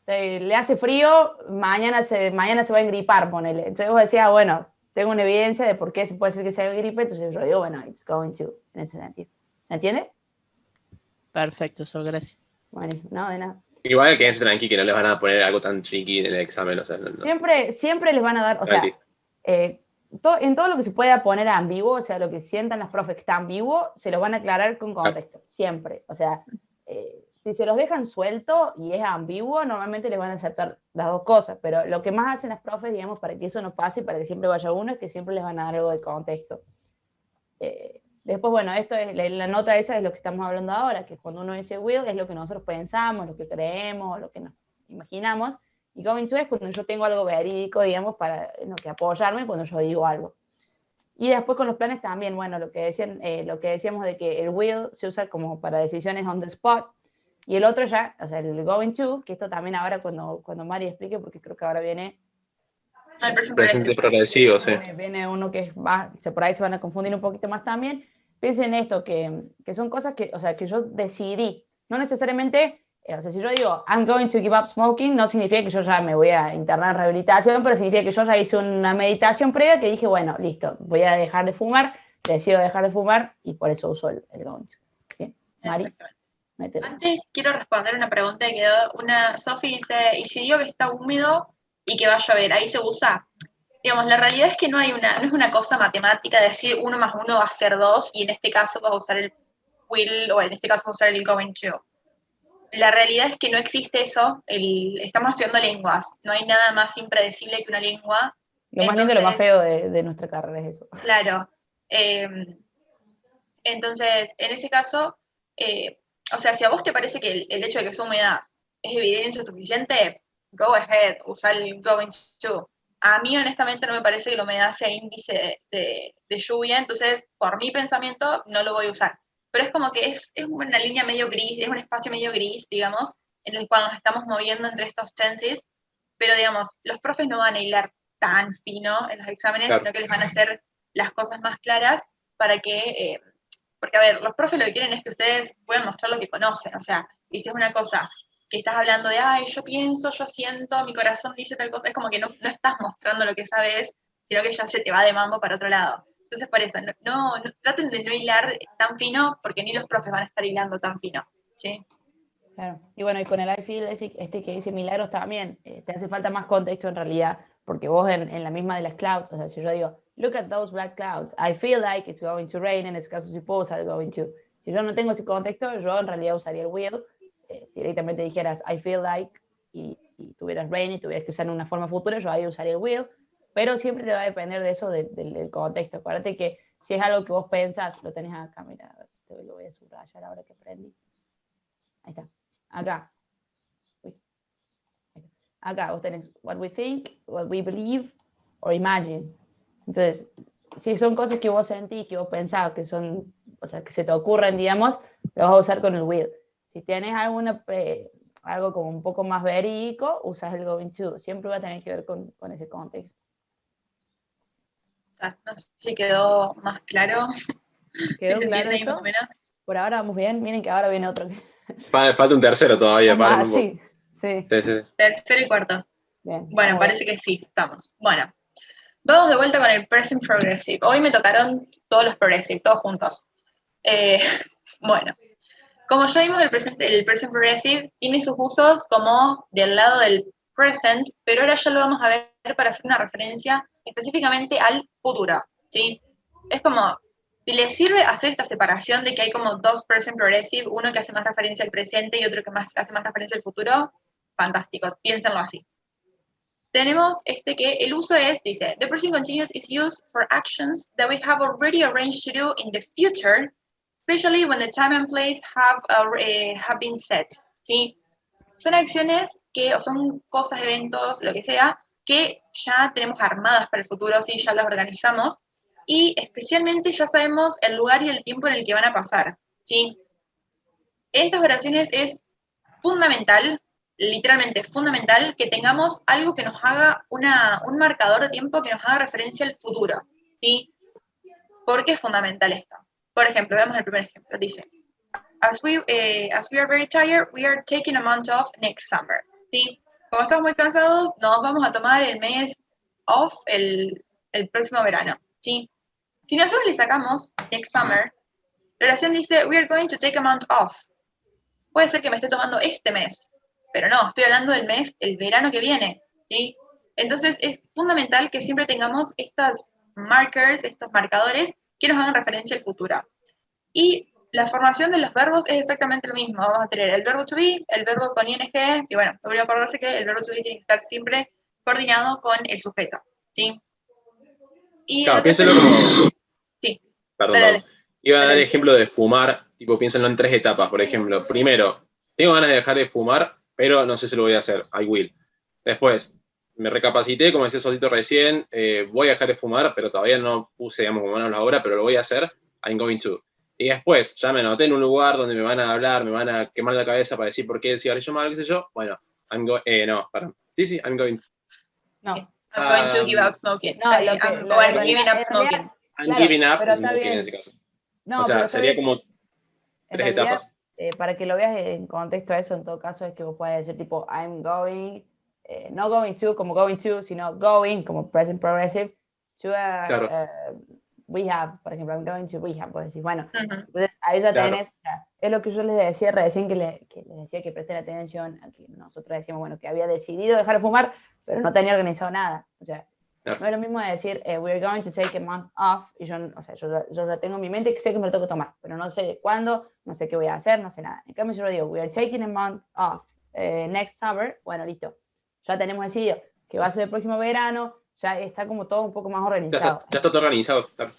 le hace frío, mañana se va a engripar, ponele. Entonces vos decías, bueno, tengo una evidencia de por qué se puede ser que se gripe, entonces yo digo, bueno, it's going to, en ese sentido. ¿Se entiende? Perfecto, Sol, gracias. Buenísimo, no, de nada. Igual quédense tranqui que no les van a poner algo tan tricky en el examen, o sea, no. Siempre les van a dar, o sea, en todo lo que se pueda poner ambiguo, o sea, lo que sientan las profes que está ambiguo, se lo van a aclarar con contexto, siempre. O sea, si se los dejan suelto y es ambiguo, normalmente les van a aceptar las dos cosas, pero lo que más hacen las profes, digamos, para que eso no pase, para que siempre vaya uno, es que siempre les van a dar algo de contexto. Después, bueno, esto es la nota esa es lo que estamos hablando ahora, que cuando uno dice will es lo que nosotros pensamos, lo que creemos, lo que nos imaginamos, y going to es cuando yo tengo algo verídico, digamos, para que apoyarme cuando yo digo algo. Y después con los planes también, bueno, lo que decíamos de que el will se usa como para decisiones on the spot, y el otro ya, o sea, el going to, que esto también ahora cuando Mari explique, porque creo que ahora viene El present Presente progresivo. progresivo, sí. Viene uno que es más, por ahí se van a confundir un poquito más también. Piensen esto, que son cosas que, o sea, que yo decidí. No necesariamente, o sea, si yo digo, I'm going to give up smoking, no significa que yo ya me voy a internar en rehabilitación, pero significa que yo ya hice una meditación previa que dije, bueno, listo, voy a dejar de fumar, decido dejar de fumar y por eso uso el going to. Bien, Mari, mételo. Antes quiero responder una pregunta que quedó. Sofi dice, ¿y si digo que está húmedo y que va a llover? ¿Ahí se usa? Digamos, la realidad es que no es una cosa matemática de decir 1 más 1 va a ser 2 y en este caso vas a usar el will o en este caso vas a usar el going to. La realidad es que no existe eso. Estamos estudiando lenguas. No hay nada más impredecible que una lengua. Lo más lindo y lo más feo de nuestra carrera es eso. Claro. Entonces, en ese caso, o sea, si a vos te parece que el hecho de que sea humedad es evidencia suficiente, go ahead, usa el going to. A mí, honestamente, no me parece que la humedad sea índice de lluvia, entonces, por mi pensamiento, no lo voy a usar. Pero es como que es una línea medio gris, es un espacio medio gris, digamos, en el cual nos estamos moviendo entre estos tenses, pero, digamos, los profes no van a hilar tan fino en los exámenes, Claro. sino que les van a hacer las cosas más claras para que... porque, a ver, los profes lo que quieren es que ustedes puedan mostrar lo que conocen, o sea, y si es una cosa que estás hablando de, ay, yo pienso, yo siento, mi corazón dice tal cosa, es como que no estás mostrando lo que sabes, sino que ya se te va de mambo para otro lado. Entonces, por eso, no traten de no hilar tan fino, porque ni los profes van a estar hilando tan fino, ¿sí? Claro. Y bueno, y con el I feel, este que dice Milagros también, te hace falta más contexto en realidad, porque vos en la misma de las clouds, o sea, si yo digo, look at those black clouds, I feel like it's going to rain, en ese caso suppose I'm going to. Si yo no tengo ese contexto, yo en realidad usaría el will. Si directamente dijeras I feel like y tuvieras rain y tuvieras que usar en una forma futura, yo ahí usaría el will, pero siempre te va a depender de eso, del contexto. Acuérdate que si es algo que vos pensás, lo tenés acá, mira, te lo voy a subrayar ahora que aprendí. Ahí está. Acá. Acá vos tenés what we think, what we believe, or imagine. Entonces, si son cosas que vos sentís, que vos pensás, que son, o sea, que se te ocurren, digamos, lo vas a usar con el will. Si tenés algo como un poco más verídico, usas el going to. Siempre va a tener que ver con ese contexto. No sé si quedó más claro. ¿Quedó claro eso? Más o menos. Por ahora vamos bien. Miren que ahora viene otro. Falta un tercero todavía. Sí. Tercero y cuarto. Bien, bueno, parece que sí, estamos. Bueno, vamos de vuelta con el present progressive. Hoy me tocaron todos los progressive, todos juntos. Bueno, como ya vimos, el present progressive tiene sus usos como del lado del present, pero ahora ya lo vamos a ver para hacer una referencia específicamente al futuro, ¿sí? Es como, si les sirve hacer esta separación de que hay como dos present progressive, uno que hace más referencia al presente y otro que hace más referencia al futuro, fantástico, piénsenlo así. Tenemos que el uso dice, the present continuous is used for actions that we have already arranged to do in the future, especially when the time and place have been set, ¿sí? Son acciones o son cosas, eventos, lo que sea, que ya tenemos armadas para el futuro, ¿sí? Ya las organizamos, y especialmente ya sabemos el lugar y el tiempo en el que van a pasar, ¿sí? En estas oraciones es fundamental, literalmente fundamental, que tengamos algo que nos haga un marcador de tiempo que nos haga referencia al futuro, ¿sí? ¿Por qué es fundamental esto? Por ejemplo, veamos el primer ejemplo, dice, as we are very tired, we are taking a month off next summer, ¿sí? Como estamos muy cansados, nos vamos a tomar el mes off el próximo verano, ¿sí? Si nosotros le sacamos next summer, la oración dice, we are going to take a month off. Puede ser que me esté tomando este mes, pero no, estoy hablando del mes, el verano que viene, ¿sí? Entonces es fundamental que siempre tengamos estos markers, estos marcadores que nos hagan referencia al futuro. Y la formación de los verbos es exactamente lo mismo. Vamos a tener el verbo to be, el verbo con ing, y bueno, debería acordarse que el verbo to be tiene que estar siempre coordinado con el sujeto, ¿sí? Y claro, piénselo como... Sí. Perdón. Iba a dar el ejemplo de fumar, tipo, piénsenlo en 3 etapas, por ejemplo. Primero, tengo ganas de dejar de fumar, pero no sé si lo voy a hacer, I will. Después, me recapacité, como decía Sotito recién, voy a dejar de fumar, pero todavía no puse, digamos, como manos a la obra, pero lo voy a hacer, I'm going to. Y después, ya me anoté en un lugar donde me van a hablar, me van a quemar la cabeza para decir por qué cigarrillo malo, qué sé yo. Bueno, no, perdón. Sí, I'm going. No. I'm going to give up smoking. No, lo que, Or I'm giving up smoking. I'm giving up pero smoking bien. en ese caso. No, o sea, pero sería bien. como En 3 realidad, etapas. Para que lo veas en contexto a eso, en todo caso, es que vos puedes decir tipo, I'm going, no going to como going to, sino going como present progressive, to Claro. rehab, por ejemplo, I'm going to rehab, puedes decir, bueno, Ujú. entonces ahí ya Claro. tenés, o sea, es lo que yo les decía recién, que les decía que presten atención, a que nosotros decíamos, bueno, que había decidido dejar de fumar, pero no tenía organizado nada, o sea, Claro. no es lo mismo de decir, we're going to take a month off, y yo, o sea, yo ya tengo en mi mente que sé que me lo tengo que tomar, pero no sé cuándo, no sé qué voy a hacer, no sé nada. En cambio, yo lo digo, we are taking a month off next summer, bueno, listo. Ya tenemos decidido que va a ser el próximo verano, ya está como todo un poco más organizado. Ya está todo organizado. Claro.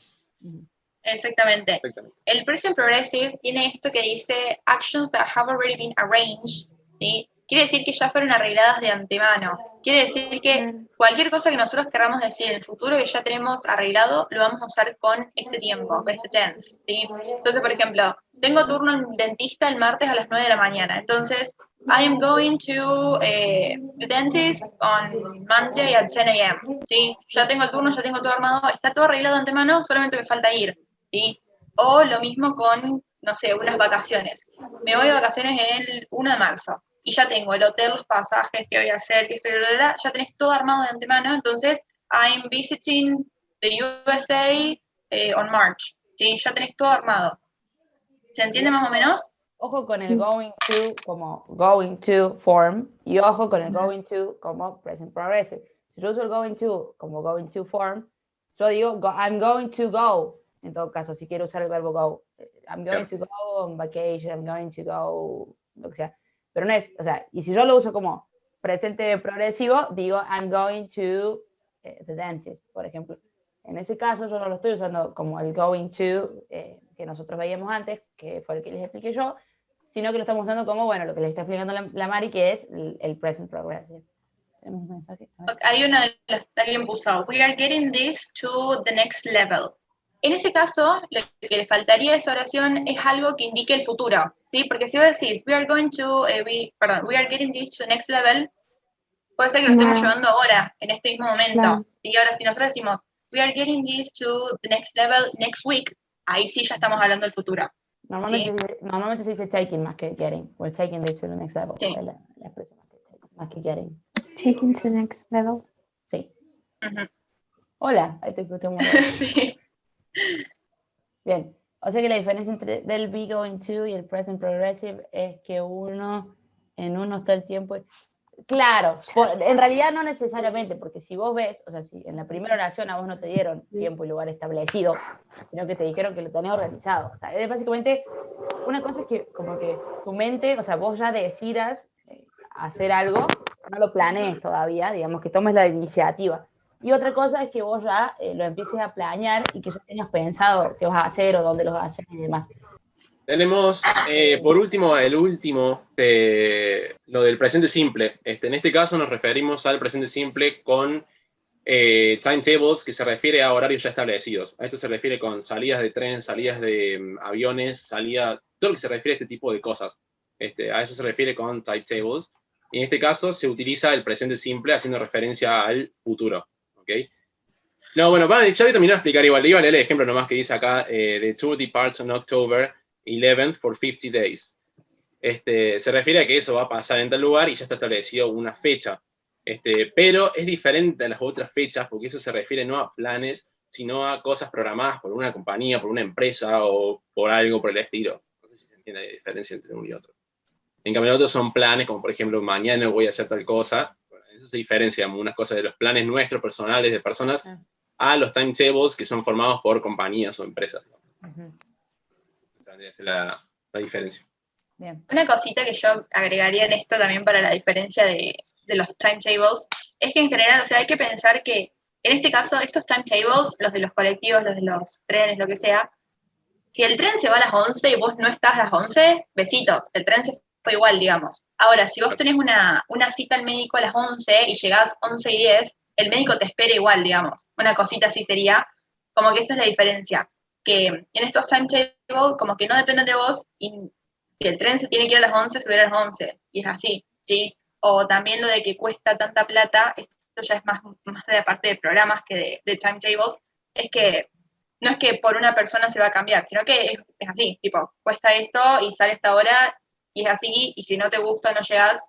Exactamente. Exactamente. El present progressive tiene esto que dice actions that have already been arranged, ¿sí? Quiere decir que ya fueron arregladas de antemano. Quiere decir que cualquier cosa que nosotros queramos decir en el futuro que ya tenemos arreglado, lo vamos a usar con este tiempo, con este tense, ¿sí? Entonces, por ejemplo, tengo turno en dentista el martes a las 9 de la mañana. Entonces, I am going to the dentist on Monday at 10 a.m. ¿Sí? Ya tengo el turno, ya tengo todo armado, está todo arreglado de antemano, solamente me falta ir, ¿sí? O lo mismo con, no sé, unas vacaciones. Me voy de vacaciones el 1 de marzo y ya tengo el hotel, los pasajes, qué voy a hacer, qué estoy, ya tenés todo armado de antemano. Entonces, I'm visiting the USA on March, ¿sí? Ya tenés todo armado. ¿Se entiende más o menos? Ojo con el going to como going to form y ojo con el going to como present progressive. Si yo uso el going to como going to form, yo digo I'm going to go. En todo caso, si quiero usar el verbo go, I'm going to go on vacation, I'm going to go, lo que sea. Pero no es, o sea, y si yo lo uso como presente progresivo, digo I'm going to the dentist, por ejemplo. En ese caso, yo no lo estoy usando como el going to que nosotros veíamos antes, que fue el que les expliqué yo, sino que lo estamos usando como, bueno, lo que les está explicando la Mari, que es el present progressive. ¿Tenemos un mensaje? Hay una de las que alguien puso, we are getting this to the next level. En ese caso, lo que le faltaría a esa oración es algo que indique el futuro, ¿sí? Porque si vos decís, we are getting this to the next level, puede ser que lo estemos llevando ahora, en este mismo momento. Y ahora, si nosotros decimos, we are getting this to the next level next week, ahí sí ya estamos hablando del futuro. Normalmente se dice taking más que getting. We're taking this to the next level. Sí. La expresión más que getting. Taking to the next level. Sí. Uh-huh. Hola, ahí te escuché muy bien. Sí. Bien. O sea que la diferencia entre del be going to y el present progressive es que en uno está el tiempo. Claro, en realidad no necesariamente, porque si vos ves, o sea, si en la primera oración a vos no te dieron tiempo y lugar establecido, sino que te dijeron que lo tenías organizado. O sea, es básicamente, una cosa es que como que tu mente, o sea, vos ya decidas hacer algo, no lo planees todavía, digamos, que tomes la iniciativa. Y otra cosa es que vos ya lo empieces a planear y que ya tengas pensado qué vas a hacer o dónde lo vas a hacer y demás. Tenemos, por último, lo del presente simple. En este caso nos referimos al presente simple con timetables, que se refiere a horarios ya establecidos. A esto se refiere con salidas de tren, salidas de aviones, todo lo que se refiere a este tipo de cosas. A eso se refiere con timetables. Y en este caso se utiliza el presente simple haciendo referencia al futuro. ¿Okay? No, bueno, ya voy a terminar de explicar igual. Iba a leer el ejemplo nomás que dice acá, the tour departs on October 11th for 50 days. Se refiere a que eso va a pasar en tal lugar y ya está establecido una fecha. Pero es diferente a las otras fechas porque eso se refiere no a planes, sino a cosas programadas por una compañía, por una empresa o por algo por el estilo. No sé si se entiende la diferencia entre uno y otro. En cambio, otros son planes, como por ejemplo, mañana voy a hacer tal cosa. Bueno, eso se diferencia unas cosas de los planes nuestros, personales, de personas, a los timetables que son formados por compañías o empresas. Uh-huh. Esa es la diferencia. Bien. Una cosita que yo agregaría en esto también para la diferencia de los timetables es que en general, o sea, hay que pensar que en este caso estos timetables, los de los colectivos, los de los trenes, lo que sea, si el tren se va a las 11 y vos no estás a las 11, besitos, el tren se fue igual, digamos. Ahora, si vos tenés una cita al médico a las 11 y llegás 11:10, el médico te espera igual, digamos. Una cosita así sería, como que esa es la diferencia. Que en estos timetables, como que no dependen de vos, y si el tren se tiene que ir a las 11, se va a las 11, y es así, ¿sí? O también lo de que cuesta tanta plata, esto ya es más de la parte de programas que de timetables, es que no es que por una persona se va a cambiar, sino que es así, tipo, cuesta esto y sale esta hora y es así, y si no te gusta, no llegas,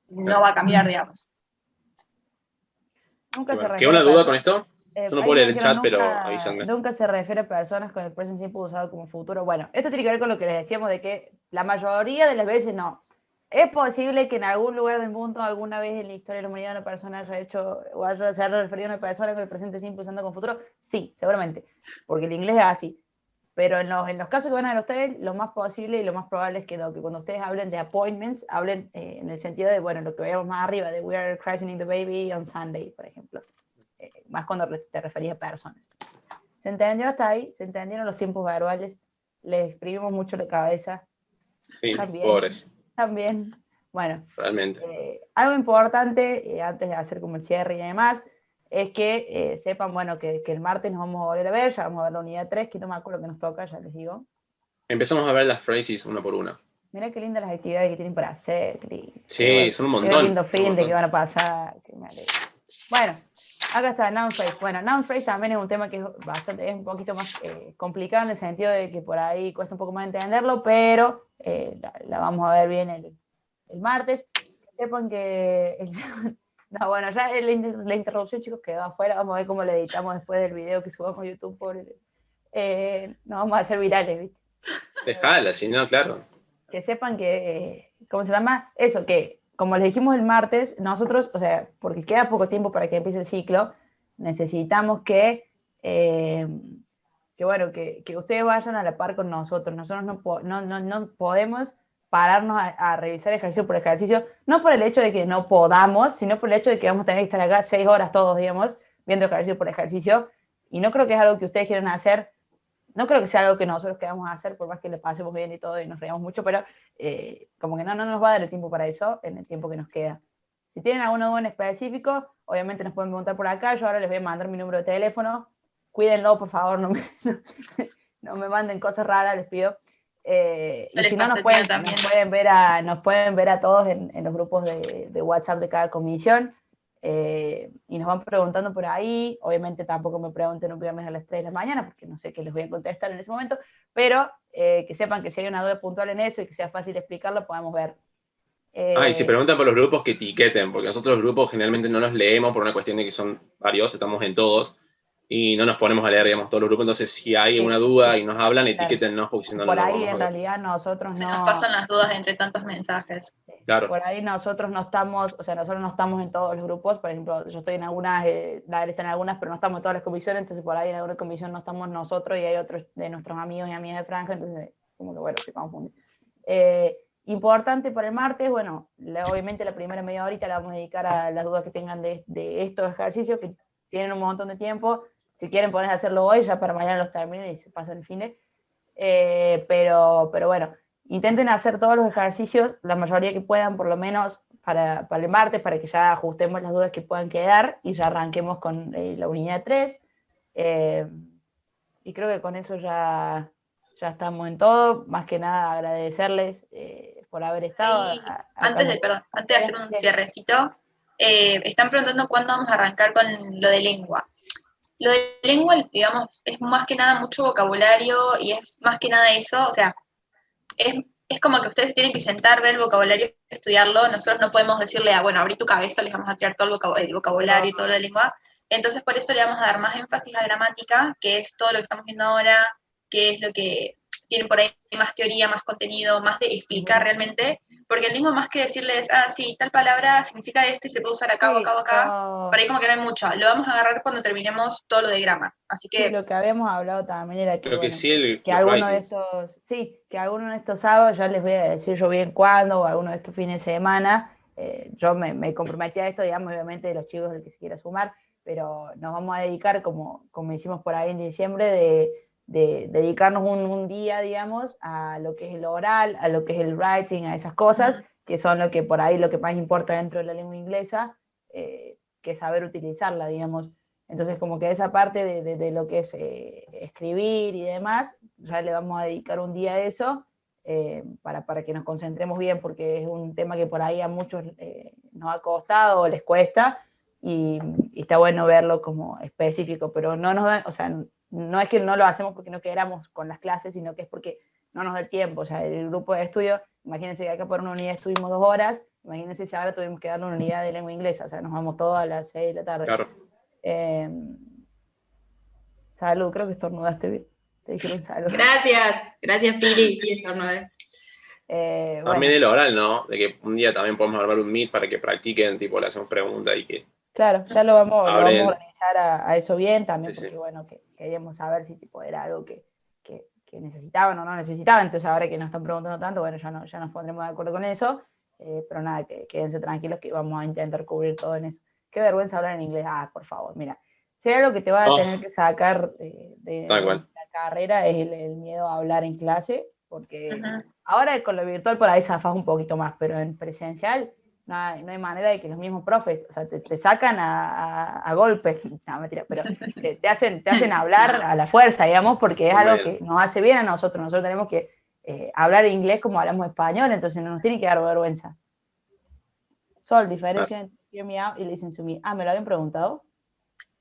no va a cambiar, digamos. Nunca se Bueno, refiere ¿queda una a duda personas. con esto? Yo no Ahí puedo me leer el dijeron chat, pero avísenme. nunca se refiere a personas con el present simple usado como futuro. Bueno, esto tiene que ver con lo que les decíamos de que la mayoría de las veces no. ¿Es posible que en algún lugar del mundo, alguna vez en la historia de la humanidad, una persona haya hecho o se haya referido a una persona con el presente simple usando como futuro? Sí, seguramente, porque el inglés es así. Pero en los casos que van a ver ustedes, lo más posible y lo más probable es que cuando ustedes hablen de appointments, hablen en el sentido de, bueno, lo que veamos más arriba, de we are christening the baby on Sunday, por ejemplo. Más cuando te referís a personas. ¿Se entendió hasta ahí? ¿Se entendieron los tiempos verbales? Les exprimimos mucho la cabeza. Sí, También. pobres, También. Bueno, realmente. algo importante, antes de hacer como el cierre y demás, es que sepan, bueno, que el martes nos vamos a volver a ver, ya vamos a ver la unidad 3, que no me acuerdo que nos toca, ya les digo. Empezamos a ver las phrases una por una. Mirá qué lindas las actividades que tienen para hacer. Sí, son un Qué montón. lindo fin de que van a pasar. Bueno, acá está noun phrase. Bueno, noun phrase también es un tema que es un poquito más complicado en el sentido de que por ahí cuesta un poco más entenderlo, pero la vamos a ver bien el martes. Sepan que no, bueno, ya la interrupción, chicos, quedó afuera. Vamos a ver cómo la editamos después del video que subamos a YouTube. No vamos a hacer virales, ¿viste? Dejala, si no, claro. Que sepan que, ¿cómo se llama? Eso, que como les dijimos el martes, nosotros, o sea, porque queda poco tiempo para que empiece el ciclo, necesitamos bueno, que ustedes vayan a la par con nosotros. Nosotros no podemos pararnos a revisar ejercicio por ejercicio, no por el hecho de que no podamos, sino por el hecho de que vamos a tener que estar acá 6 horas todos, digamos, viendo ejercicio por ejercicio, y no creo que es algo que ustedes quieran hacer. No creo que sea algo que nosotros queramos hacer, por más que le pasemos bien y todo y nos reíamos mucho, pero como que no nos va a dar el tiempo para eso en el tiempo que nos queda. Si tienen alguna duda en específico, obviamente nos pueden preguntar por acá. Yo ahora les voy a mandar mi número de teléfono. Cuídenlo, por favor, no me manden cosas raras, les pido. Y si no, nos pueden ver a todos en los grupos de WhatsApp de cada comisión. Y nos van preguntando por ahí. Obviamente tampoco me pregunten un viernes a las 3 de la mañana, porque no sé qué les voy a contestar en ese momento, pero que sepan que si hay una duda puntual en eso y que sea fácil explicarlo, podemos ver. Y si preguntan por los grupos, que etiqueten, porque nosotros los grupos generalmente no los leemos por una cuestión de que son varios, estamos en todos, y no nos ponemos a leer, digamos, todos los grupos. Entonces, si hay una duda y nos hablan, etiquétennos, porque si no, por no ahí vamos a en ver. realidad nosotros Se nos pasan las dudas entre tantos mensajes. Claro. Por ahí nosotros no estamos, o sea, nosotros no estamos en todos los grupos. Por ejemplo, yo estoy en algunas, Dael está en algunas, pero no estamos en todas las comisiones. Entonces por ahí en alguna comisión no estamos nosotros y hay otros de nuestros amigos y amigas de Franja. Entonces como que bueno, se confunde. Importante para el martes, bueno, obviamente la primera media horita la vamos a dedicar a las dudas que tengan de estos ejercicios, que tienen un montón de tiempo. Si quieren ponerse a hacerlo hoy, ya para mañana los terminen y se pasan el fin de. Pero bueno, intenten hacer todos los ejercicios, la mayoría que puedan, por lo menos para el martes, para que ya ajustemos las dudas que puedan quedar y ya arranquemos con la unidad 3. Y creo que con eso ya estamos en todo. Más que nada agradecerles por haber estado. Antes de hacer un cierrecito, están preguntando cuándo vamos a arrancar con lo de lengua. Lo de lengua, digamos, es más que nada mucho vocabulario y es más que nada eso, o sea, es como que ustedes tienen que sentar, ver el vocabulario, estudiarlo. Nosotros no podemos decirle, bueno, abrí tu cabeza, les vamos a tirar todo el vocabulario y toda la lengua. Entonces, por eso le vamos a dar más énfasis a gramática, que es todo lo que estamos viendo ahora, que es lo que tiene por ahí más teoría, más contenido, más de explicar realmente, porque el lengua más que decirles, sí, tal palabra significa esto y se puede usar acá o acá, por ahí como que no hay mucho. Lo vamos a agarrar cuando terminemos todo lo de grammar. Así que... Sí, lo que habíamos hablado también era que, bueno, sí, que alguno de estos sábados, ya les voy a decir yo bien cuándo, o alguno de estos fines de semana, yo me comprometí a esto, digamos, obviamente de los chicos del que se quiera sumar, pero nos vamos a dedicar, como hicimos por ahí en diciembre, de dedicarnos un día, digamos, a lo que es el oral, a lo que es el writing, a esas cosas, que son lo que por ahí lo que más importa dentro de la lengua inglesa, que saber utilizarla, digamos. Entonces, como que esa parte de lo que es escribir y demás, ya le vamos a dedicar un día a eso, para que nos concentremos bien, porque es un tema que por ahí a muchos nos ha costado o les cuesta, y está bueno verlo como específico, pero no nos da, o sea, no es que no lo hacemos porque no queramos con las clases, sino que es porque no nos da el tiempo. O sea, el grupo de estudio, imagínense que acá por una unidad estuvimos 2 horas, imagínense si ahora tuvimos que darle una unidad de lengua inglesa, o sea, nos vamos todos a las 6 de la tarde. Claro. Salud, creo que estornudaste bien. Te dijeron salud. Gracias Pili, sí, estornudé. También el oral, ¿no? De que un día también podemos armar un meet para que practiquen, tipo, le hacemos preguntas y que... Claro, ya lo vamos a Abren. organizar a eso bien también, Sí, porque sí. bueno, que queríamos saber si tipo era algo que necesitaban o no necesitaban, entonces ahora que nos están preguntando tanto, bueno, ya nos pondremos de acuerdo con eso, pero nada, que quédense tranquilos que vamos a intentar cubrir todo en eso. Qué vergüenza hablar en inglés, por favor, mira, si hay algo que te va a tener que sacar de la carrera es el miedo a hablar en clase, porque ahora con lo virtual por ahí zafás un poquito más, pero en presencial no hay manera de que los mismos profes, o sea, te sacan a golpes, no, mentira, pero te hacen hablar a la fuerza, digamos, porque es algo que nos hace bien a nosotros. Nosotros tenemos que hablar inglés como hablamos español, entonces no nos tiene que dar vergüenza. Sol, diferencia entre hear me out y listen to me. ¿Me lo habían preguntado?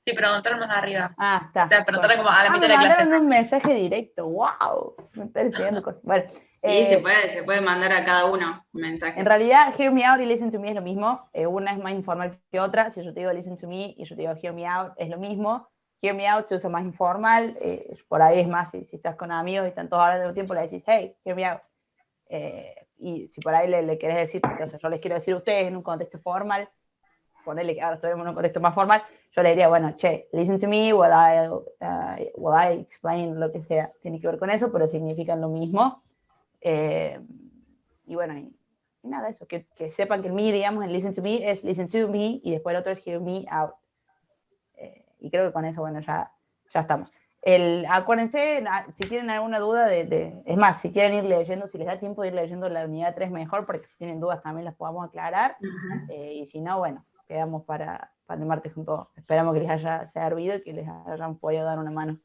Sí, preguntaron más arriba. Está. O sea, preguntaron como a la mitad de la clase. Me mandaron un mensaje directo, wow, me están enseñando cosas. Bueno, sí, se puede mandar a cada uno un mensaje. En realidad, hear me out y listen to me es lo mismo. Una es más informal que otra. Si yo te digo listen to me y yo te digo hear me out, es lo mismo. Hear me out se usa más informal. Por ahí es más, si estás con amigos y están todos hablando de un tiempo, le decís, hey, hear me out. Y si por ahí le querés decir, o sea, yo les quiero decir a ustedes en un contexto formal, ponerle que ahora estuvimos en un contexto más formal, yo le diría, bueno, che, listen to me, while I explain, lo que sea. Tiene que ver con eso, pero significan lo mismo. Y bueno, y nada, eso, que sepan que el me, digamos, el listen to me es listen to me y después el otro es hear me out. Y creo que con eso, bueno, ya estamos. Acuérdense, si tienen alguna duda, es más, si quieren ir leyendo, si les da tiempo de ir leyendo la unidad 3 mejor, porque si tienen dudas también las podamos aclarar. Y si no, bueno, quedamos para el martes con todo. Esperamos que les haya servido y que les hayamos podido dar una mano.